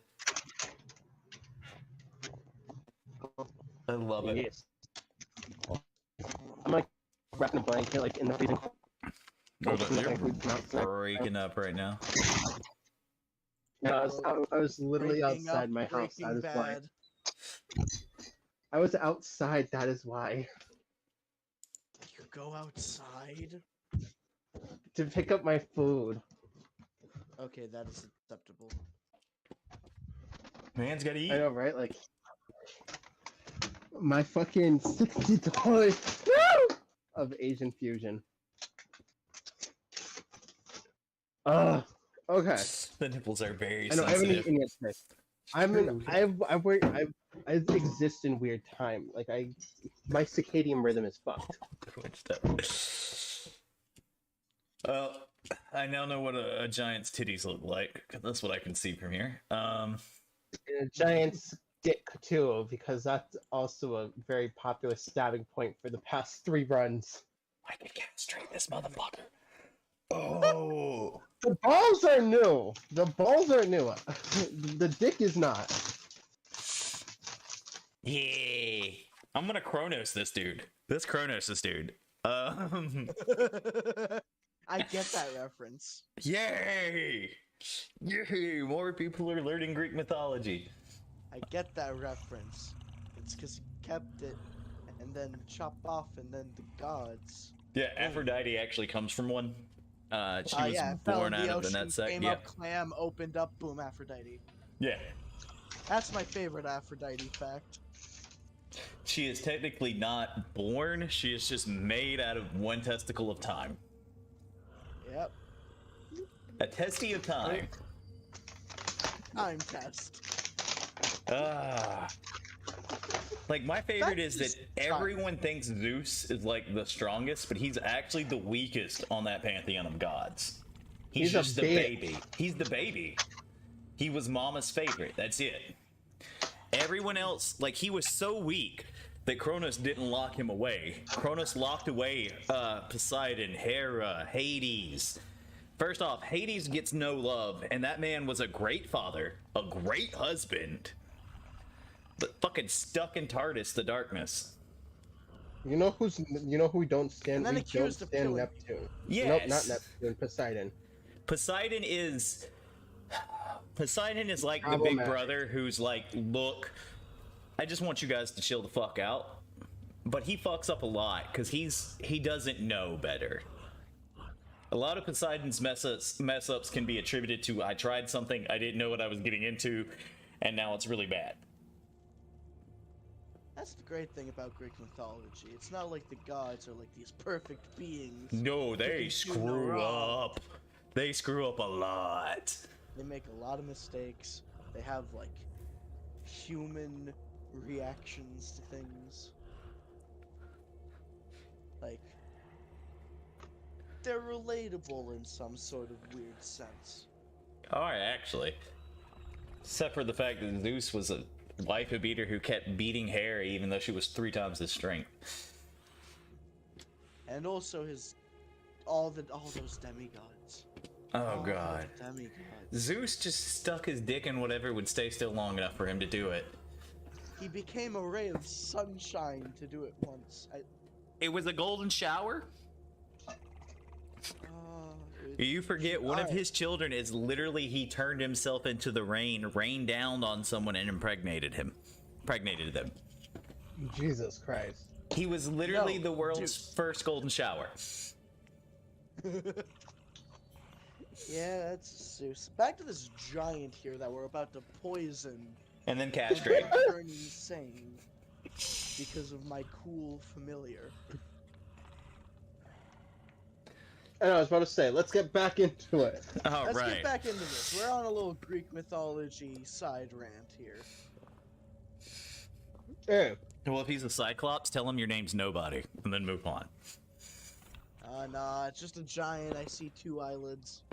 I love it. Yes. I'm like wrapping a blanket like in the freezing. Hold on, you're breaking up right now. Yeah, I was literally outside my house. That is why. I was outside. That is why. You go outside? To pick up my food. Okay, that is acceptable. Man's gotta eat. I know, right? Like my fucking $60 of Asian fusion. Okay. The nipples are very I know. I haven't sensitive. eaten yet today. I exist in weird time. Like my circadian rhythm is fucked. I now know what a giant's titties look like, 'cause that's what I can see from here. And a giant's dick too, because that's also a very popular stabbing point for the past 3 runs. I can castrate this motherfucker. Oh. The balls are new. The balls are new. The dick is not. Yeah. I'm gonna Chronos this dude. This Chronos this dude. I get that reference. Yay! Yay! More people are learning Greek mythology. I get that reference. It's because he kept it and then chopped off and then the gods. Yeah, Aphrodite actually comes from one. She was Yeah, fell born in out the of the ocean, nutsack. came Yeah. up, clam, opened up, boom, Aphrodite. Yeah. That's my favorite Aphrodite fact. She is technically not born, she is just made out of one testicle of time. Yep. A testy of time. Time test. Like, my favorite is that That's everyone thinks Zeus is like the strongest, but he's actually the weakest on that pantheon of gods. He's just the baby. He's the baby. He was Mama's favorite. That's it. Everyone else, like, he was so weak that Kronos didn't lock him away. Kronos locked away Poseidon, Hera, Hades. First off, Hades gets no love, and that man was a great father, a great husband, but fucking stuck in Tardis, the darkness. You know who we don't stand? And then We don't accused of stand killing. Neptune. Yes. Nope, not Neptune. Poseidon. Poseidon is like the big Problematic. brother who's like, look, I just want you guys to chill the fuck out. But he fucks up a lot because he doesn't know better. A lot of Poseidon's mess ups can be attributed to I tried something, I didn't know what I was getting into, and now it's really bad. That's the great thing about Greek mythology. It's not like the gods are like these perfect beings. No, they can do no screw wrong. up. They screw up a lot. They make a lot of mistakes. They have like human reactions to things. Like they're relatable in some sort of weird sense. Alright, actually. Except for the fact that Zeus was a wife beater who kept beating Hera even though she was 3 times his strength. And also all those demigods. Oh All god. those demigods. Zeus just stuck his dick in whatever would stay still long enough for him to do it. He became a ray of sunshine to do it once. It was a golden shower? You forget one of his children is literally he turned himself into the rain, rained down on someone and impregnated him. impregnated them. Jesus Christ. He was literally No, the world's Deuce. first golden shower. Yeah, that's Zeus. Back to this giant here that we're about to poison And then and castrate. turn insane because of my cool familiar. And I was about to say, let's get back into it. All Let's right. get back into this. We're on a little Greek mythology side rant here. Hey, Well, if he's a Cyclops, tell him your name's nobody, and then move on. Nah, it's just a giant. I see 2 eyelids.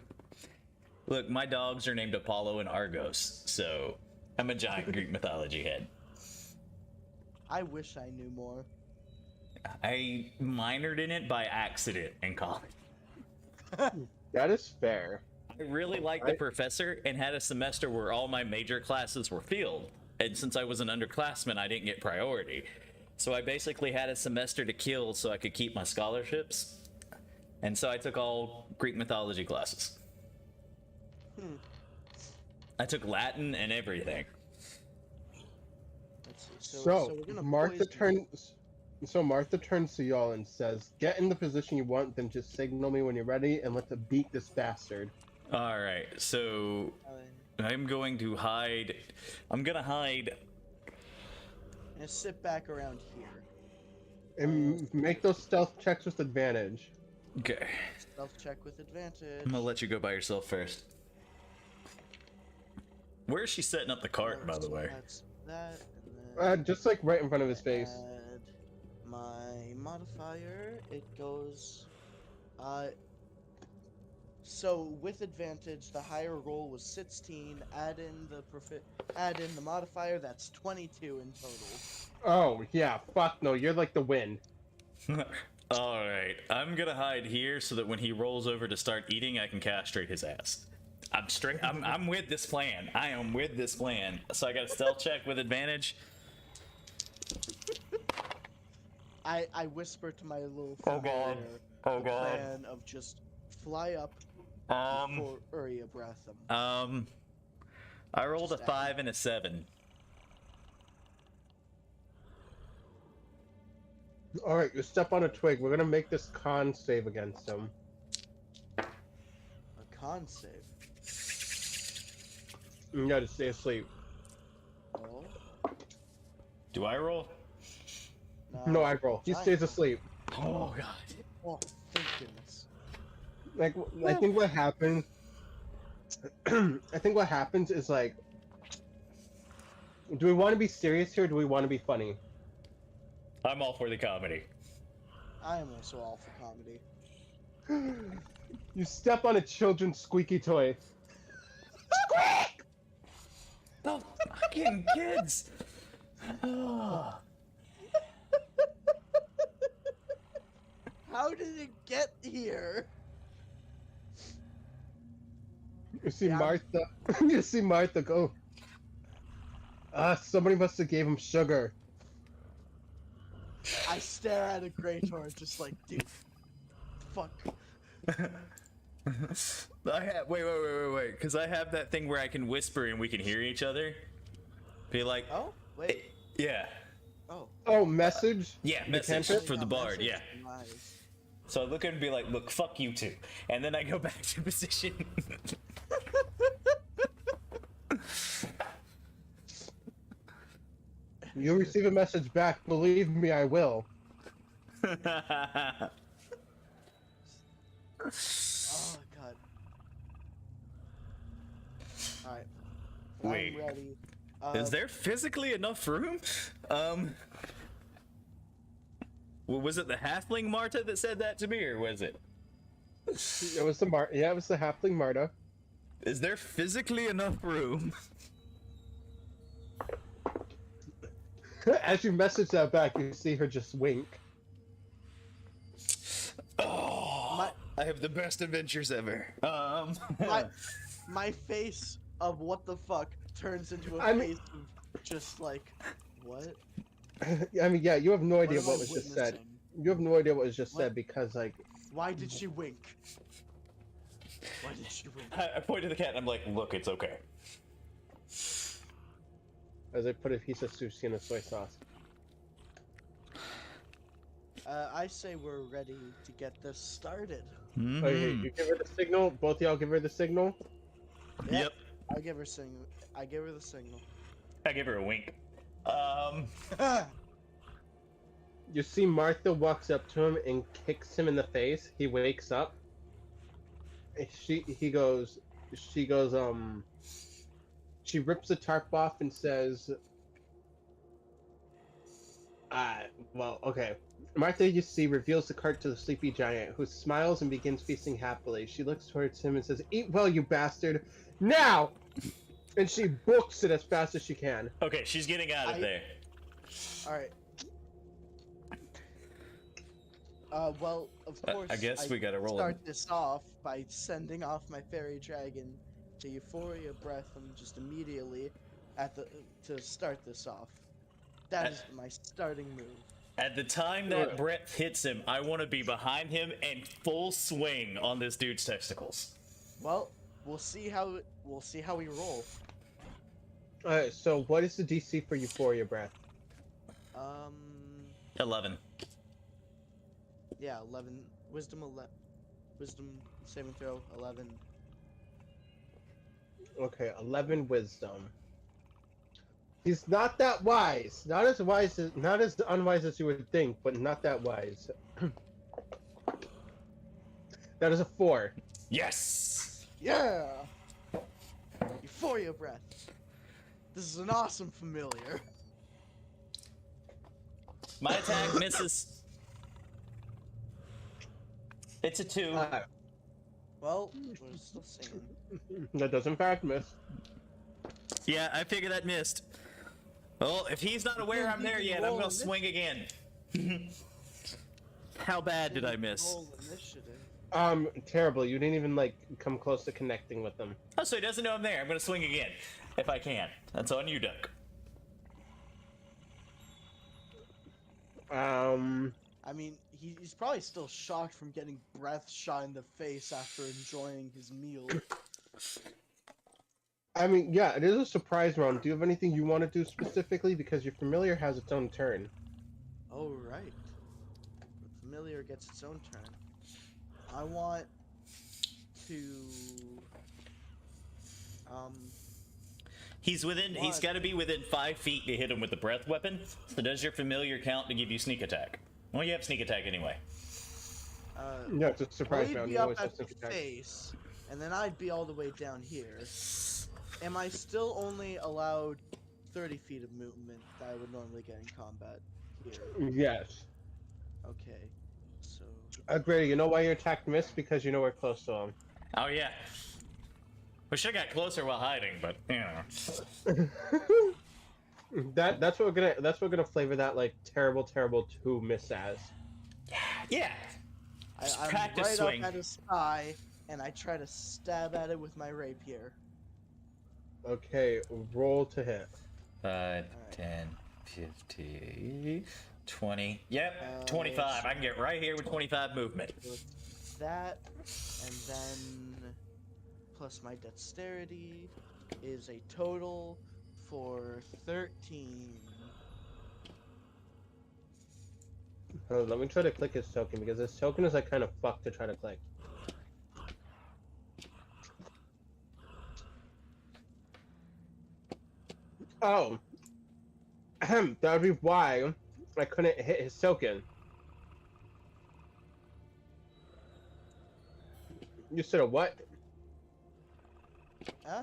Look, my dogs are named Apollo and Argos, so I'm a giant Greek mythology head. I wish I knew more. I minored in it by accident in college. that is fair. I really liked the professor and had a semester where all my major classes were field. And since I was an underclassman, I didn't get priority. So I basically had a semester to kill so I could keep my scholarships. And so I took all Greek mythology classes. I took Latin and everything. Let's see. So, we're gonna Martha poison- turns. So Martha turns to y'all and says, "Get in the position you want, then just signal me when you're ready, and let's beat this bastard." All right, so I'm going to hide. I'm gonna hide. And sit back around here. And make those stealth checks with advantage. Okay, Stealth check with advantage. I'm gonna let you go by yourself first. Where is she setting up the cart, by the So way? That's that, and then Just like right in front of his face. add my modifier. It goes. So with advantage, the higher roll was 16. Add in the modifier. That's 22 in total. Oh yeah, fuck no, you're like the wind. All right, I'm gonna hide here so that when he rolls over to start eating, I can castrate his ass. I'm straight. I'm with this plan. I am with this plan. So I got a stealth check with advantage. I whisper to my little Oh, God. familiar Oh, the God. plan of just fly up for Uriah breath him. I rolled a Just 5 and a 7. All right, you step on a twig. We're gonna make this con save against him. A con save. You gotta stay asleep. Oh. Do I roll? No, I roll. He Giant. stays asleep. Oh God. Oh, thank goodness. Like, I think what happens. I think what happens is like, do we want to be serious here? Or do we want to be funny? I'm all for the comedy. I am also all for comedy. You step on a children's squeaky toy. The fucking kids. How did it get here? You see Yeah. Martha. You see Martha go. Somebody must have gave him sugar. I stare at Agreator just like, dude, fuck. I have wait, because I have that thing where I can whisper and we can hear each other. Be like, Oh, wait. yeah, Oh. Oh, message. yeah, The message cantrip? for the bard, Message? yeah. Nice. So I look at him and be like, look, fuck you two, and then I go back to position. You'll receive a message back. Believe me, I will. Oh, God. Alright. Wait. I'm ready. Is there physically enough room? Was it the halfling Marta that said that to me, or was it? It was the Yeah, it was the halfling Marta. Is there physically enough room? As you message that back, you see her just wink. Oh, I have the best adventures ever. My face of what the fuck turns into a I mean- face of just like, what? I mean, yeah, you have no idea am what I was just said. witnessing? You have no idea what was just What? said because, like, Why did she wink? Why did she wink? I point to the cat and I'm like, look, it's okay. as I put a piece of sushi in the soy sauce. I say we're ready to get this started. Okay, you give her the signal. Both of y'all give her the signal. Yep. I give her signal. I give her the signal. I give her a wink. You see Martha walks up to him and kicks him in the face. He wakes up. She rips the tarp off and says, well, okay. Martha, you see, reveals the cart to the sleepy giant, who smiles and begins feasting happily. She looks towards him and says, "Eat well, you bastard! Now!" And she books it as fast as she can. Okay, she's getting out of there. Alright. Well, of course, I guess we gotta roll it. start this off by sending off my fairy dragon to Euphoria Breath and just immediately to start this off. That is my starting move. At the time that breath hits him, I want to be behind him and full swing on this dude's testicles. Well, we'll see how we roll. Alright, so what is the DC for Euphoria Breath? 11. Yeah, 11. Wisdom saving throw 11. Okay, 11 wisdom. He's not that wise. Not as unwise as you would think, but not that wise. That is a 4. Yes! Yeah. Euphoria Breath. This is an awesome familiar. My attack misses. It's a 2. Well, we're still singing. That does in fact miss. Yeah, I figured that missed. Well, if he's not aware I'm there yet, I'm gonna swing again. How bad did I miss? Roll initiative. Terrible. You didn't even, like, come close to connecting with them. Oh, so he doesn't know I'm there. I'm gonna swing again. If I can. That's on you, Duck. I mean, he's probably still shocked from getting breath shot in the face after enjoying his meal. I mean, yeah, it is a surprise round. Do you have anything you want to do specifically? Because your familiar has its own turn. Oh, right. The familiar gets its own turn. I want to... He's got to be within 5 feet to hit him with the breath weapon. So does your familiar count to give you sneak attack? Well, you have sneak attack anyway. Yeah, it's a surprise he'd round. be You up always have at the sneak attack. face, and then I'd be all the way down here. Am I still only allowed 30 feet of movement that I would normally get in combat here? Yes. Okay, so... Agreator, you know why your attack missed? Because you know we're close to him. Oh, yeah. We should have got closer while hiding, but, you know. That's what we're gonna flavor that, like, terrible 2 miss as. Yeah. I'm practice right swing. up at his thigh, and I try to stab at it with my rapier. Okay, roll to hit. 5, 10, 50, 20. Yep, 25. I can get right here with 25 movement. With that, and then plus my dexterity is a total for 13. Let me try to click his token, because his token is, like, kind of fucked to try to click. Oh. That would be why I couldn't hit his token. You said a what? Huh?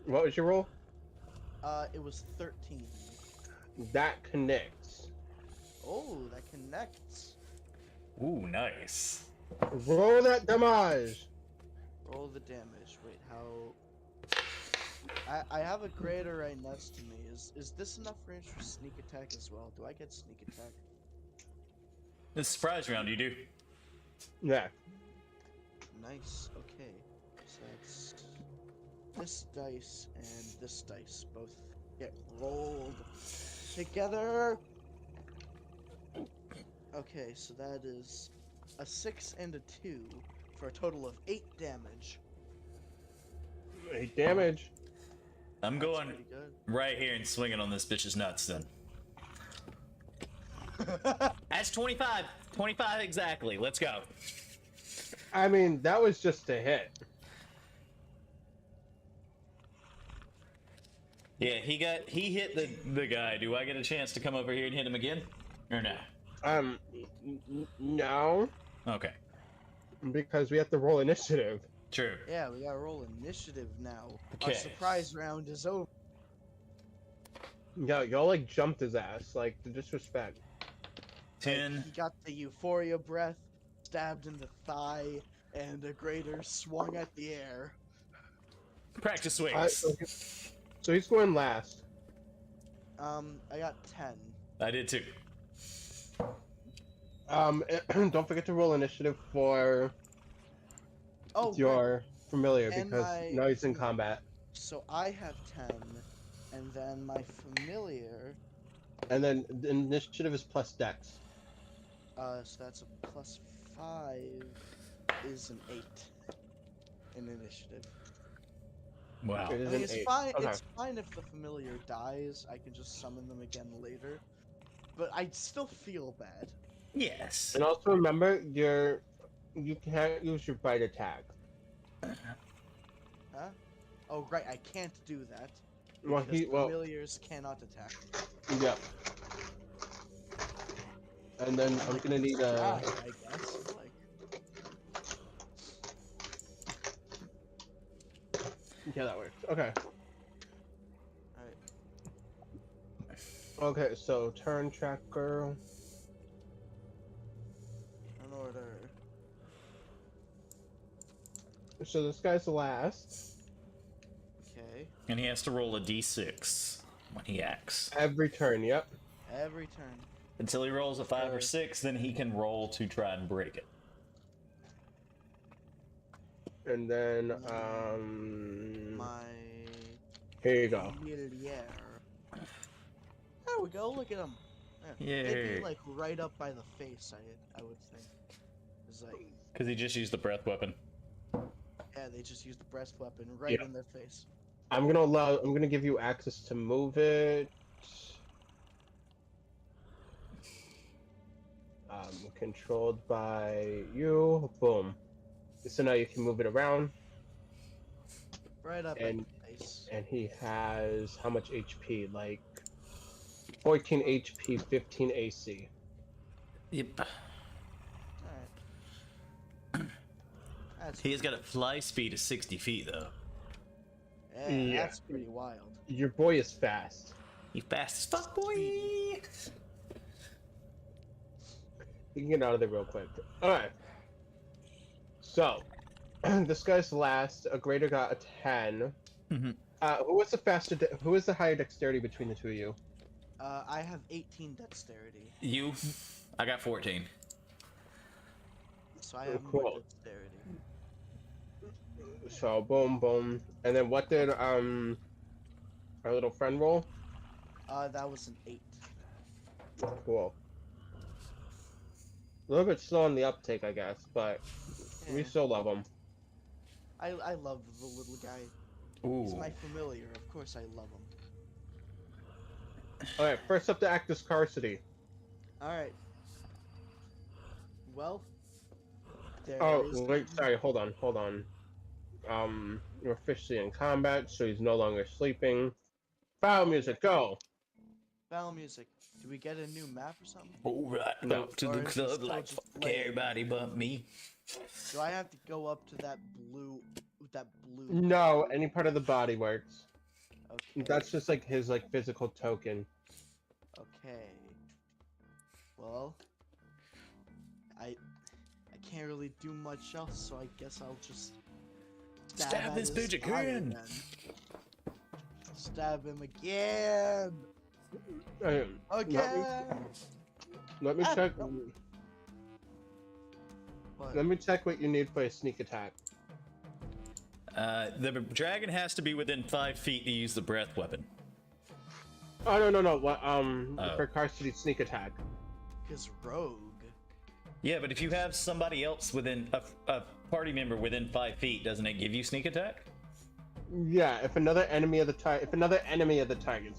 What was your roll? It was 13. That connects. Oh, that connects. Ooh, nice. Roll that damage. Roll the damage. Wait, how... I have a greater right next to me. Is this enough range for sneak attack as well? Do I get sneak attack? This surprise round, you do. Yeah. Nice. Okay. So that's this dice and this dice both get rolled together. Okay, so that is a 6 and a 2 for a total of 8 damage. 8 damage. I'm That's going pretty good. right here and swinging on this bitch's nuts then. That's 25. 25 exactly. Let's go. I mean, that was just a hit. Yeah, he hit the guy. Do I get a chance to come over here and hit him again? Or no? No, Okay. because we have to roll initiative. True. Yeah, we gotta roll initiative now. Okay. Our surprise round is over. Yeah, y'all like jumped his ass, like the disrespect. 10. He got the euphoria breath, stabbed in the thigh, and a greater swung at the air. Practice swings. So he's going last. I got 10. I did too. Don't forget to roll initiative for Oh, your familiar And because my- now he's in combat. so I have 10, and then my familiar, And then the initiative is plus dex. so that's a plus 5 is an 8 in initiative. Wow. It I is mean, an it's 8. fine. Okay. It's fine if the familiar dies. I can just summon them again later. But I still feel bad. Yes. And also remember, you can't use your bite attack. Huh? Oh, right. I can't do that. Well, Because he well, familiars cannot attack. yeah. And then I'm Like, gonna need a. try, I guess. Like, Yeah, that works. Okay. alright. Okay, so turn tracker. In order. So this guy's the last. Okay. And he has to roll a d6 when he acts. Every turn, yep. Every turn. Until he rolls a 5 or 6, then he can roll to try and break it. And then, My here you go. familiar. There we go. Look at him. Yeah. They'd Yay. be like right up by the face. I would think. It's like, Because he just used the breath weapon. yeah, they just use the breast weapon right Yeah. in their face. I'm gonna give you access to move it. Controlled by you. Boom. So now you can move it around. Right up And- at the face. And he has how much HP? Like 14 HP, 15 AC. Yep. Alright. That's He has got a fly speed of 60 feet, though. yeah, Yeah. that's pretty wild. Your boy is fast. He fast as fuck, boy! You can get out of there real quick. Alright. So, this guy's last. Agreator got a 10. Mhm. Who was the who was the higher dexterity between the two of you? I have 18 dexterity, You? I got 14. so I Oh, have more cool. dexterity. So, boom, boom. And then what did, our little friend roll? That was an 8. Cool. A little bit slow on the uptake, I guess, but we Yeah. still love him. I love the little guy. He's Ooh. my familiar. Of course, I love him. Alright, first up to act is Carsity. All right. Well, there Oh, is wait, sorry, hold on. You're officially in combat, so he's no longer sleeping. Foul music, go! battle music. Do we get a new map or something? Alright, No. up to Or the is it club still like just fuck playing? everybody but me. Do I have to go up to that blue? No, any part of the body works. Okay. That's just like his like physical token. Okay. Well, I can't really do much else, so I guess I'll just Stab at this his bitch eye again. Stab him again. Let Again. me Ah, check. no. What? Let me check what you need for a sneak attack. The dragon has to be within 5 feet to use the breath weapon. Oh no! What Oh. for Carsity sneak attack? His rogue. Yeah, but if you have somebody else within a party member within 5 feet, doesn't it give you sneak attack? Yeah, if another enemy of the target,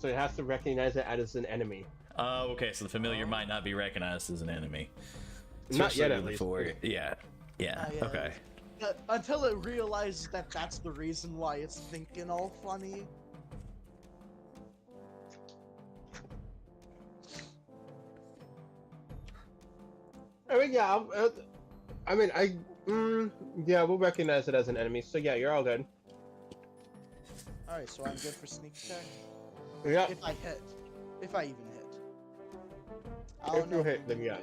so it has to recognize it as an enemy. Oh, okay. So the familiar might not be recognized as an enemy. Not yet, Especially at least. before. Yeah. Yeah. Not yet. Okay. Until it realizes that that's the reason why it's thinking all funny. I mean, yeah. Yeah, we'll recognize it as an enemy. So yeah, you're all good. Alright, so I'm good for sneak attack? Yeah. If I hit. If I even hit. If you hit, then yeah.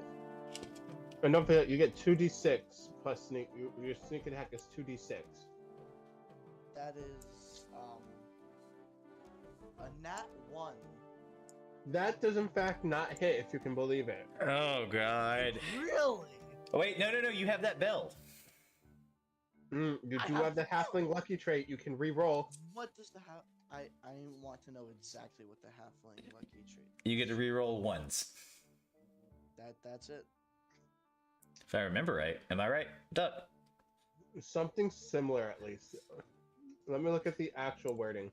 And don't forget, you get 2d6 plus sneak. Your sneak attack is 2d6. That is, a nat 1. That does in fact not hit, if you can believe it. Oh god. Really? Oh wait, no. You have that bell. You do have the halfling lucky trait. You can re-roll. What does the I want to know exactly what the halfling lucky trait. You get to reroll once. That's it. If I remember right. Am I right? Duh. Something similar, at least. Let me look at the actual wording.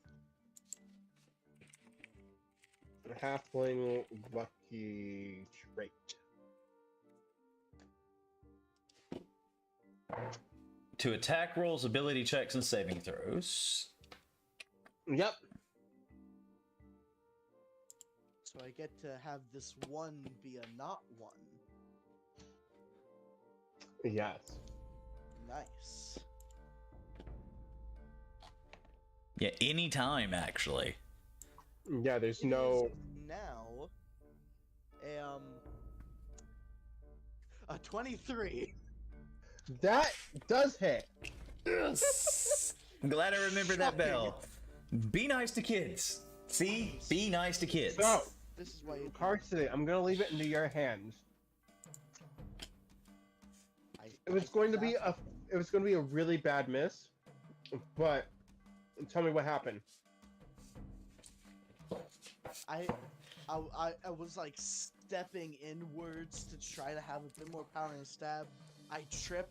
Halfling lucky trait. To attack rolls, ability checks, and saving throws. Yep. So I get to have this one be a not one. Yes. Nice. Yeah, anytime actually. Yeah, there's It no. is now a 23. That does hit. Yes. I'm glad I remember that bell. Be nice to kids. See? Be nice to kids. So, This is why you Carson, I'm gonna leave it into your hands. It was going to be a really bad miss, but tell me what happened. I was like stepping inwards to try to have a bit more power in the stab. I trip,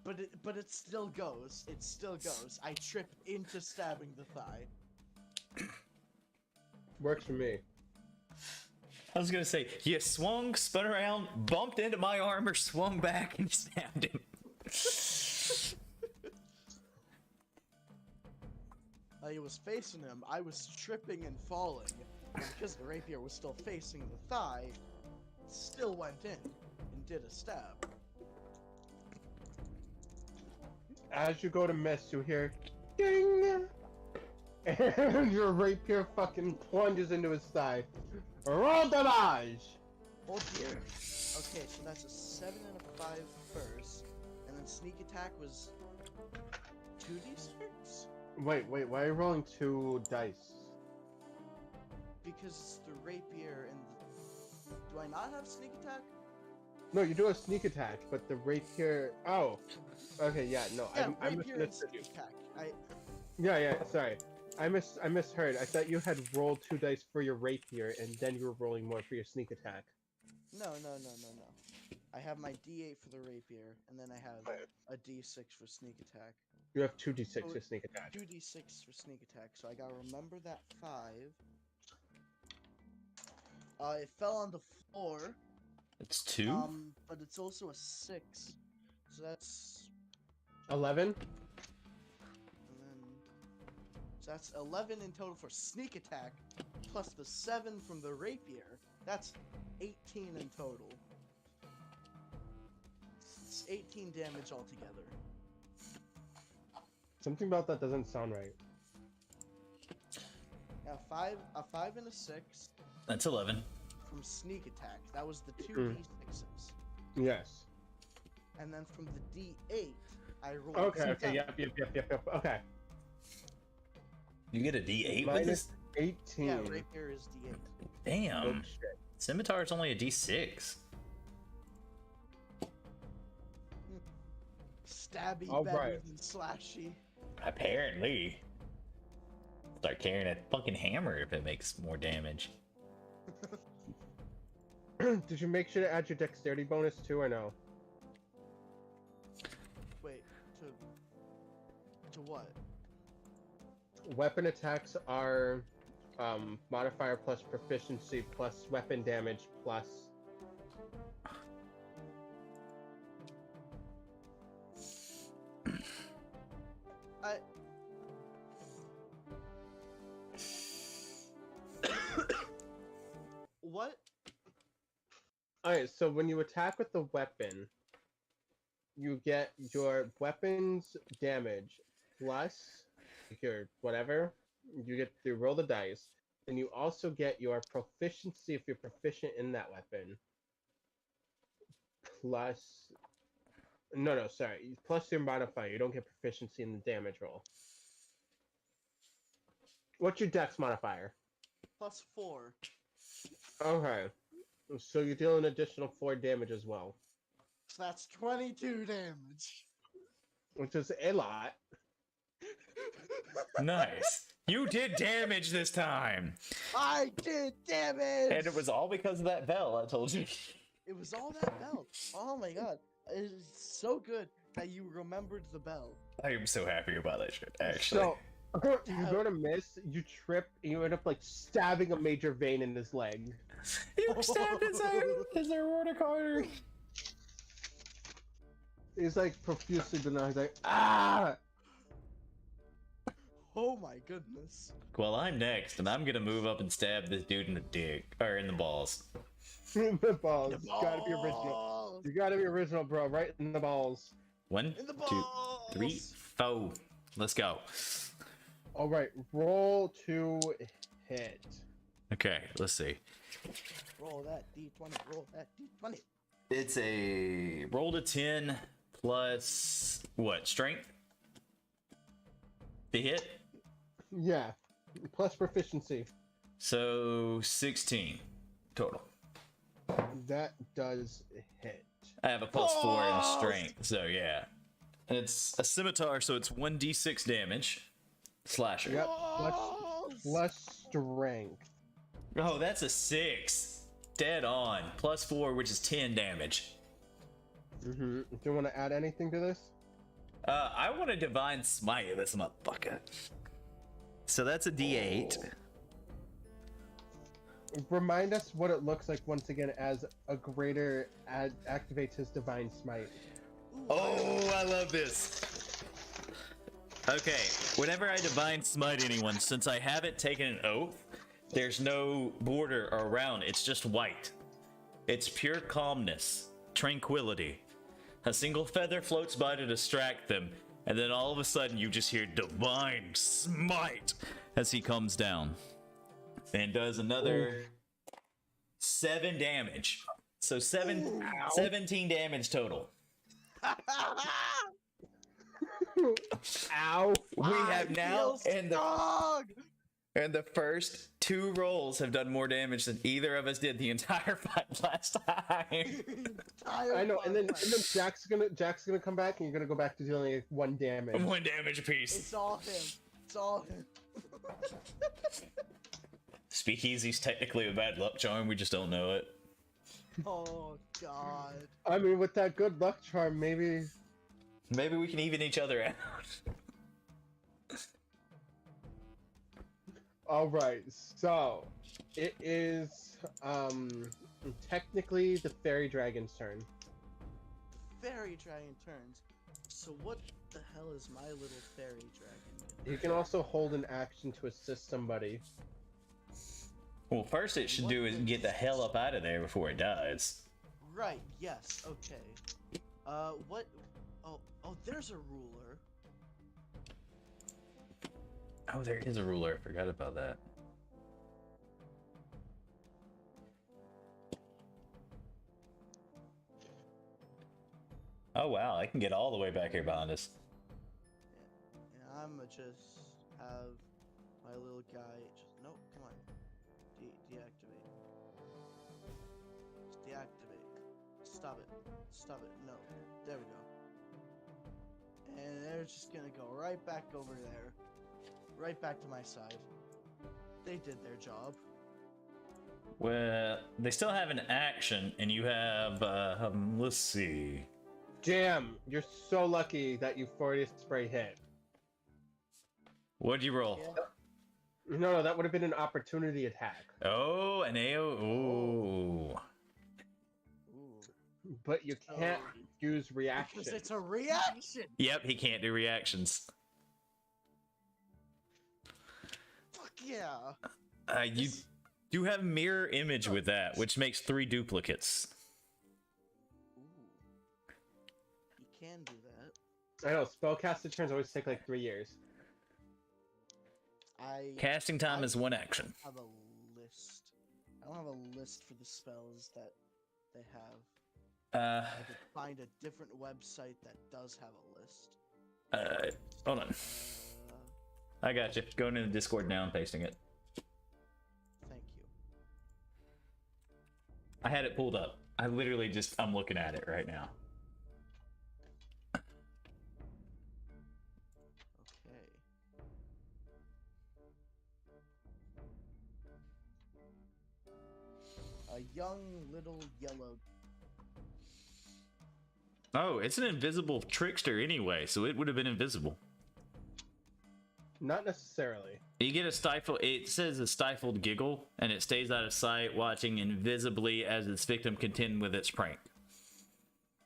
but it still goes. It still goes. I trip into stabbing the thigh. Works for me. I was gonna say, you swung, spun around, bumped into my armor, swung back, and stabbed him. I was facing him. I was tripping and falling. And because the rapier was still facing the thigh, it still went in and did a stab. As you go to miss, you hear ding, and your rapier fucking plunges into his thigh. Roll damage! Oh dear. Okay, so that's a 7 and a 5 first, and then sneak attack was 2d6? Wait, why are you rolling 2 dice? Because it's the rapier and do I not have sneak attack? No, you do a sneak attack, but the rapier. Oh, okay, yeah, no, Yeah, I rapier and misunderstood you. sneak attack. Yeah, sorry, I misheard. I thought you had rolled 2 dice for your rapier, and then you were rolling more for your sneak attack. No. I have my d8 for the rapier, and then I have a d6 for sneak attack. You have 2d6 for sneak attack. 2d6 for sneak attack, so I gotta remember that 5. It fell on the floor. It's 2? But it's also a 6. So that's 11. and then so that's 11 in total for sneak attack, plus the 7 from the rapier. That's 18 in total. It's 18 damage altogether. Something about that doesn't sound right. Now a 5 and a 6 That's 11. from sneak attack. That was the 2 d6s. Yes. And then from the d8, I rolled. Okay, 7. yep. Okay. You get a D8 with Minus this? 18. Yeah, rapier is d8. Damn. Oh, shit. Scimitar is only a D6. Stabby All better right. than slashy. Apparently. Start carrying a fucking hammer if it makes more damage. Did you make sure to add your dexterity bonus too, or no? Wait, to what? weapon attacks are modifier plus proficiency plus weapon damage plus. What? Alright, so when you attack with the weapon, you get your weapon's damage plus your whatever. You get to roll the dice. And you also get your proficiency if you're proficient in that weapon. Plus. No, sorry. Plus your modifier. You don't get proficiency in the damage roll. What's your dex modifier? +4. Okay. So you deal an additional 4 damage as well. So that's 22 damage. Which is a lot. Nice. You did damage this time. I did damage! And it was all because of that bell, I told you. It was all that bell. Oh my god. It is so good that you remembered the bell. I am so happy about that shit, actually. So, you're gonna miss, you trip, and you end up like stabbing a major vein in his leg. You stabbed his aortic artery. He's like profusely bleeding. He's like, ah! Oh my goodness. Well, I'm next, and I'm gonna move up and stab this dude in the dick, or in the balls. The balls. The You gotta be original. balls. You gotta be original, bro. Right in the balls. 1, In the 2, balls. 3, 4. Let's go. All right, roll to hit. Okay, let's see. Roll that d20. Roll that d20. It's a roll to 10 plus what? Strength? The hit? Yeah, plus proficiency. So 16 total. That does hit. I have a +4 in strength, so yeah. And it's a scimitar, so it's 1d6 damage. Slasher. Yep, Balls. plus strength. Oh, that's a 6. Dead on. +4, which is 10 damage. Do you want to add anything to this? I want to divine smite this motherfucker. So that's a d8. Remind us what it looks like once again as Agreator activates his divine smite. Oh, I love this. Okay, whenever I divine smite anyone, since I haven't taken an oath, there's no border around. It's just white. It's pure calmness, tranquility. A single feather floats by to distract them, and then all of a sudden you just hear divine smite as he comes down and does another 7 damage. So 17 damage total. Ow! We have now, Feels strong. and the first 2 rolls have done more damage than either of us did the entire fight last time. I know, and then Jack's gonna come back, and you're gonna go back to dealing like 1 damage. 1 damage apiece. It's all him. It's all him. Speakeasy's technically a bad luck charm, we just don't know it. Oh god. I mean, with that good luck charm, maybe. Maybe we can even each other out. All right, so it is technically the fairy dragon's turn. Fairy dragon turns. So what the hell is my little fairy dragon? You can also hold an action to assist somebody. Well, first it should do is get the hell up out of there before it dies. Right, yes, okay. What? Oh, there's a ruler. Oh, there is a ruler. I forgot about that. Oh, wow. I can get all the way back here behind us. And I'ma just have my little guy just, no, come on. Deactivate. Just deactivate. Stop it. Stop it. No. There we go. And they're just gonna go right back over there. Right back to my side. They did their job. Well, they still have an action, and you have, let's see. Jam, you're so lucky that you 40 spray hit. What'd you roll? Yeah. No, that would have been an opportunity attack. Oh, an AO. Ooh. Ooh. But you can't use reaction. Because it's a reaction. Yep, he can't do reactions. Fuck yeah. You do have mirror image with that, which makes 3 duplicates. Ooh. You can do that. I know, spellcaster turns always take like 3 years. Casting time is 1 action. I have a list. I don't have a list for the spells that they have. I could find a different website that does have a list. Hold on. I got you. Going into Discord now and pasting it. Thank you. I had it pulled up. I'm looking at it right now. A young little yellow. Oh, it's an invisible trickster anyway, so it would have been invisible. Not necessarily. You get a stifle. It says a stifled giggle, and it stays out of sight, watching invisibly as its victim contend with its prank.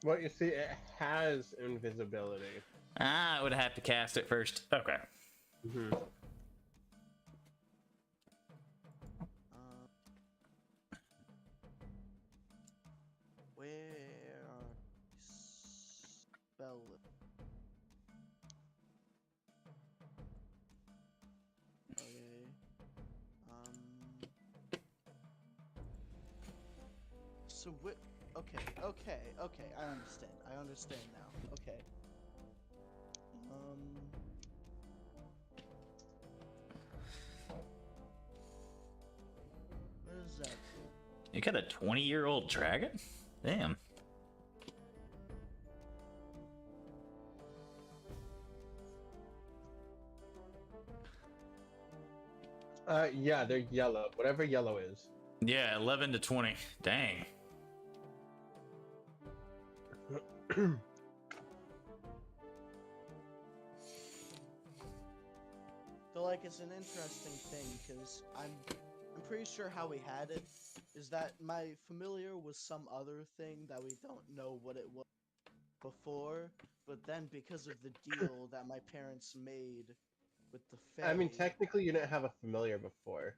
Well, you see, it has invisibility. I would have to cast it first. Okay. Mm-hmm. Where are spell it? Okay. So what? Okay. I understand now. Okay. What is that? You got a 20-year-old dragon? Damn. Yeah, they're yellow. Whatever yellow is. Yeah, 11 to 20. Dang. So like it's an interesting thing because I'm pretty sure how we had it is that my familiar was some other thing that we don't know what it was before, but then because of the deal that my parents made with the Fae, I mean, technically, you didn't have a familiar before.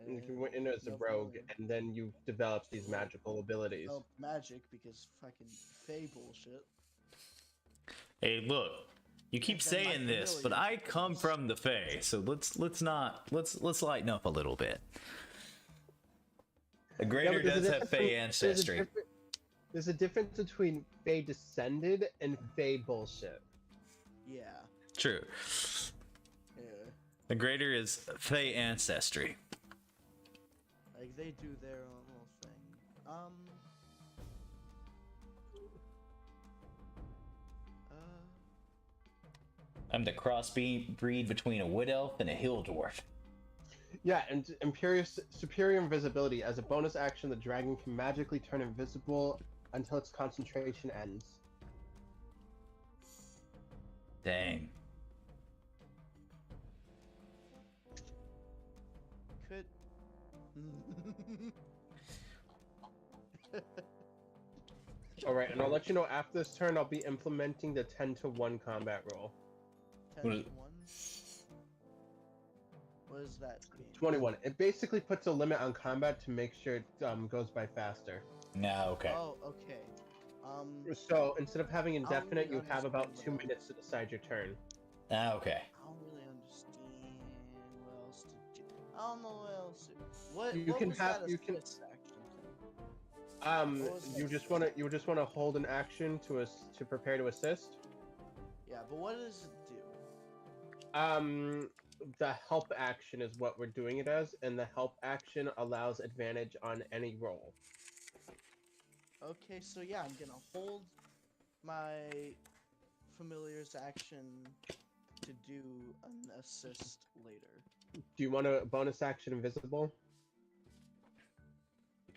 You went in as a no rogue, familiar. and then you developed these magical abilities. Well, magic because fucking Fae bullshit. Hey, look. You keep And then my saying this, but familiar I come was- from the Fae, so let's lighten up a little bit. The Greater but there's does a have difference Fae between- ancestry. There's a difference between Fae descended and Fae bullshit. Yeah, True. yeah. The Greater is Fae ancestry. Like they do their own little thing. I'm the crossbreed between a wood elf and a hill dwarf. Yeah, and superior invisibility. As a bonus action, the dragon can magically turn invisible until its concentration ends. Dang. Could. Alright, and I'll let you know after this turn, I'll be implementing the 10-to-1 combat roll. 10 What to is- 1? What does that mean? 21. It basically puts a limit on combat to make sure it goes by faster. No, okay. Oh, okay. So instead of having indefinite, really you have about understand 2 what that minutes to decide your turn. Okay. I don't really understand what else to do. I don't know what else. What? You what can was have- that you can- assist action? What was You that? just wanna hold an action to prepare to assist. Yeah, but what does it do? The help action is what we're doing it as, and the help action allows advantage on any roll. Okay, so yeah, I'm gonna hold my familiar's action to do an assist later. Do you want a bonus action invisible?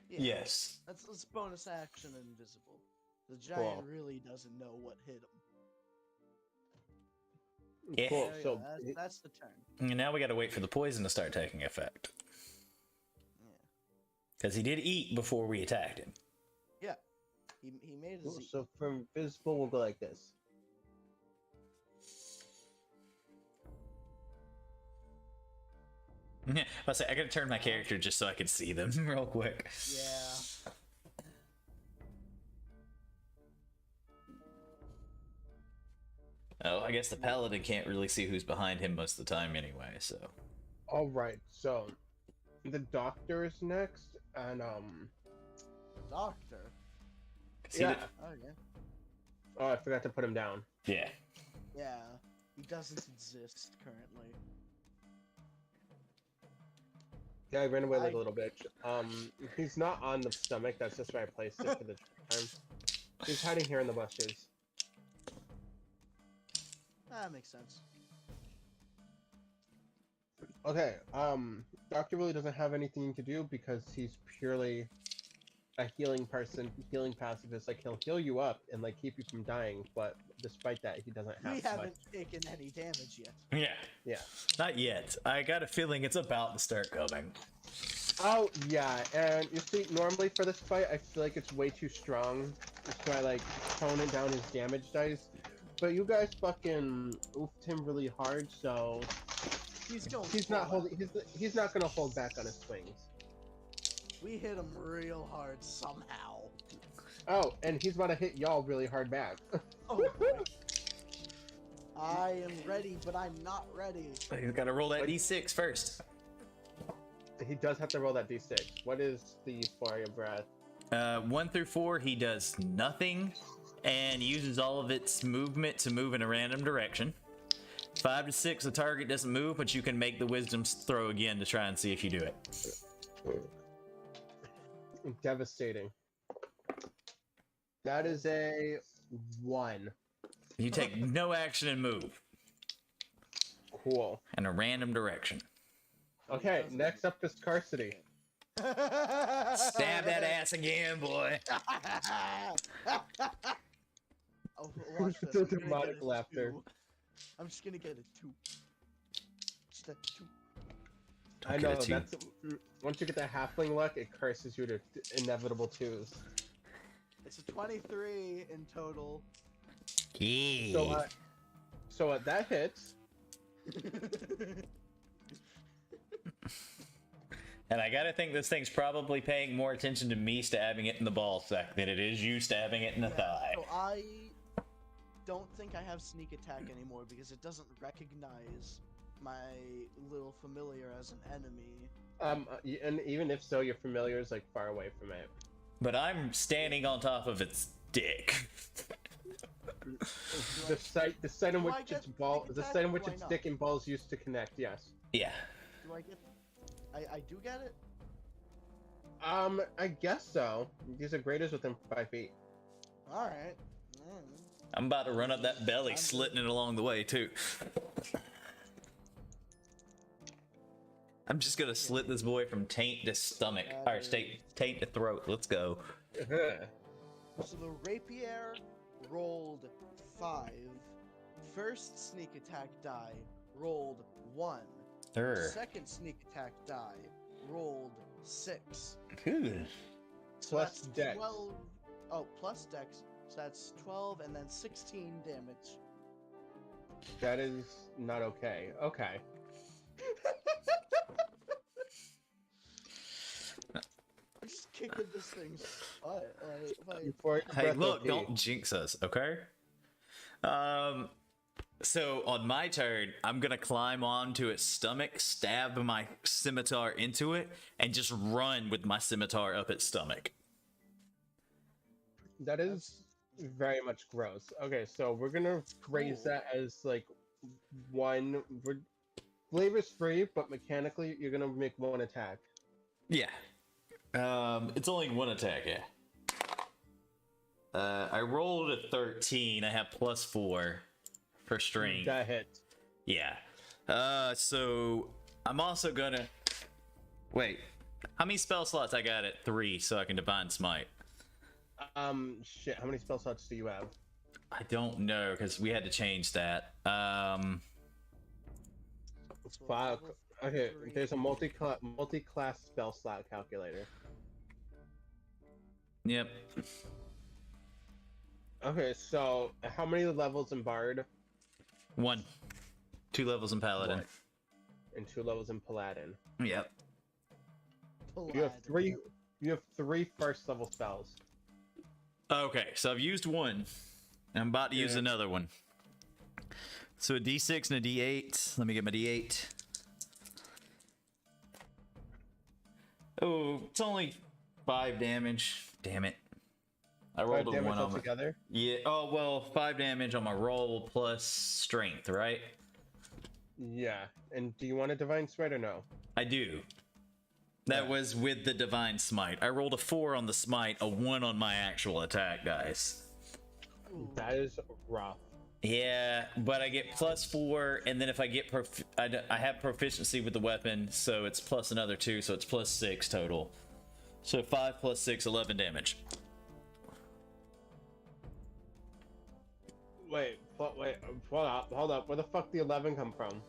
Yeah, Yes. Let's bonus action invisible. The giant Cool. really doesn't know what hit him. Yeah. Cool. Yeah, So that's the turn. And now we got to wait for the poison to start taking effect. Yeah. Because he did eat before we attacked him. Yeah. He made cool. his. So from visible, we'll go like this. I say I gotta turn my character just so I can see them real quick. Yeah. Oh, I guess the paladin can't really see who's behind him most of the time anyway, so. All right. So the doctor is next, and Doctor. yeah. Oh yeah. Oh, I forgot to put him down. Yeah. Yeah. He doesn't exist currently. Yeah, I ran away like a little bitch. He's not on the stomach. That's just where I placed it for the time. He's hiding here in the bushes. That makes sense. Okay. Doctor really doesn't have anything to do because he's purely a healing person, healing pacifist. Like he'll heal you up and like keep you from dying, but despite that, he doesn't have We much. haven't taken any damage yet. Yeah. Yeah. Not yet. I got a feeling it's about to start coming. Oh yeah, and you see, normally for this fight, I feel like it's way too strong, so I like tone it down his damage dice. But you guys fucking oofed him really hard, so He's going. he's not full out. holding. He's not gonna hold back on his swings. We hit him real hard somehow. Oh, and he's about to hit y'all really hard back. Oh. boy. I am ready, but I'm not ready. He's gotta roll that d6 first. He does have to roll that d6. What is the flurry of breath? 1 through 4, he does nothing and uses all of its movement to move in a random direction. 5 to 6, the target doesn't move, but you can make the wisdom throw again to try and see if you do it. Devastating. That is a 1. You take no action and move Cool. in a random direction. Okay, next up is Carsity. Stab that ass again, boy. Oh, watch this. The I'm gonna demonic get a laughter. 2. I'm just gonna get a 2. Just a 2. I Don't know, get a 2. that's once you get that halfling luck, it curses you to inevitable 2s. It's a 23 in total. Yeah. So that hits. And I gotta think this thing's probably paying more attention to me stabbing it in the ball sack than it is you stabbing it in the thigh. So I don't think I have sneak attack anymore because it doesn't recognize my little familiar as an enemy. And even if so, your familiar is like far away from it. But I'm standing on top of its dick. The site in Do which I get its ball, sneak the attack site in or which why its not? dick and balls used to connect. Yes. Yeah. Do I get? I do get it. I guess so. These are graders within 5 feet. All right. I'm about to run up that belly, I'm slitting it along the way, too. I'm just gonna slit this boy from taint to stomach. Or taint to throat. Let's go. So the rapier rolled 5. First sneak attack die rolled 1. Second sneak attack die rolled 6. Good. So Plus that's dex. 12. Oh, plus dex. So that's 12 and then 16 damage. That is not okay. Okay. I'm just kicking this thing's butt. Like, Before your Hey, breath look, OP. don't jinx us, okay? So on my turn, I'm gonna climb onto its stomach, stab my scimitar into it, and just run with my scimitar up its stomach. That is very much gross. Okay, so we're gonna raise Cool. that as like 1. Flavor's free, but mechanically you're gonna make 1 attack. Yeah. It's only 1 attack, yeah. I rolled a 13. I have +4 for strength. That hit. Yeah. So I'm also gonna wait. How many spell slots I got at 3 so I can divine smite? Shit. How many spell slots do you have? I don't know because we had to change that. So a Fuck. level Okay, 3 there's a multi-class spell slot calculator. Yep. Okay, so how many levels in Bard 1. 2 levels in Paladin. One. And 2 levels in Paladin? Yep. You have Paladin. three first level spells. Okay, so I've used one. And I'm about to use Yeah. another one. So a D6 and a D8. Let me get my D8. Oh, it's only 5 damage. Damn it. I rolled a 1 on my... altogether. Yeah, oh, well, 5 damage on my roll plus strength, right? Yeah. And do you want a divine smite or no? I do. That Yeah. was with the divine smite. I rolled a 4 on the smite, a 1 on my actual attack, guys. That is rough. Yeah, but I get plus 4, and then if I get I have proficiency with the weapon, so it's plus another 2, so it's plus 6 total. So 5 plus 6, 11 damage. Wait, hold up. Where the fuck the 11 come from?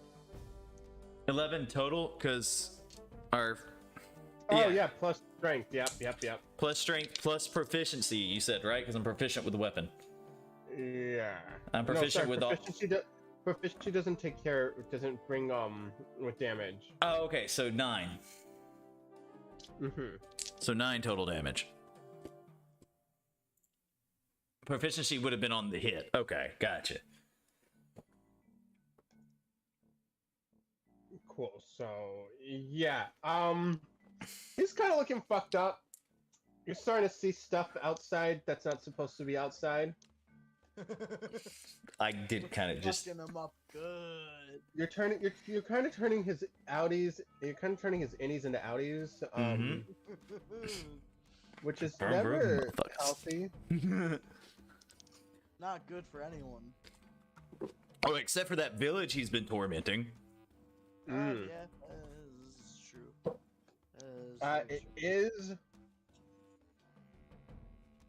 11 total, because our... Oh yeah, plus strength. Yep. Plus strength, plus proficiency, you said, right? Because I'm proficient with the weapon. Yeah. I'm proficient with all... Proficiency doesn't bring with damage. Oh, okay, so 9. Mm-hmm. So 9 total damage. Proficiency would have been on the hit. Okay, gotcha. Cool. So yeah, he's kind of looking fucked up. You're starting to see stuff outside that's not supposed to be outside. I did kind of just... Fucking him up good. You're kind of turning his outies. You're kind of turning his innies into outies. Which is Burn, never motherfuckers. healthy. Not good for anyone. Oh, except for that village he's been tormenting. Mm. Yeah, this is true. It is.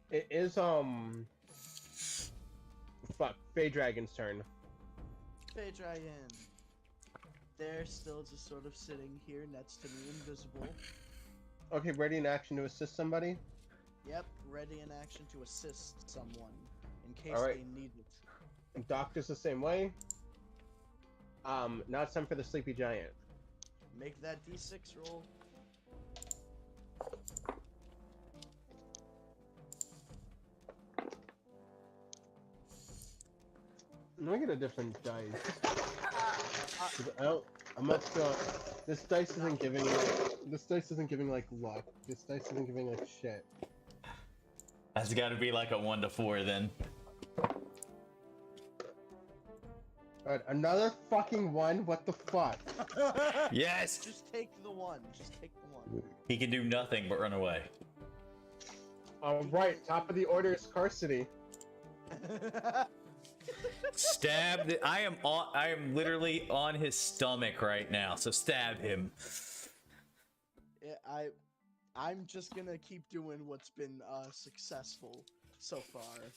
It is fuck, Fey Dragon's turn. Fey Dragon. They're still just sort of sitting here next to me, invisible. Okay, ready in action to assist somebody. Yep, ready in action to assist someone in case All right. they need it. Doctor's the same way. Now it's time for the Sleepy Giant. Make that D6 roll. Let me get a different dice. 'Cause I'm not sure. This dice isn't giving. This dice isn't giving like luck. This dice isn't giving like shit. That's got to be like a 1 to 4 then. Alright, another fucking 1. What the fuck? Yes! Just take the one. Just take the one. He can do nothing but run away. Alright, top of the order is Scarcity. Stab I am literally on his stomach right now, so stab him. Yeah, I'm just gonna keep doing what's been successful so far.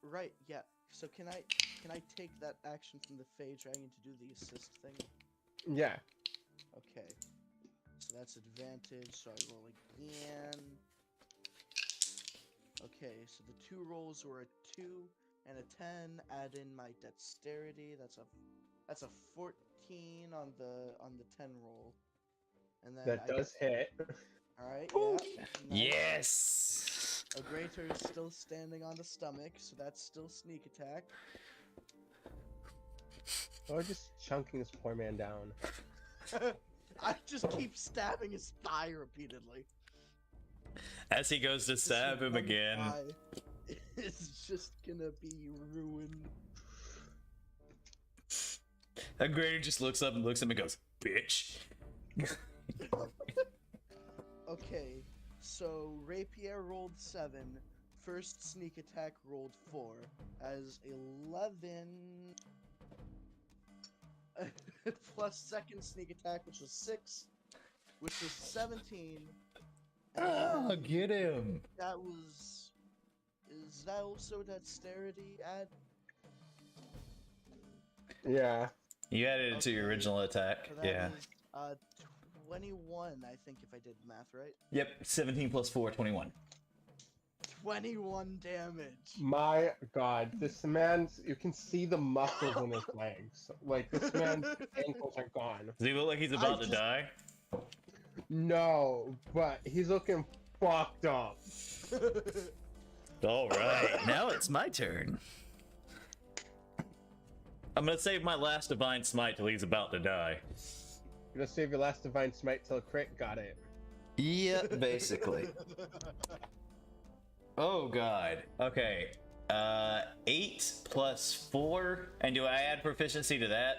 Right, yeah. So can I take that action from the Fey Dragon to do the assist thing? Yeah. Okay. So that's advantage, so I roll again. Okay, so the 2 rolls were a 2 and a 10. Add in my dexterity. That's a 14 on the 10 roll. And then That does hit. Alright, yeah. Yes! Agreator is still standing on the stomach, so that's still sneak attack. Oh, just chunking this poor man down. I just keep stabbing his thigh repeatedly. As he goes to stab him again. It's just gonna be ruined. Agreator just looks up and looks at him and goes, "Bitch." Okay, so Rapier rolled 7. First sneak attack rolled 4. As 11 plus second sneak attack, which was 6, which was 17. Oh, get him. That was... Is that also dexterity add? Yeah. You added it to your Okay, original attack. So that Yeah. is 21, I think, if I did the math right. Yep. 17 plus 4, 21. 21 damage. My God, this man's, you can see the muscles in his legs. Like, this man's ankles are gone. Does he look like he's about to die? No, but he's looking fucked up. All right. Now it's my turn. I'm gonna save my last divine smite till he's about to die. You're gonna save your last divine smite till crit. Got it. Yeah, basically. Oh god. Okay. 8 plus 4, and do I add proficiency to that?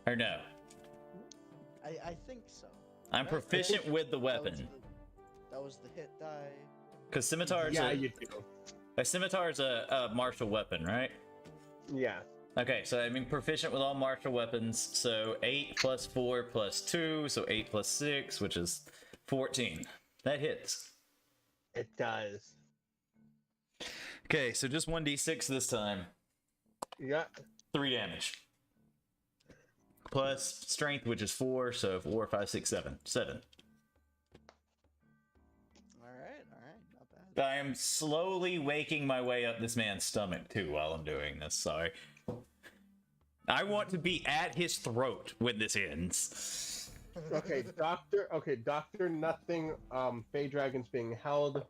Or no? I think so. I'm Right? proficient with the weapon. That was the hit die. Because scimitar is Yeah, you do. a scimitar is a martial weapon, right? Yeah. Okay, so I mean proficient with all martial weapons. So 8 plus 4 plus 2, so 8 plus 6, which is 14. That hits. It does. Okay, so just 1d6 this time. Yeah. 3 damage. Plus strength, which is 4, so 4, 5, 6, 7. 7. Alright, not bad. I am slowly waking my way up this man's stomach, too, while I'm doing this. Sorry. I want to be at his throat when this ends. Okay, Doctor. Okay, Doctor. Nothing. Fey Dragon's being held.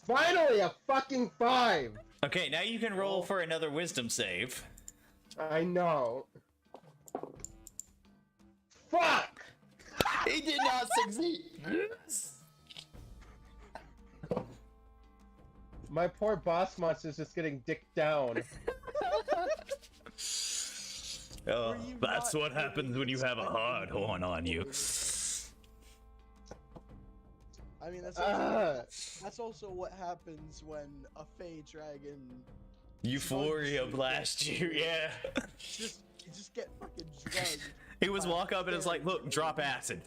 Finally, a fucking 5. Okay, now you can roll for another wisdom save. I know. Fuck! He did not succeed. My poor boss monster's just getting dicked down. Oh, Were you that's not what happens when you have a hard horn on you. I mean, Ah. that's also what happens when a Fey Dragon Euphoria blast you, yeah. you just get fucking drugged. He was walk up and it's like, look, drop acid.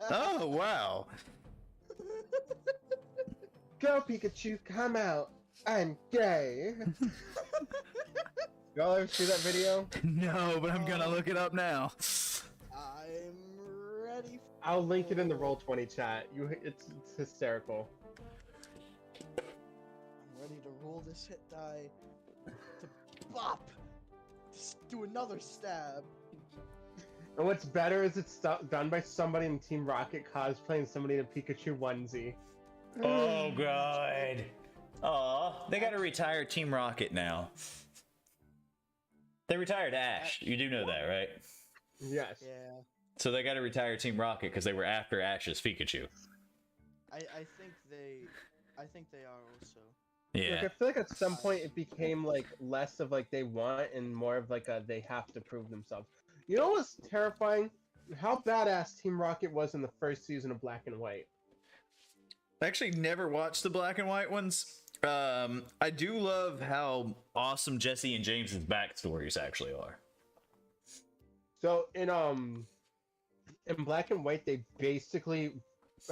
Oh, wow. Go, Pikachu, come out. I'm gay. Y'all ever see that video? No, but I'm gonna look it up now. I'm ready. I'll link it in the Roll20 chat. It's hysterical. I'm ready to roll this hit die to bop. Just do another stab. And what's better is it's done by somebody in Team Rocket cosplaying somebody in a Pikachu onesie. Oh, God. Aw, they gotta retire Team Rocket now. They retired Ash. You do know that, right? Yes. Yeah. So they gotta retire Team Rocket because they were after Ash's Pikachu. I think they are also. Like, Yeah. I feel like at some point it became like less of like they want and more of like a they have to prove themselves. You know what's terrifying? How badass Team Rocket was in the first season of Black and White. I actually never watched the black and white ones. I do love how awesome Jesse and James's backstories actually are. So in Black and White they basically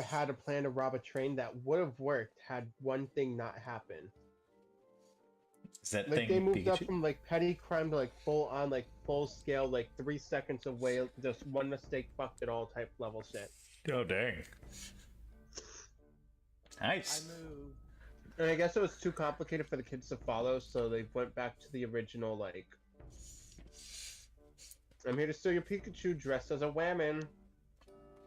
had a plan to rob a train that would have worked had one thing not happened. Is that Like thing they moved Pikachu? up from like petty crime to like full on like full scale like 3 seconds away, just one mistake fucked it all type level shit. Oh dang! Nice. I moved. And I guess it was too complicated for the kids to follow, so they went back to the original like I'm here to steal your Pikachu dressed as a whammon.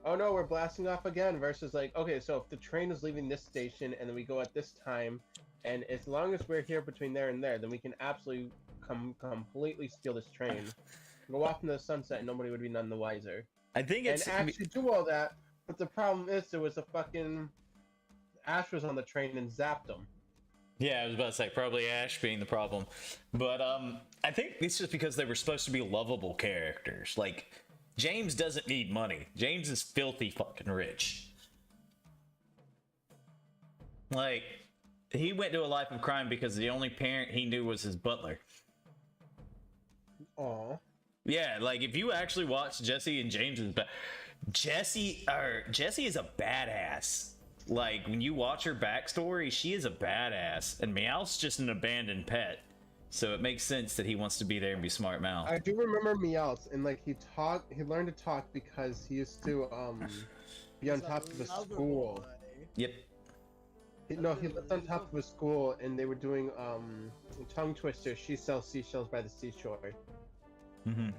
Oh no, we're blasting off again versus like, okay, so if the train is leaving this station and then we go at this time, and as long as we're here between there and there, then we can absolutely completely steal this train. Go off into the sunset and nobody would be none the wiser. I think And it's actually do all that, but the problem is there was a fucking Ash was on the train and zapped him. yeah. I was about to say probably Ash being the problem, but I think it's just because they were supposed to be lovable characters. Like James doesn't need money. James is filthy fucking rich. Like he went to a life of crime because the only parent he knew was his butler. Aw. Yeah, like if you actually watch Jesse and James's Jesse is a badass. Like when you watch her backstory, she is a badass, and Meowth's just an abandoned pet. So it makes sense that he wants to be there and be smart mouth. I do remember Meowth, and like he learned to talk because he used to be on He's top of the another school. boy. Yep. He lived on top of a school, and they were doing tongue twisters. She sells seashells by the seashore. Mm-hmm. And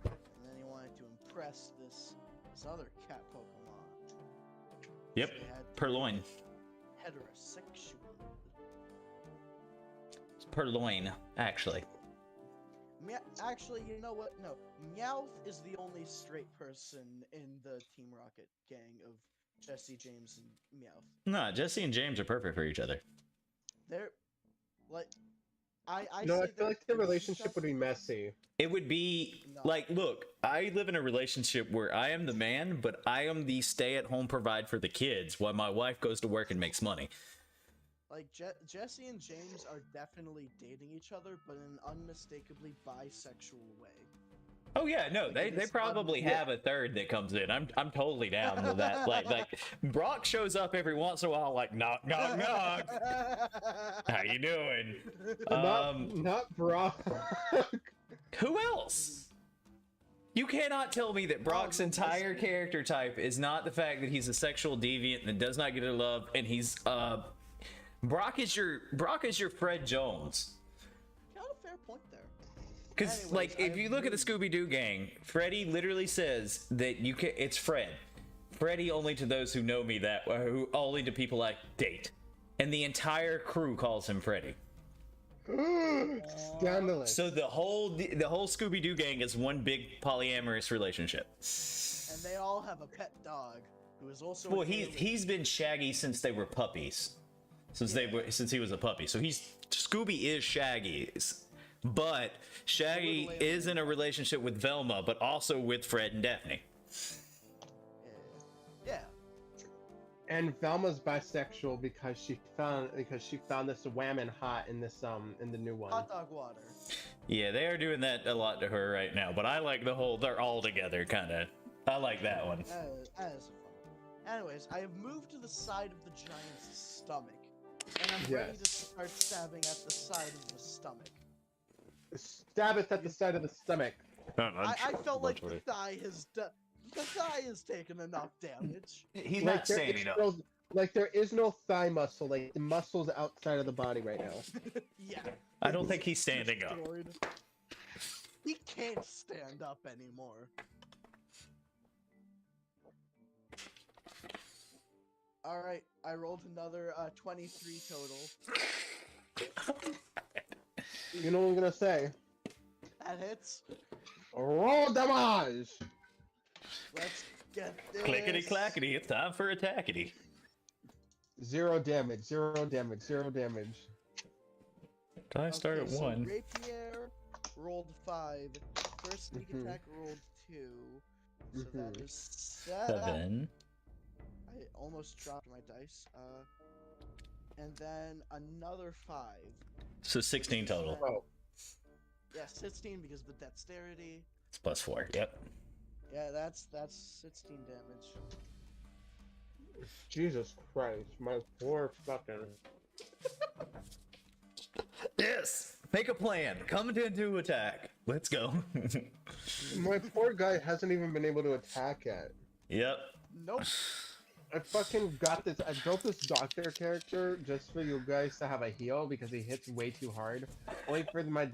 then he wanted to impress this other cat Pokemon. Yep. So they had Purloin. heterosexual. Purloin, actually. Actually, you know what? No, Meowth is the only straight person in the Team Rocket gang of Jesse, James, and Meowth. No, Jesse and James are perfect for each other. They're like, I No, I say feel like they're the relationship would be messy. It would be No. like, look, I live in a relationship where I am the man, but I am the stay-at-home provide for the kids while my wife goes to work and makes money. Like Jesse and James are definitely dating each other, but in an unmistakably bisexual way. Oh yeah, no, they it's probably fun. have a third that comes in. I'm totally down with that. Like Brock shows up every once in a while, like knock knock knock. How you doing? Not Brock. Who else? You cannot tell me that Brock's entire character type is not the fact that he's a sexual deviant and does not get love, and he's Brock is your Fred Jones. Got a fair point there. Because Anyways, like if you look at the Scooby-Doo gang, Freddy literally says that it's Fred. Freddy only to those who know me who only to people I date. And the entire crew calls him Freddy. Scandalous. So the whole Scooby-Doo gang is one big polyamorous relationship. And they all have a pet dog who is also. Well, he's been Shaggy since they were puppies. Since he was a puppy. So Scooby is Shaggy's. But Shaggy is in a relationship with Velma, but also with Fred and Daphne. Yeah. And Velma's bisexual because she found this whammon hot in this in the new one. Hot dog water. Yeah, they are doing that a lot to her right now. But I like the whole they're all together kind of. I like that one. That is fun. Anyways, I have moved to the side of the giant's stomach, and I'm ready to start stabbing at the side of the stomach. Stab it at the side of the stomach. I felt like the thigh has taken enough damage. He's Like, not standing up. Like there is no thigh muscle. Like the muscle's outside of the body right now. Yeah. I don't think he's standing up. Destroyed. He can't stand up anymore. Alright, I rolled another 23 total. You know what I'm gonna say? That hits. Roll damage. Let's get this. Clickety clackety, it's time for attackety. 0 damage. 0 damage. 0 damage. I start at so 1. Rapier rolled 5. First sneak attack rolled 2. So that is 7. I almost dropped my dice. And then another 5. So 16 total. Oh. Yeah, 16 because of the dexterity. It's plus 4. Yep. Yeah, that's 16 damage. Jesus Christ, my poor fucking. Yes. Make a plan. Come into attack. Let's go. My poor guy hasn't even been able to attack yet. Yep. Nope. I fucking got this. I built this doctor character just for you guys to have a heal because he hits way too hard. Only for my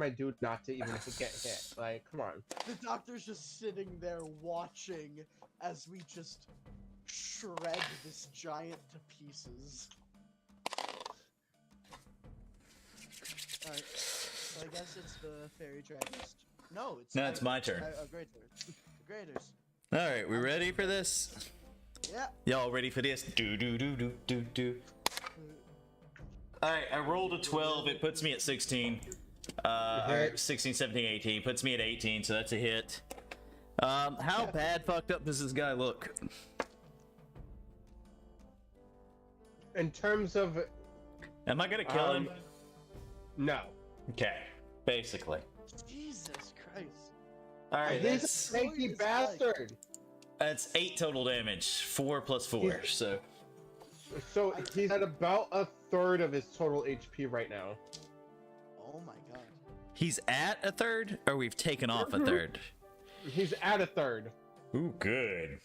dude not to even get hit. Like, come on. The doctor's just sitting there watching as we just shred this giant to pieces. Alright, so I guess it's the fairy dragonist. No, it's my turn. Agreators. All right, we ready for this? Yeah. Y'all ready for this? Do. All right, I rolled a 12. It puts me at 16. 16, 17, 18. Puts me at 18, so that's a hit. How bad fucked up does this guy look? In terms of, Am I gonna kill him? no. Okay, basically. Jesus Christ. All right, He's that's a sneaky bastard. 8 total damage. 4 plus 4, so So he's at about a third of his total HP right now. Oh my god. He's at a third, or we've taken off a third? He's at a third. Ooh, good.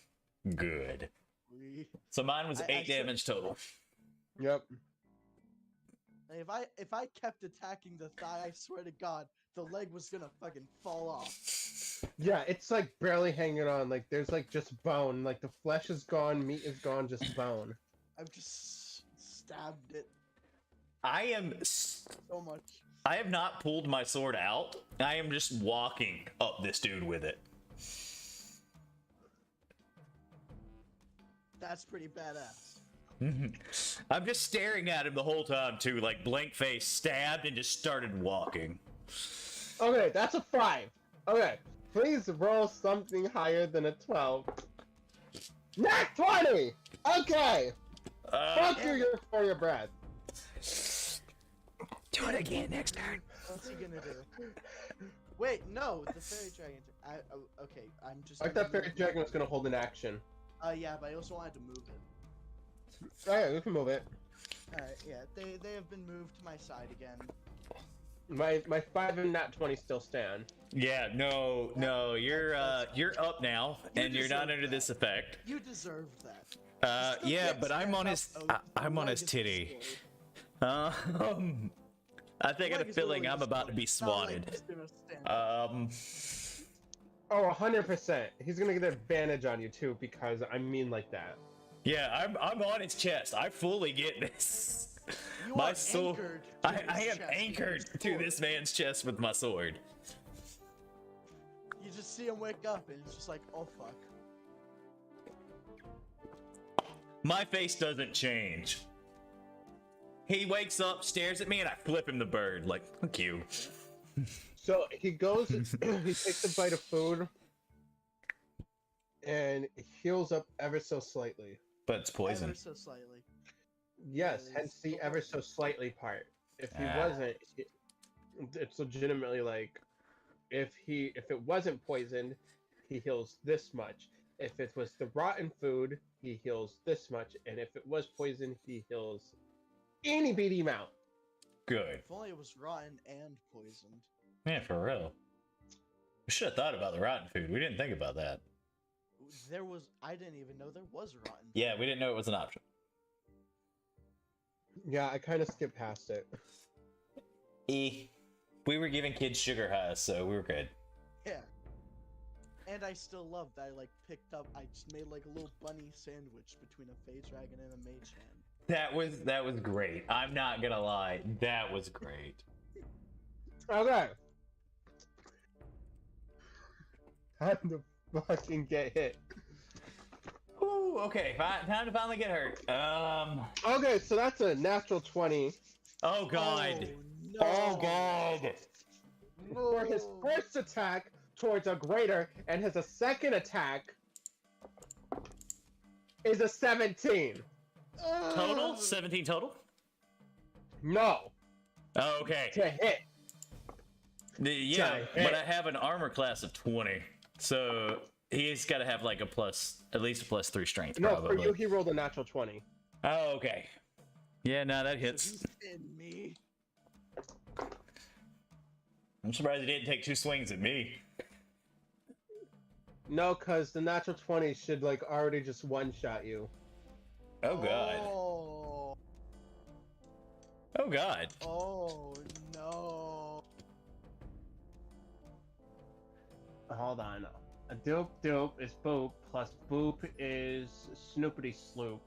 Good. We... So mine was I 8 damage total. Yep. If I kept attacking the thigh, I swear to God, the leg was gonna fucking fall off. Yeah, it's like barely hanging on. Like there's like just bone. Like the flesh is gone, meat is gone, just bone. I've just stabbed it I am so much. I have not pulled my sword out. I am just walking up this dude with it. That's pretty badass. I'm just staring at him the whole time too, like blank face, stabbed, and just started walking. Okay, that's a 5. Okay, please roll something higher than a 12. Nat 20! Okay! Fuck you for your breath. Do it again next turn. What's he gonna do? Wait, no, the fairy dragon. Okay, I'm just. Like gonna that fairy move dragon it. was gonna hold an action. Yeah, but I also wanted to move it. Alright, we can move it. Alright, yeah, they have been moved to my side again. My 5 and nat 20 still stand. Yeah, no, you're up now, and you're not deserve under this effect. You deserved that. Yeah, Yes, but I'm on his, I'm on his titty. I think I had a feeling I'm about to be swatted. Oh, 100%. He's gonna get advantage on you too because I'm mean like that. Yeah, I'm on his chest. I fully get this. You My are sword. anchored to I his am chest with anchored your to sword. this man's chest with my sword. You just see him wake up and it's just like, oh fuck. My face doesn't change. He wakes up, stares at me, and I flip him the bird. Like, fuck you. So he goes, he takes a bite of food, and heals up ever so slightly. But it's poison. Ever so slightly. Yes, Yeah, hence the ever so slightly part. If he Ah. wasn't, it's legitimately like, if it wasn't poisoned, he heals this much. If it was the rotten food, he heals this much, and if it was poison, he heals any beady amount. Good. If only it was rotten and poisoned. Yeah, for real. We should have thought about the rotten food. We didn't think about that. I didn't even know there was rotten. Yeah, we didn't know it was an option. Yeah, I kind of skipped past it. We were giving kids sugar highs, so we were good. Yeah. And I still love that I I just made like a little bunny sandwich between a phase dragon and a mage hand. That was great. I'm not gonna lie. That was great. Okay. Time to fucking get hit. Ooh, okay. Time to finally get hurt. Okay, so that's a natural 20. Oh god. No. Oh god. For his first attack towards Agreator, and his second attack is a 17. Total? 17 total? No, Oh, okay. to hit. Yeah, To but hit. I have an armor class of 20, so he's got to have like at least a +3 strength. No, probably. for you, he rolled a natural 20. Oh, okay. Yeah, no, that So hits. he's in me. I'm surprised he didn't take 2 swings at me. No, because the natural 20 should, like, already just one-shot you. Oh god. Oh, Oh god. oh no. Hold on. A doop doop is boop, plus boop is snoopity sloop.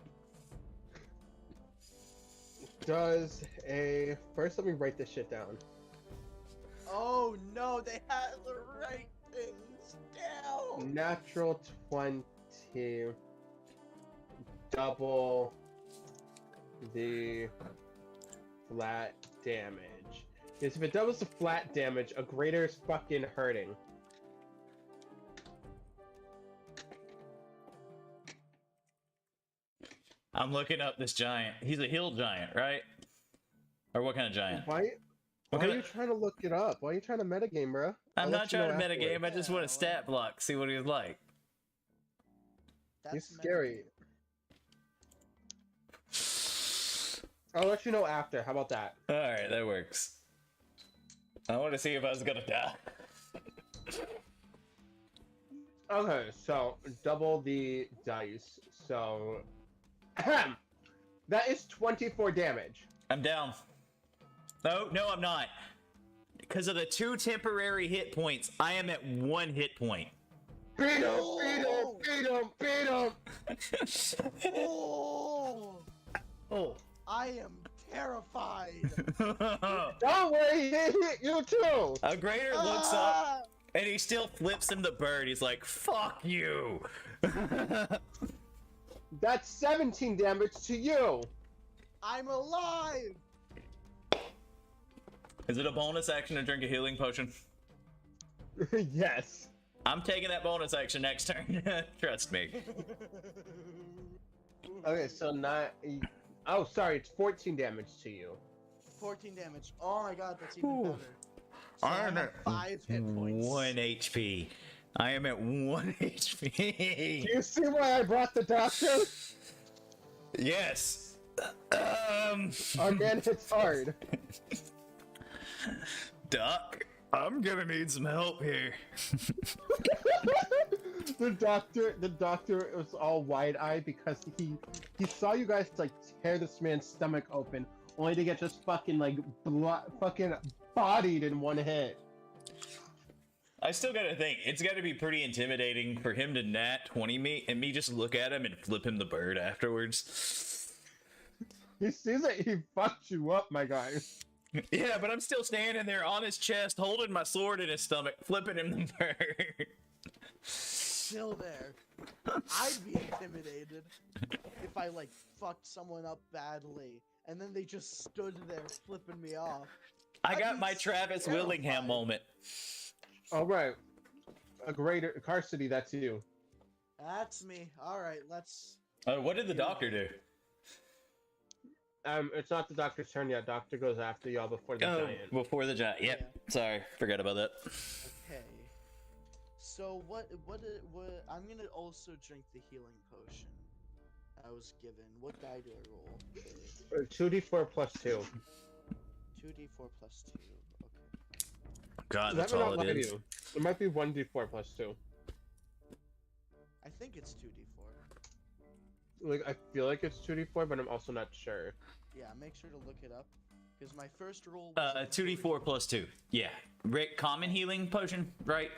Does a... First, let me write this shit down. Oh no, they had the right things down. Natural 20, double the flat damage. Because if it doubles the flat damage, Agreator's fucking hurting. I'm looking up this giant. He's a hill giant, right? Or what kind of giant? Why What are kind you of... trying to look it up? Why are you trying to metagame, bro? I'm not trying to metagame. I just want a stat block. See what he's like. He's scary. I'll let you know after. How about that? All right, that works. I want to see if I was gonna die. Okay, so double the dice. So that is 24 damage. I'm down. No, I'm not. Because of the 2 temporary hit points, I am at 1 hit point. Beat him! Beat him! Beat him! Beat him! Oh, Oh. I am terrified. Don't worry, he hit you too! Agreator looks up and he still flips him the bird. He's like, "Fuck you!" That's 17 damage to you! I'm alive. Is it a bonus action to drink a healing potion? Yes. I'm taking that bonus action next turn. Trust me. Okay, so not. Oh, sorry, it's 14 damage to you. 14 damage. Oh my god, that's even Ooh. better. So I I'm have at 5 hit points. 1 HP. I am at 1 HP. Do you see why I brought the doctor? Yes. Our man hits hard. Doc, I'm gonna need some help here. The doctor was all wide-eyed because he saw you guys like tear this man's stomach open, only to get just fucking like fucking bodied in one hit. I still gotta think, it's gotta be pretty intimidating for him to nat 20 me and me just look at him and flip him the bird afterwards. He sees it, he fucked you up, my guy. Yeah, but I'm still standing there on his chest, holding my sword in his stomach, flipping him the bird. Still there. I'd be intimidated if I like fucked someone up badly and then they just stood there flipping me off. I I'd got be my Travis terrified. Willingham moment. Alright. A greater Carsity, that's you. That's me. Alright, let's... What did the doctor do? It's not the doctor's turn yet. Doctor goes after y'all before the Oh, giant. before the giant. Yep. Yeah. Sorry, forgot about that. Okay. So what I'm gonna also drink the healing potion I was given. What die do I roll? 2d4 plus 2. 2d4 plus 2. Okay. God, Let that's me all not lie it to is. you. It might be 1d4 plus 2. I think it's 2d4. Like, I feel like it's 2d4, but I'm also not sure. Yeah, make sure to look it up. Because my first roll was a 2d4 plus 2. Yeah. Common healing potion, right?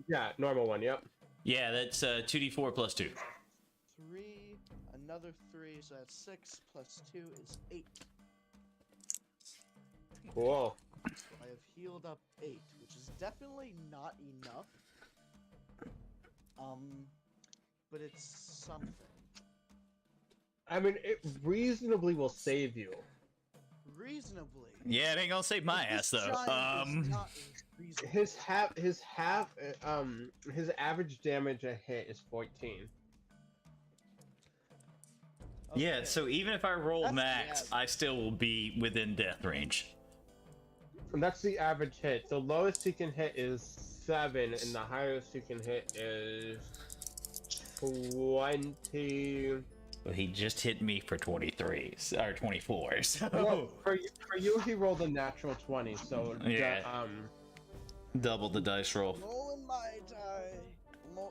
Yeah, normal one, yep. Yeah, that's 2d4 plus 2. 3, another 3, so that's 6 plus 2 is 8. Cool. I have healed up 8, which is definitely not enough. But it's something. I mean, it reasonably will save you. Reasonably. Yeah, it ain't gonna save my But ass this though. giant is not reasonable. His average damage a hit is 14. Yeah, Okay. so even if I roll That's the max, average. I still will be within death range. And that's the average hit. The lowest he can hit is 7, and the highest he can hit is 20. Well, he just hit me for 23, or 24, so... Well, for you, he rolled a natural 20, so Yeah. Double the dice roll. Rolling my die.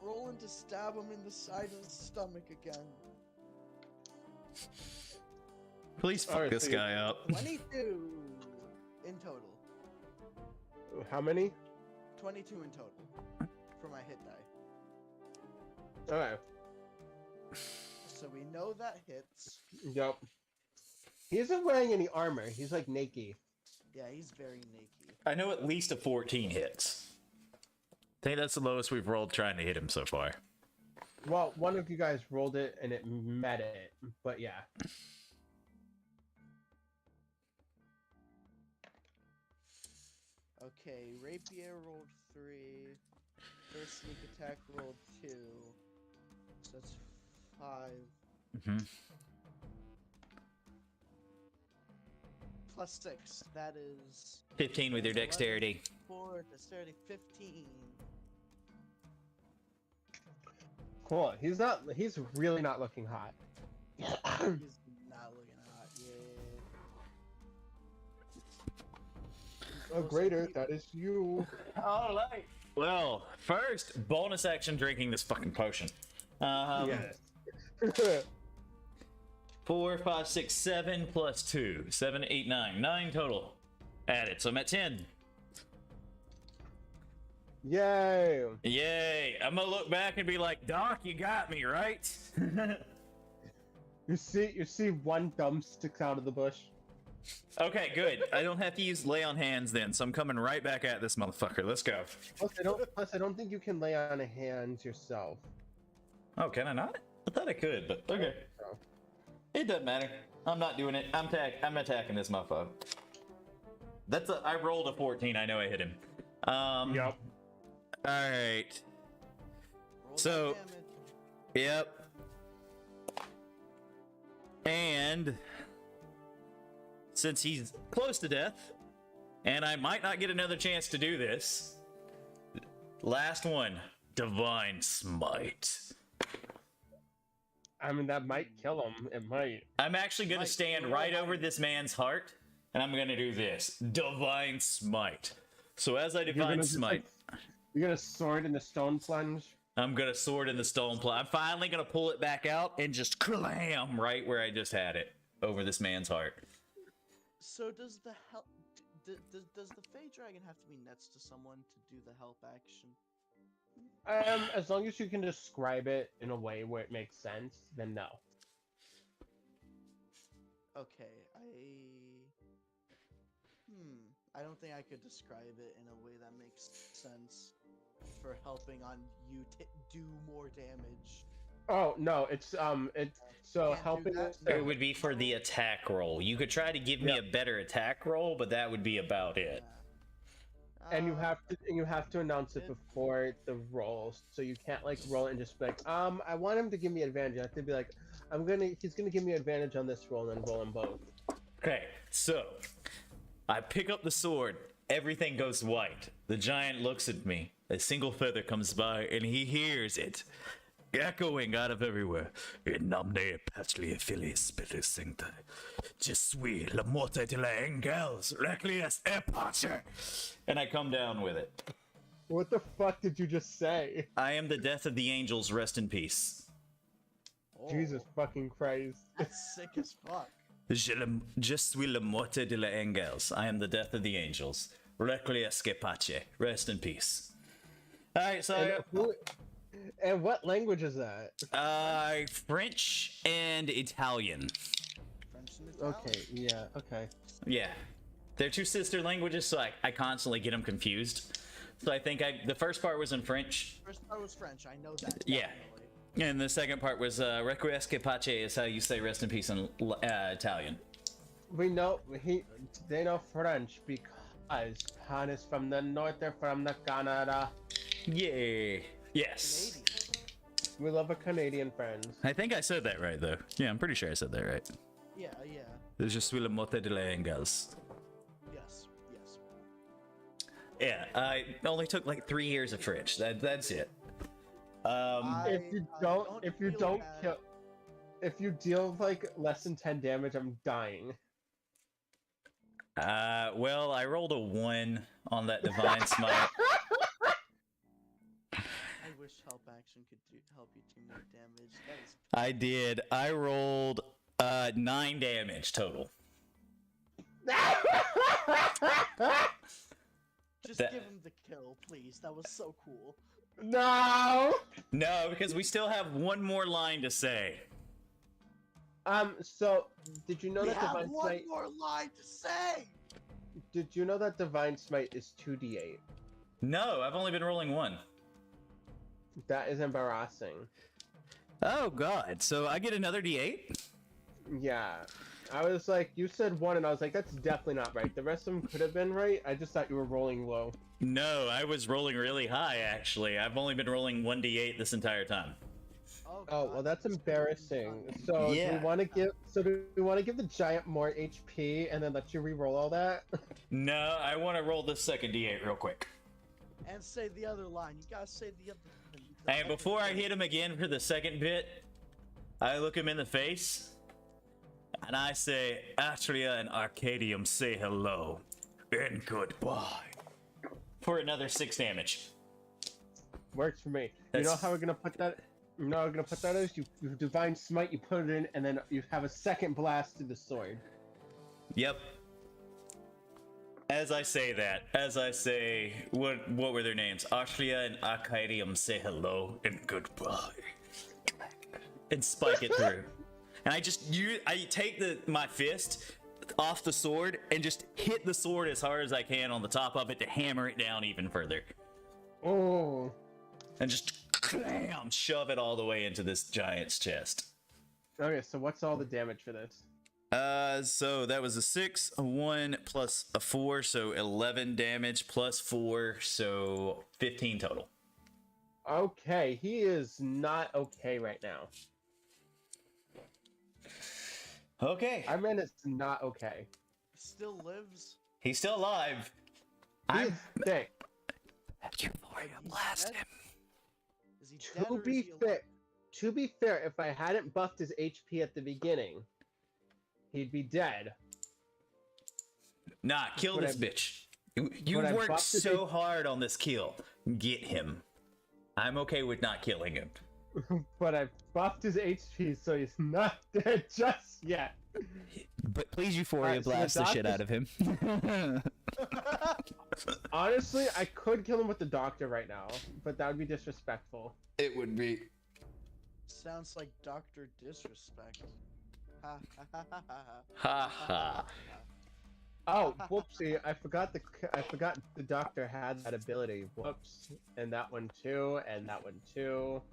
Rolling to stab him in the side of the stomach again. Please fuck Alright, this so guy up. 22 in total. How many? 22 in total for my hit die. Okay. So we know that hits. Yep. He isn't wearing any armor. He's like naked. Yeah, he's very naked. I know at least a 14 hits. I think that's the lowest we've rolled trying to hit him so far. Well, one of you guys rolled it and it met it, but yeah. Okay, rapier rolled 3. First sneak attack rolled 2. So that's 5. Mm-hmm. Plus 6. That is 15 with your dexterity. 4, dexterity 15. Cool. He's really not looking hot. He's not looking hot, yeah. Agreator, that is you. All right. Well, first, bonus action drinking this fucking potion. Yes. 4, 5, 6, 7 plus 2. 7, 8, 9. 9 total. Add it, so I'm at 10. Yay. Yay! I'm gonna look back and be like, Doc, you got me, right? You see one thumb sticks out of the bush. Okay, good. I don't have to use lay on hands then, so I'm coming right back at this motherfucker. Let's go. Plus, I don't think you can lay on hands yourself. Oh, can I not? I thought I could, but okay. So. It doesn't matter. I'm not doing it. I'm attacking this motherfucker. I rolled a 14. I know I hit him. Yep. All right. Roll So- that damage. Yep. And since he's close to death, and I might not get another chance to do this, last one, Divine Smite. I mean, that might kill him. It might. I'm actually going to Might. stand right over this man's heart, and I'm going to do this. Divine Smite. So as I You're Divine gonna just, Smite, you're gonna sword in the stone plunge. I'm going to sword in the stone plot. I'm finally going to pull it back out and just clam right where I just had it over this man's heart. So does the help? Does the Fey Dragon have to be next to someone to do the help action? As long as you can describe it in a way where it makes sense, then no. Okay, I don't think I could describe it in a way that makes sense for helping on you do more damage. Oh no, it's so do helping. that? It would be for the attack roll. You could try to give me a better attack roll, but that would be about it. And you Uh, have to announce it it- before the rolls, so you can't like roll it and just be like, I want him to give me advantage. You have to be like, he's gonna give me advantage on this roll, and then roll them both. Okay, so I pick up the sword. Everything goes white. The giant looks at me. A single feather comes by, and he hears it echoing out of everywhere. In nomine patri filii spiritus sancti, je suis la morte de l'angels, requies et pace. And I come down with it. What the fuck did you just say? I am the death of the angels, rest in peace. oh, Jesus fucking Christ. that's sick as fuck. Je suis la morte de l'angels. I am the death of the angels. Requies et pace. Rest in peace. Alright, so And what language is that? French and Italian. French and Italian. Okay, yeah, okay. Yeah. They're two sister languages, so I constantly get them confused. So I think the first part was in French. First part was French. I know that. Yeah. definitely. And the second part was Requies et pace is how you say rest in peace in Italian. We know they know French because Han is from the north, they're from the Canada. Yeah. Yes. Canadian. We love our Canadian friends. I think I said that right, though. Yeah, I'm pretty sure I said that right. Yeah, yeah. Je suis la morte de l'angels. Yes, yes. Yeah, I only took like 3 years of French. That's it. If you deal like less than 10 damage, I'm dying. Well, I rolled a 1 on that divine smite. I wish help action could help you do more damage. That is I did. I rolled 9 damage total. just That- give him the kill, please. That was so cool. No. No, because we still have one more line to say. So did you know We that have divine one smite? more line to say. Did you know that divine smite is 2d8? No, I've only been rolling 1. That is embarrassing. Oh god, so I get another d8? Yeah. I was like, you said 1, and I was like, that's definitely not right. The rest of them could have been right. I just thought you were rolling low. No, I was rolling really high actually. I've only been rolling 1d8 this entire time. Oh, God, well, that's this is embarrassing. fucking So Yeah. do we want to give the giant more HP and then let you re-roll all that? No, I want to roll this second d8 real quick. And say the other line. You gotta say the other. And before I hit him again for the second bit, I look him in the face and I say, Atria and Arcadium say hello. and goodbye. For another 6 damage. Works for me. You know how we're gonna put that? You know how we're gonna put that is? You divine smite, you put it in, and then you have a second blast to the sword. Yep. As I say, what were their names? Ashlia and Arcadium say hello and goodbye. And spike it through. And I take my fist off the sword and just hit the sword as hard as I can on the top of it to hammer it down even further. Oh. And just bam, shove it all the way into this giant's chest. Okay, so what's all the damage for this? So that was a 6, a 1 plus a 4, so 11 damage plus 4, so 15 total. Okay, he is not okay right now. Okay. I mean, it's not okay. Still lives. He's still alive. He's sick. Blast him. Is he dead or is he alive? To be fair, if I hadn't buffed his HP at the beginning, he'd be dead. Nah, kill this bitch. You worked so hard on this kill. Get him. I'm okay with not killing him. But I buffed his HP, so he's not dead just yet. But please, Euphoria, blast the shit out of him. Honestly, I could kill him with the doctor right now, but that would be disrespectful. It would be. Sounds like Dr. Disrespect. Ha ha ha ha ha. Ha ha. Oh, whoopsie! I forgot the doctor had that ability. Whoops! And that one too, and that one too.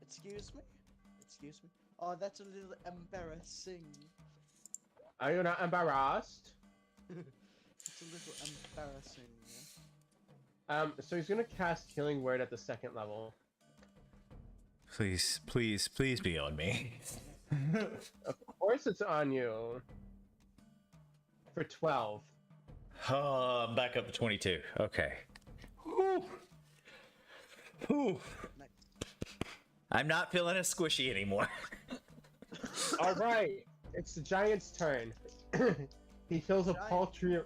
Excuse me? Excuse me? Oh, that's a little embarrassing. Are you not embarrassed? It's a little embarrassing. So he's gonna cast Healing Word at the 2nd level. Please, please, please be on me. Of course it's on you. For 12. Oh, I'm back up to 22. Okay. Whew. Whew. I'm not feeling as squishy anymore. Alright, it's the giant's turn. He heals a paltry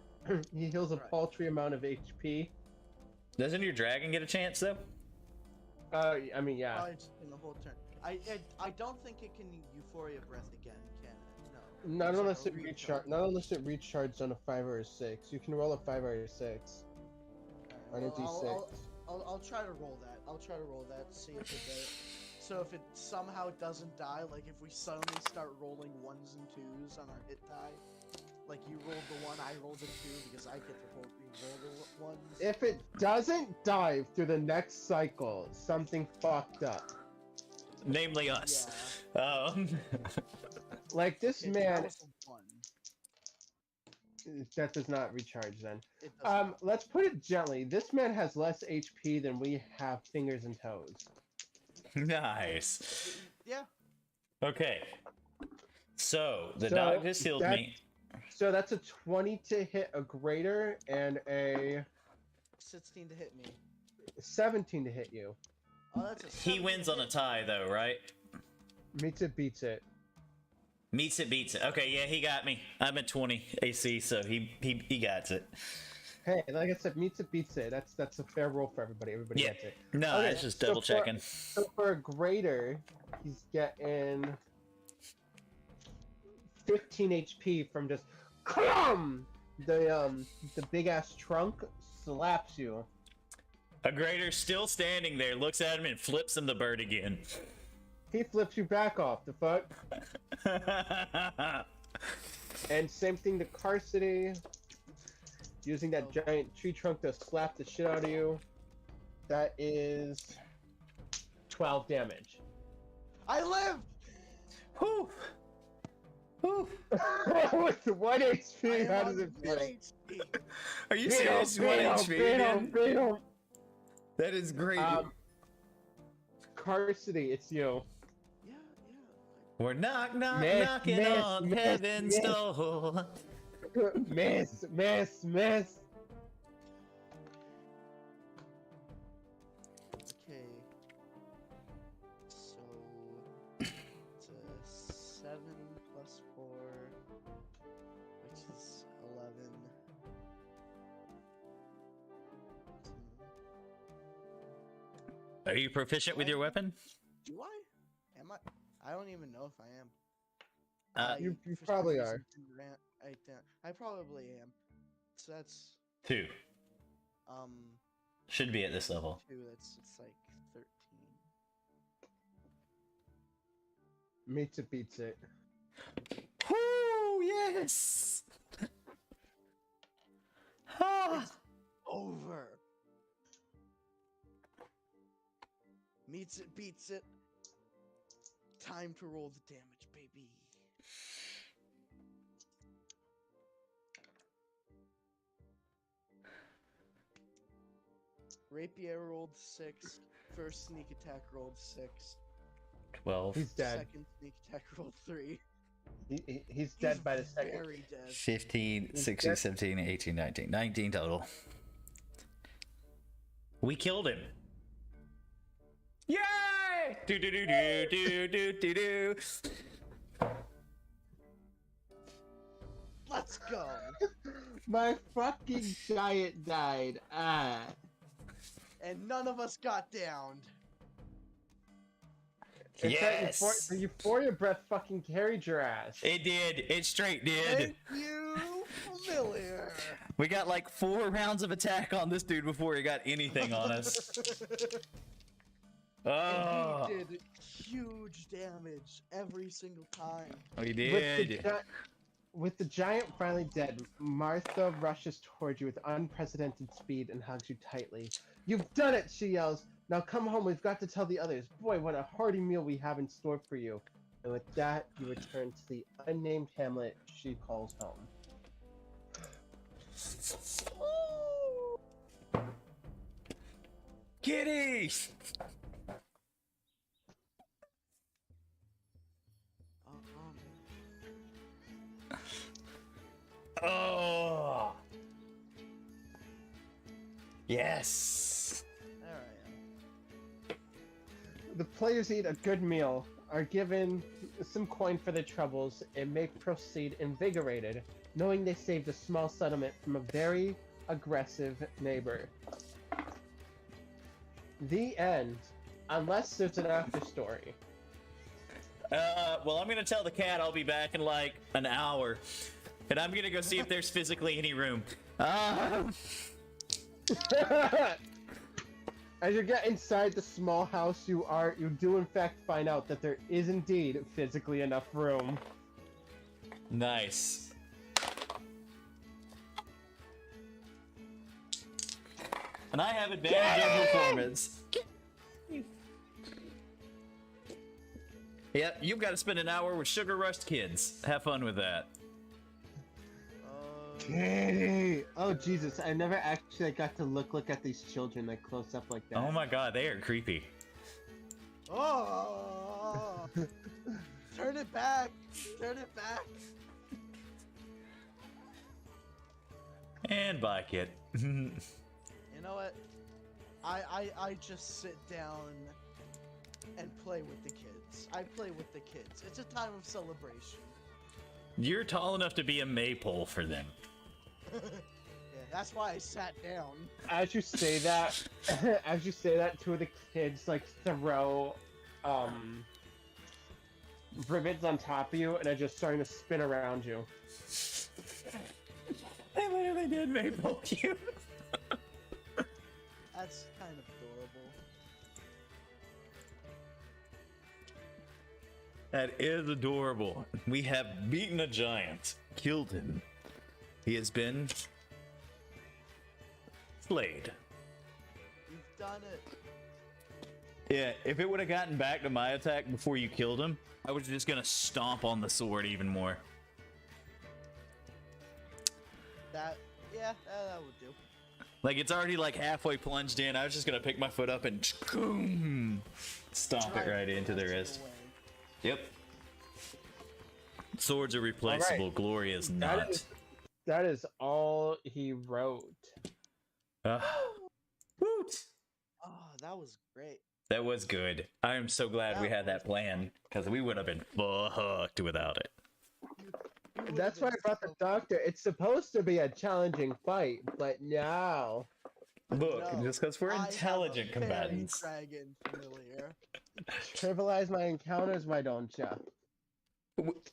amount of HP. Doesn't your dragon get a chance though? I mean, yeah. In the whole turn. I don't think it can Euphoria Breath again, can it? No. Not It's unless like it a recharge. Not unless it recharges on a 5 or a 6. You can roll a 5 or a 6 on a D6. I'll try to roll that. See if it does. So if it somehow doesn't die, like if we suddenly start rolling 1s and 2s on our hit die, like you rolled the 1, I rolled the 2 because I get to roll the 1s. If it doesn't die through the next cycle, something fucked up. Namely us. Yeah. Like this man. Was a 1. That does not recharge then. It doesn't. Let's put it gently. This man has less HP than we have fingers and toes. Nice. Yeah. Okay. So the dog just healed me. So that's a 20 to hit a greater and a 16 to hit me. 17 to hit you. Oh, that's a He wins on a tie though, right? Meets it, beats it. Meets it, beats it. Okay, yeah, he got me. I'm at 20 AC, so he got it. Hey, like I said, meets it, beats it. That's a fair roll for everybody. Everybody gets it. No, Okay, it's just double checking. So for a greater, he's getting 15 HP from just the big ass trunk slaps you. A greater still standing there, looks at him and flips him the bird again. He flips you back off. The fuck. And same thing to Carcity. Using that giant tree trunk to slap the shit out of you. That is 12 damage. I lived! Whew. Whew. With 1 HP, how does it feel? HP. Are you serious? 1 HP again? That is great. Carcity, it's you. Yeah. We're knocking Miss, on heaven's door. Miss. Okay. So it's a 7 plus 4, which is 11. Are you proficient with your weapon? Do I? Am I? I don't even know if I am. You For some probably reason are. didn't write down. I probably am. So that's 2. um Should be at this level. 2. It's like 13. Meets it beats it. Woo! Yes. Ah. It's over. Meets it, beats it. Time to roll the damage, baby. Rapier rolled 6. First sneak attack rolled 6. 12. He's dead. Second sneak attack rolled 3. He's dead by the second. Very dead. 15, 16, 17, 18, 19. 19 total. We killed him. Yay! Do do do do do do do do. Let's go. My fucking giant died. Ah. And none of us got downed. It's that Yes! the euphoria breath fucking carried your ass. It did. It straight did. Thank you, familiar. We got like 4 rounds of attack on this dude before he got anything on us. Oh, And he did huge damage every single time. we With the, did. with the giant finally dead, Martha rushes towards you with unprecedented speed and hugs you tightly. You've done it, she yells. Now come home, we've got to tell the others. Boy, what a hearty meal we have in store for you. And with that, you return to the unnamed hamlet she calls home. Kitty! Oh! Yes! There I am. The players eat a good meal, are given some coin for their troubles, and may proceed invigorated, knowing they saved a small settlement from a very aggressive neighbor. The end. Unless there's an after story. Well, I'm gonna tell the cat I'll be back in like an hour. And I'm gonna go see if there's physically any room. As you get inside the small house, you do in fact find out that there is indeed physically enough room. Nice. And I have advantage on performance. Yep, you've got to spend an hour with sugar rushed kids. Have fun with that. Kitty! Oh Jesus, I never actually got to look at these children like close up like that. Oh my god, they are creepy. Oh! Turn it back! Turn it back! And bye, kid. You know what? I just sit down and play with the kids. I play with the kids. It's a time of celebration. You're tall enough to be a maypole for them. Yeah, that's why I sat down. As you say that, two of the kids like throw rivets on top of you and are just starting to spin around you. They literally did maypole you. That's kind of adorable. That is adorable. We have beaten a giant, killed him. He has been slayed. You've done it. Yeah, if it would have gotten back to my attack before you killed him, I was just gonna stomp on the sword even more. That would do. Like, it's already like halfway plunged in. I was just gonna pick my foot up and boom, stomp it right into the wrist. Yep. Swords are replaceable. Right. Glory is not. That is all he wrote. Woot! Oh, that was great. That was good. I am so glad we had that plan, because we would have been fucked without it. would've That's why I been brought the so doctor. It's supposed to be a challenging fight, but no. Look, No, just because we're I have a intelligent fairy combatants. dragon familiar. Trivialize my encounters, why don't ya?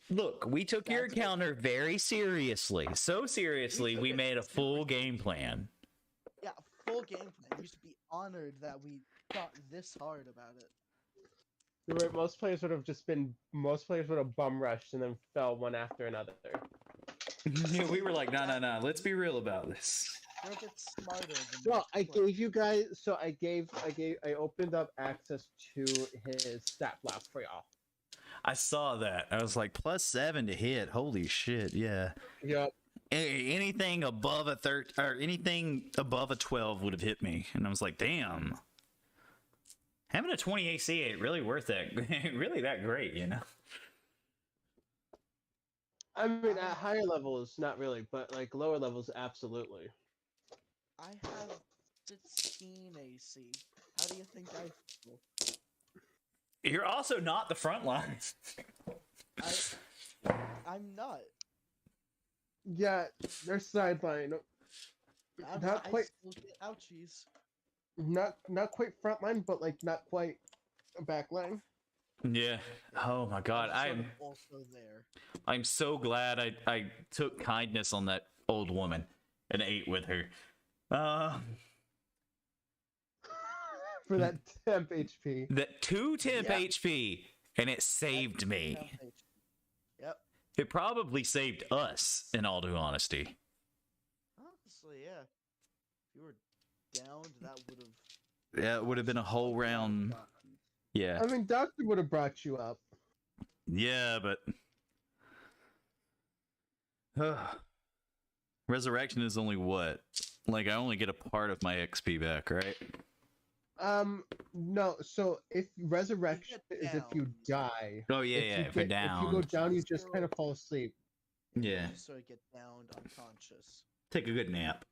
Look, we took your That's what- encounter very seriously. So seriously, took we it made a full seriously. game plan. Yeah, full game plan. You should be honored that we thought this hard about it. You're right, most players would have bum rushed and then fell one after another. We were like, no, let's be real about this. You're a bit smarter than Well, I most players. gave you guys, so I opened up access to his stat block for y'all. I saw that. I was like, +7 to hit. Holy shit, yeah. Yep. Anything above a 13 or anything above a 12 would have hit me, and I was like, damn. Having a 20 AC ain't really worth that. Really that great, you know. I mean, at higher levels, not really, but like lower levels, absolutely. I have 16 AC. How do you think I feel? You're also not the front line. I'm not. Yeah, they're sideline. Not I quite, still get ouchies. not quite frontline, but like not quite backline. Yeah. Oh my god. I'm sort of also there. I'm so glad I took kindness on that old woman and ate with her. For that temp HP. That 2 temp Yeah. HP, and it saved me. Yep. It probably saved us, in all due honesty. Honestly, yeah. If you were downed, that would have. Yeah, it would have been a whole round. Yeah. I mean, Doctor would have brought you up. Yeah, but resurrection is only what? Like I only get a part of my XP back, right? No. So if resurrection is if you die. Oh yeah, yeah. If you're down, If you go down, you just kind of fall asleep. yeah. You sort of get downed unconscious. Take a good nap.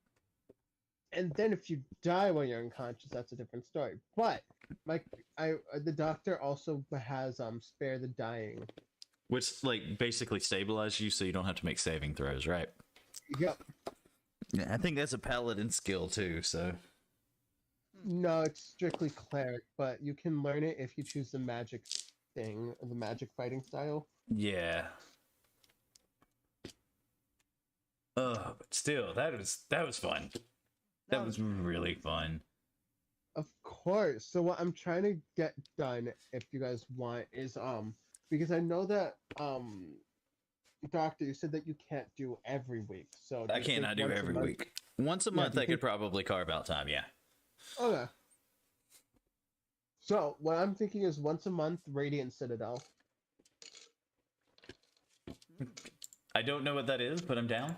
And then if you die while you're unconscious, that's a different story. But the doctor also has spare the dying. Which like basically stabilizes you, so you don't have to make saving throws, right? Yep. Yeah, I think that's a paladin skill too. So No, it's strictly cleric, but you can learn it if you choose the magic thing, the magic fighting style. yeah. But still, that was fun. That was really fun. Of course. So what I'm trying to get done, if you guys want, is because I know that Doctor, you said that you can't do every week. So I cannot do every week. Once a month, I could probably carve out time. Yeah. Okay. So what I'm thinking is once a month, Radiant Citadel. I don't know what that is, but I'm down.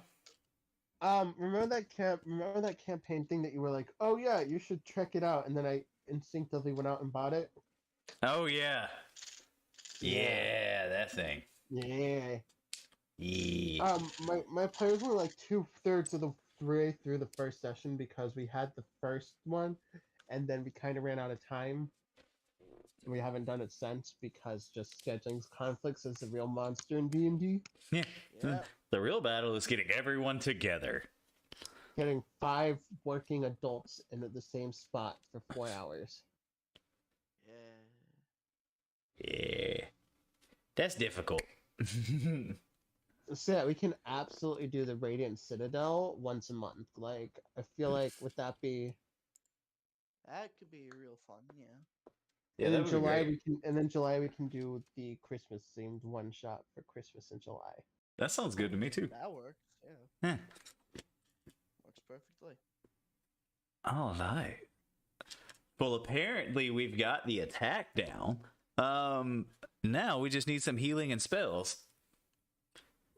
Remember that campaign thing that you were like, oh yeah, you should check it out, and then I instinctively went out and bought it. Oh yeah. Yeah, that thing. Yeah. Yeah. My players were like 2/3 of the way through the first session because we had the first one, and then we kind of ran out of time. We haven't done it since because just scheduling conflicts is a real monster in D&D. Yeah. Yeah. The real battle is getting everyone together. Getting 5 working adults in the same spot for 4 hours. Yeah. Yeah. That's difficult. So yeah, we can absolutely do the Radiant Citadel once a month. Like, I feel like would that be? That could be real fun, yeah. Yeah, And that in would be July great. July we can do the Christmas themed one shot for Christmas in July. That sounds good to me too. That works, yeah. Yeah. Works perfectly. All right. Well, apparently we've got the attack down. Now we just need some healing and spells.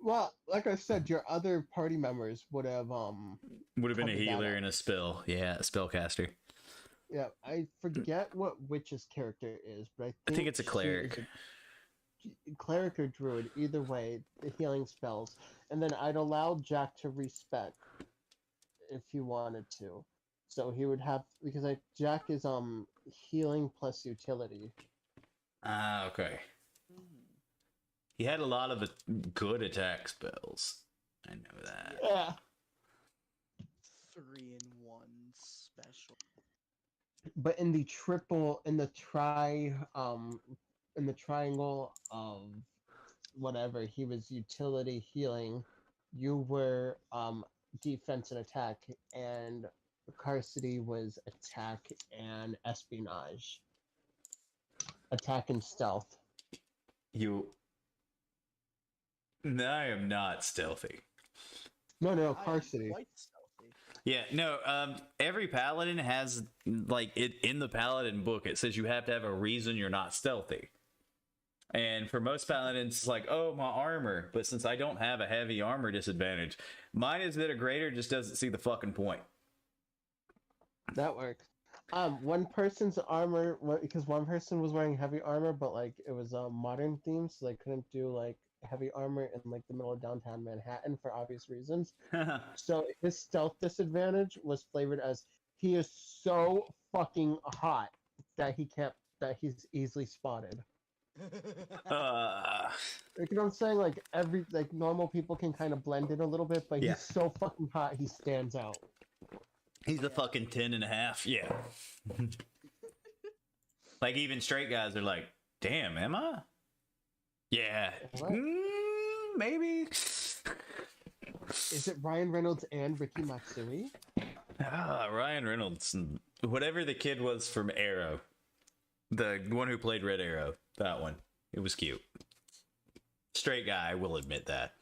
Well, like I said, your other party members would have Would have been a Covered that healer up. and a spell. Yeah, a spellcaster. Yeah, I forget what Witch's character is, but I think it's a she is cleric. a cleric or druid, either way, the healing spells. And then I'd allow Jack to respec if he wanted to. So he would have because Jack is healing plus utility. Ah, okay. He had a lot of good attack spells. I know that. Yeah. 3-in-1 special. But in the triangle of whatever, he was utility healing. You were defense and attack, and Carsity was attack and espionage. Attack and stealth. I am not stealthy. No, I am Carsity. quite stealthy. Yeah, no, every paladin has, like, in the paladin book, it says you have to have a reason you're not stealthy. And for most paladins, it's like, oh, my armor. But since I don't have a heavy armor disadvantage, mine is that Agreator just doesn't see the fucking point. That works. One person's armor, because one person was wearing heavy armor, but like it was modern theme, so they couldn't do like heavy armor in like the middle of downtown Manhattan for obvious reasons. So his stealth disadvantage was flavored as he is so fucking hot that he's easily spotted. Like, you know what I'm saying? Like normal people can kind of blend in a little bit, but Yeah. he's so fucking hot he stands out. He's a fucking 10.5. Yeah. Like, even straight guys are like, damn, am I? Yeah. What? Maybe. Is it Ryan Reynolds and Ricky Matsui? Ryan Reynolds. Whatever the kid was from Arrow. The one who played Red Arrow. That one. It was cute. Straight guy, I will admit that.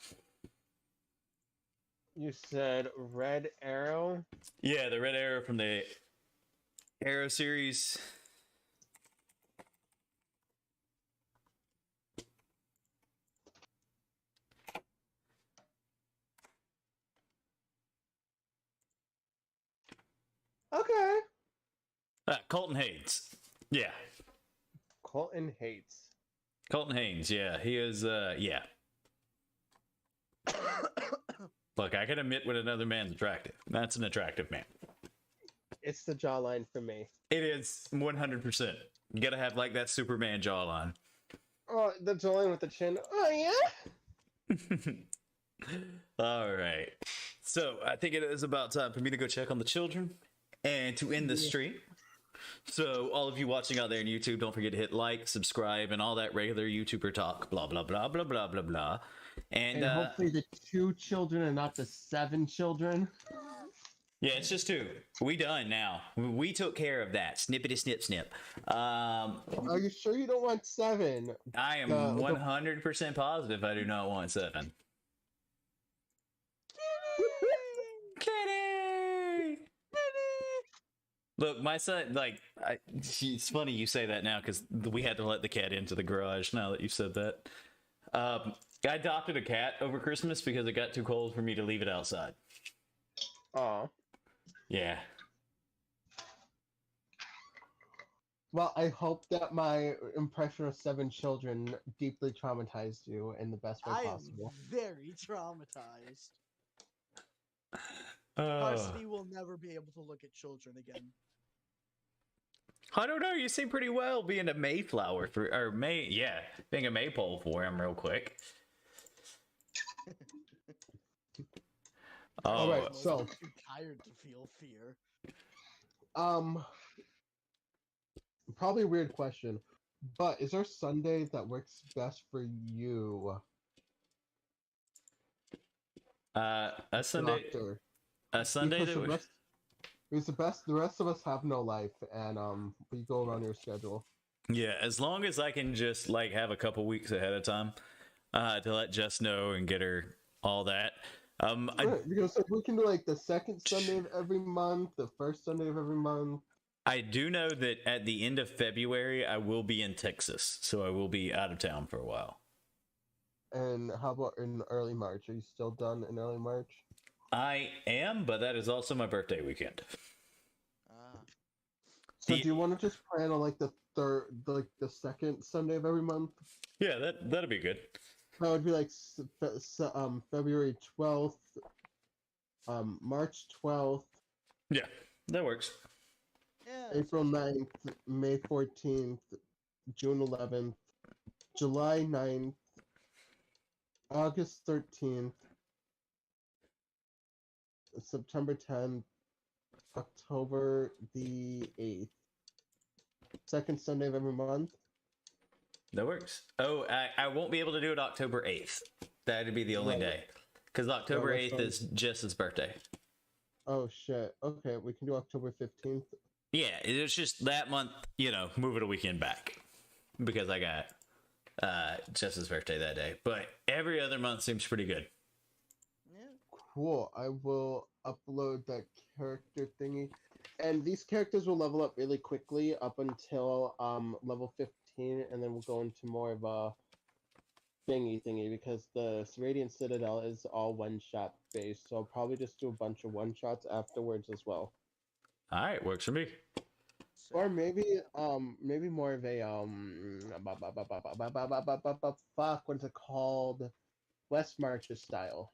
You said Red Arrow? Yeah, the Red Arrow from the Arrow series. Okay. Colton Haynes. Yeah. Colton hates. Colton Haynes, yeah. He is, yeah. Look, I can admit when another man's attractive. That's an attractive man. It's the jawline for me. It is 100%. You gotta have, like, that Superman jawline. Oh, the jawline with the chin. Oh, yeah? All right. So, I think it is about time for me to go check on the children and to end the stream. So, all of you watching out there on YouTube, don't forget to hit like, subscribe, and all that regular YouTuber talk. Blah, blah, blah, blah, blah, blah, blah. And hopefully the 2 children and not the 7 children. yeah, it's just 2. We done now. We took care of that. Snippety snip snip. Are you sure you don't want 7? I am 100% positive I do not want 7. Kitty! Look, my son, like, it's funny you say that now because we had to let the cat into the garage now that you said that. I adopted a cat over Christmas because it got too cold for me to leave it outside. Aw. Yeah. Well, I hope that my impression of 7 children deeply traumatized you in the best way I possible. am very traumatized. Varsity will never be able to look at children again. I don't know. You seem pretty well being a Mayflower being a maypole for him real quick. All right, Most so are too tired to feel fear. probably a weird question, but is there Sunday that works best for you? A Sunday. Doctor? A Sunday Because that was. the rest of us have no life, and we go around your schedule. Yeah, as long as I can just like have a couple weeks ahead of time to let Jess know and get her all that. Because we can do like the second Sunday of every month, the first Sunday of every month. I do know that at the end of February I will be in Texas, so I will be out of town for a while. And how about in early March? Are you still done in early March? I am, but that is also my birthday weekend. So do you want to just plan on like the second Sunday of every month? Yeah, that'd be good. That would be like February 12th, March 12th. Yeah, that works. Yeah, April 9th, May 14th, June 11th, July 9th, August 13th, September 10th, October the 8th. Second Sunday of every month. That works. Oh, I won't be able to do it October 8th. That'd be the only Right. day. Because October Right, 8th is Jess's birthday. Oh shit. Okay, we can do October 15th. Yeah, it's just that month, move it a weekend back. Because I got Jess's birthday that day. But every other month seems pretty good. Yeah. Cool. I will upload that character thingy. And these characters will level up really quickly up until level 15, and then we'll go into more of a thingy because the Radiant Citadel is all one-shot based, so I'll probably just do a bunch of one-shots afterwards as well. Alright, works for me. Or maybe more of a fuck, what's it called? West Marches style.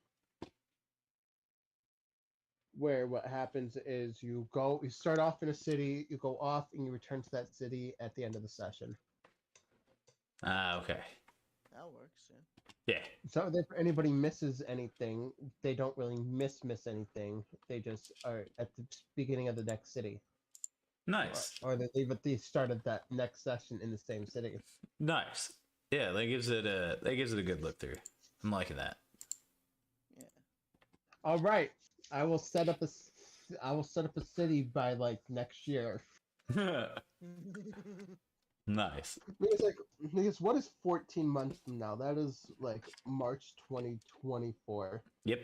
Where what happens is you start off in a city, you go off, and you return to that city at the end of the session. Okay. That works, yeah. Yeah. So if anybody misses anything, they don't really miss anything. They just are at the beginning of the next city. Nice. Or they leave at the start of that next session in the same city. Nice. Yeah, that gives it a good look through. I'm liking that. Yeah. All right, I will set up a city by like next year. Nice. Because what is 14 months from now? That is like March 2024. Yep.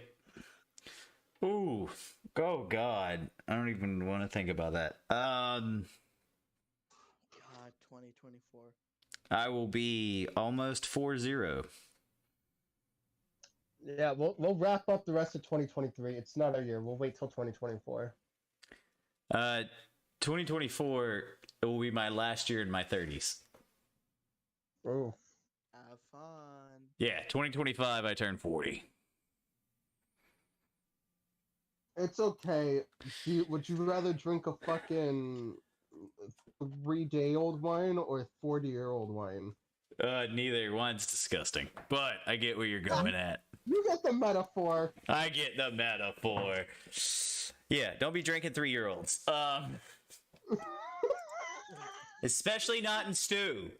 Ooh. Oh God. I don't even want to think about that. God, 2024. I will be almost 4-0. Yeah, we'll wrap up the rest of 2023. It's not our year. We'll wait till 2024. 2024 will be my last year in my 30s. Oh. Have fun. Yeah, 2025 I turn 40. It's okay. Would you rather drink a fucking 3-day-old wine or 40-year-old wine? Neither. Wine's disgusting. But I get where you're going at. You get the metaphor. I get the metaphor. Yeah, don't be drinking 3-year-olds. Especially not in stew.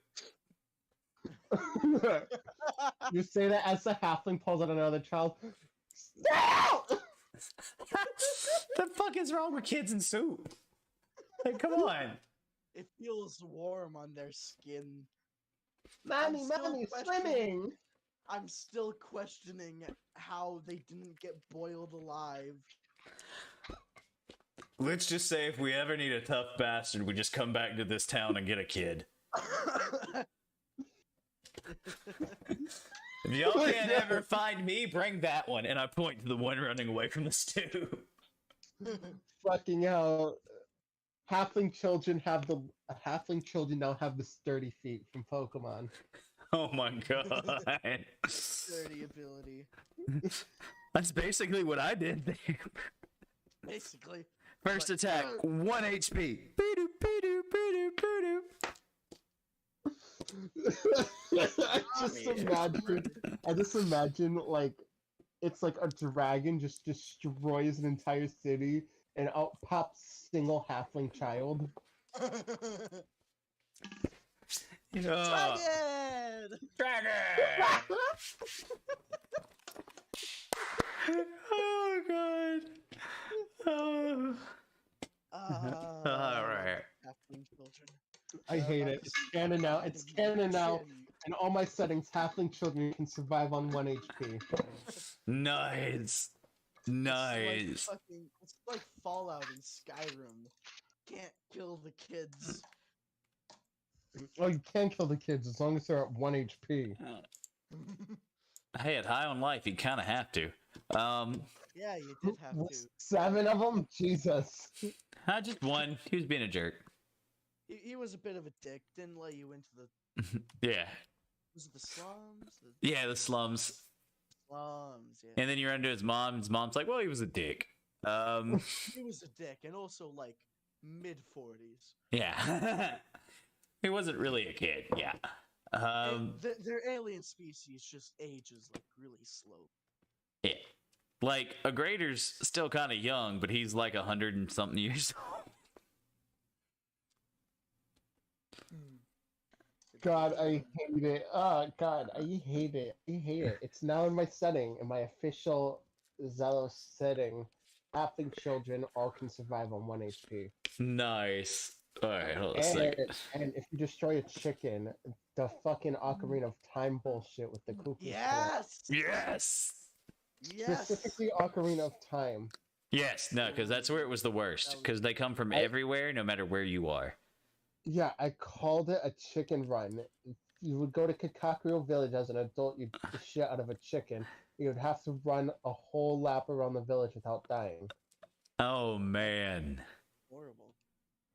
You say that as the halfling pulls out another child. Stop! The fuck is wrong with kids in soup? Like, come on. It feels warm on their skin. Mommy, I'm still mommy, questioning- swimming! I'm still questioning how they didn't get boiled alive. Let's just say if we ever need a tough bastard, we just come back to this town and get a kid. If y'all can't ever find me, bring that one. And I point to the one running away from the stew. Fucking hell. Halfling children now have the sturdy feet from Pokemon. Oh my god. Dirty ability. That's basically what I did there. Basically. First But- attack, 1 HP. Boo-doo, boo-doo, boo-doo, boo-doo. I just imagine like it's like a dragon just destroys an entire city and out pops single halfling child. Dragon! Dragon! Oh god. Oh. All right. Halfling children. I hate it. It's canon now. It's canon now. In all my settings, halfling children can survive on 1 HP. Nice. Nice. It's like Fallout in Skyrim. Can't kill the kids. Oh, you can kill the kids as long as they're at 1 HP. Hey, at High on Life, you kind of have to. Yeah, you did have to. 7 of them? Jesus. Just one. He was being a jerk. He was a bit of a dick. Didn't let you into the. Yeah. Was it the slums? Yeah, the slums. Slums, yeah. And then you run into his mom. His mom's like, well, he was a dick. He was a dick, and also like mid 40s. Yeah. He wasn't really a kid. Yeah. Their alien species just ages like really slow. Yeah. Like, Agreator's still kind of young, but he's like 100 and something years old. God, I hate it. Oh, God, I hate it. I hate it. It's now in my setting, in my official Zelos setting. Halfling children all can survive on 1 HP. Nice. Alright, hold on a second. And if you destroy a chicken, the fucking Ocarina of Time bullshit with the cuckoo. Yes. Yes! Yes. Specifically Ocarina of Time. Yes, no, because that's where it was the worst. Because they come from everywhere, no matter where you are. Yeah, I called it a chicken run. You would go to Kakakuro Village as an adult, you'd beat the shit out of a chicken. You would have to run a whole lap around the village without dying. Oh, man. Horrible.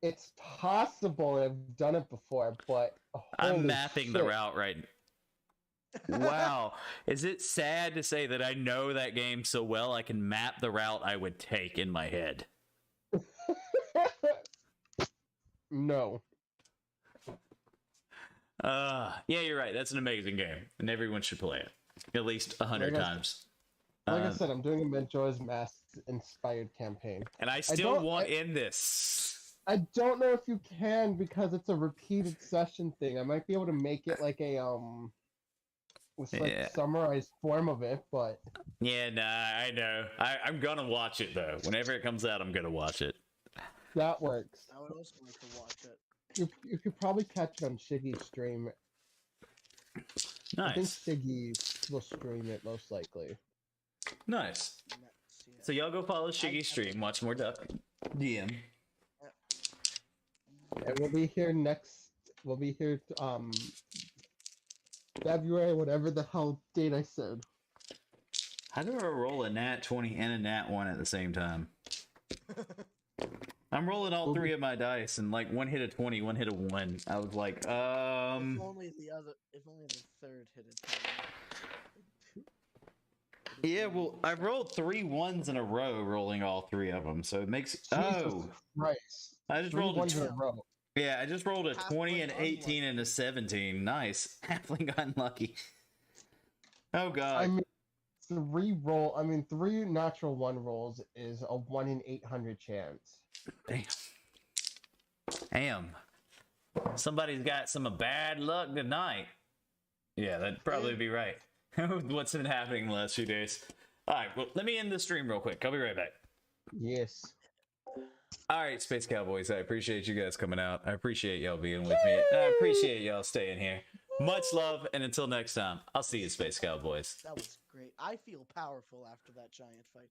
It's possible, I've done it before, but I'm mapping the route right now. Wow. Is it sad to say that I know that game so well I can map the route I would take in my head? No. Yeah, you're right. That's an amazing game, and everyone should play it at least 100 times. Like I said, I'm doing a Majora's Mask inspired campaign, and I still want in this. I don't know if you can because it's a repeated session thing. I might be able to make it like a summarized form of it, but yeah, nah, I know. I'm gonna watch it though. Whenever it comes out, I'm gonna watch it. That works. I would also like to watch it. You could probably catch it on Shiggy's stream. Nice. I think Shiggy will stream it most likely. Nice. So y'all go follow Shiggy's stream, watch more Duck DM. And we'll be here February, whatever the hell date I said. How do I roll a nat 20 and a nat 1 at the same time? I'm rolling all three of my dice, and like one hit a 20, one hit a 1. I was like, If only the third hit a 20. Yeah, well, I rolled 3 1s in a row, rolling all 3 of them, so it makes Jesus Christ. I just 3 rolled1s in a row. Yeah, I just rolled a 20, an 18, and a 17. Nice. Halfling unlucky. Oh god. I mean, 3 natural 1 rolls is a 1 in 800 chance. Damn. Somebody's got some bad luck tonight. Yeah, that'd probably be right. What's been happening the last few days? Alright, well, let me end the stream real quick. I'll be right back. Yes. Alright, Space Cowboys, I appreciate you guys coming out. I appreciate y'all being with me. I appreciate y'all staying here. Much love, and until next time, I'll see you, Space Cowboys. That was great. I feel powerful after that giant fight.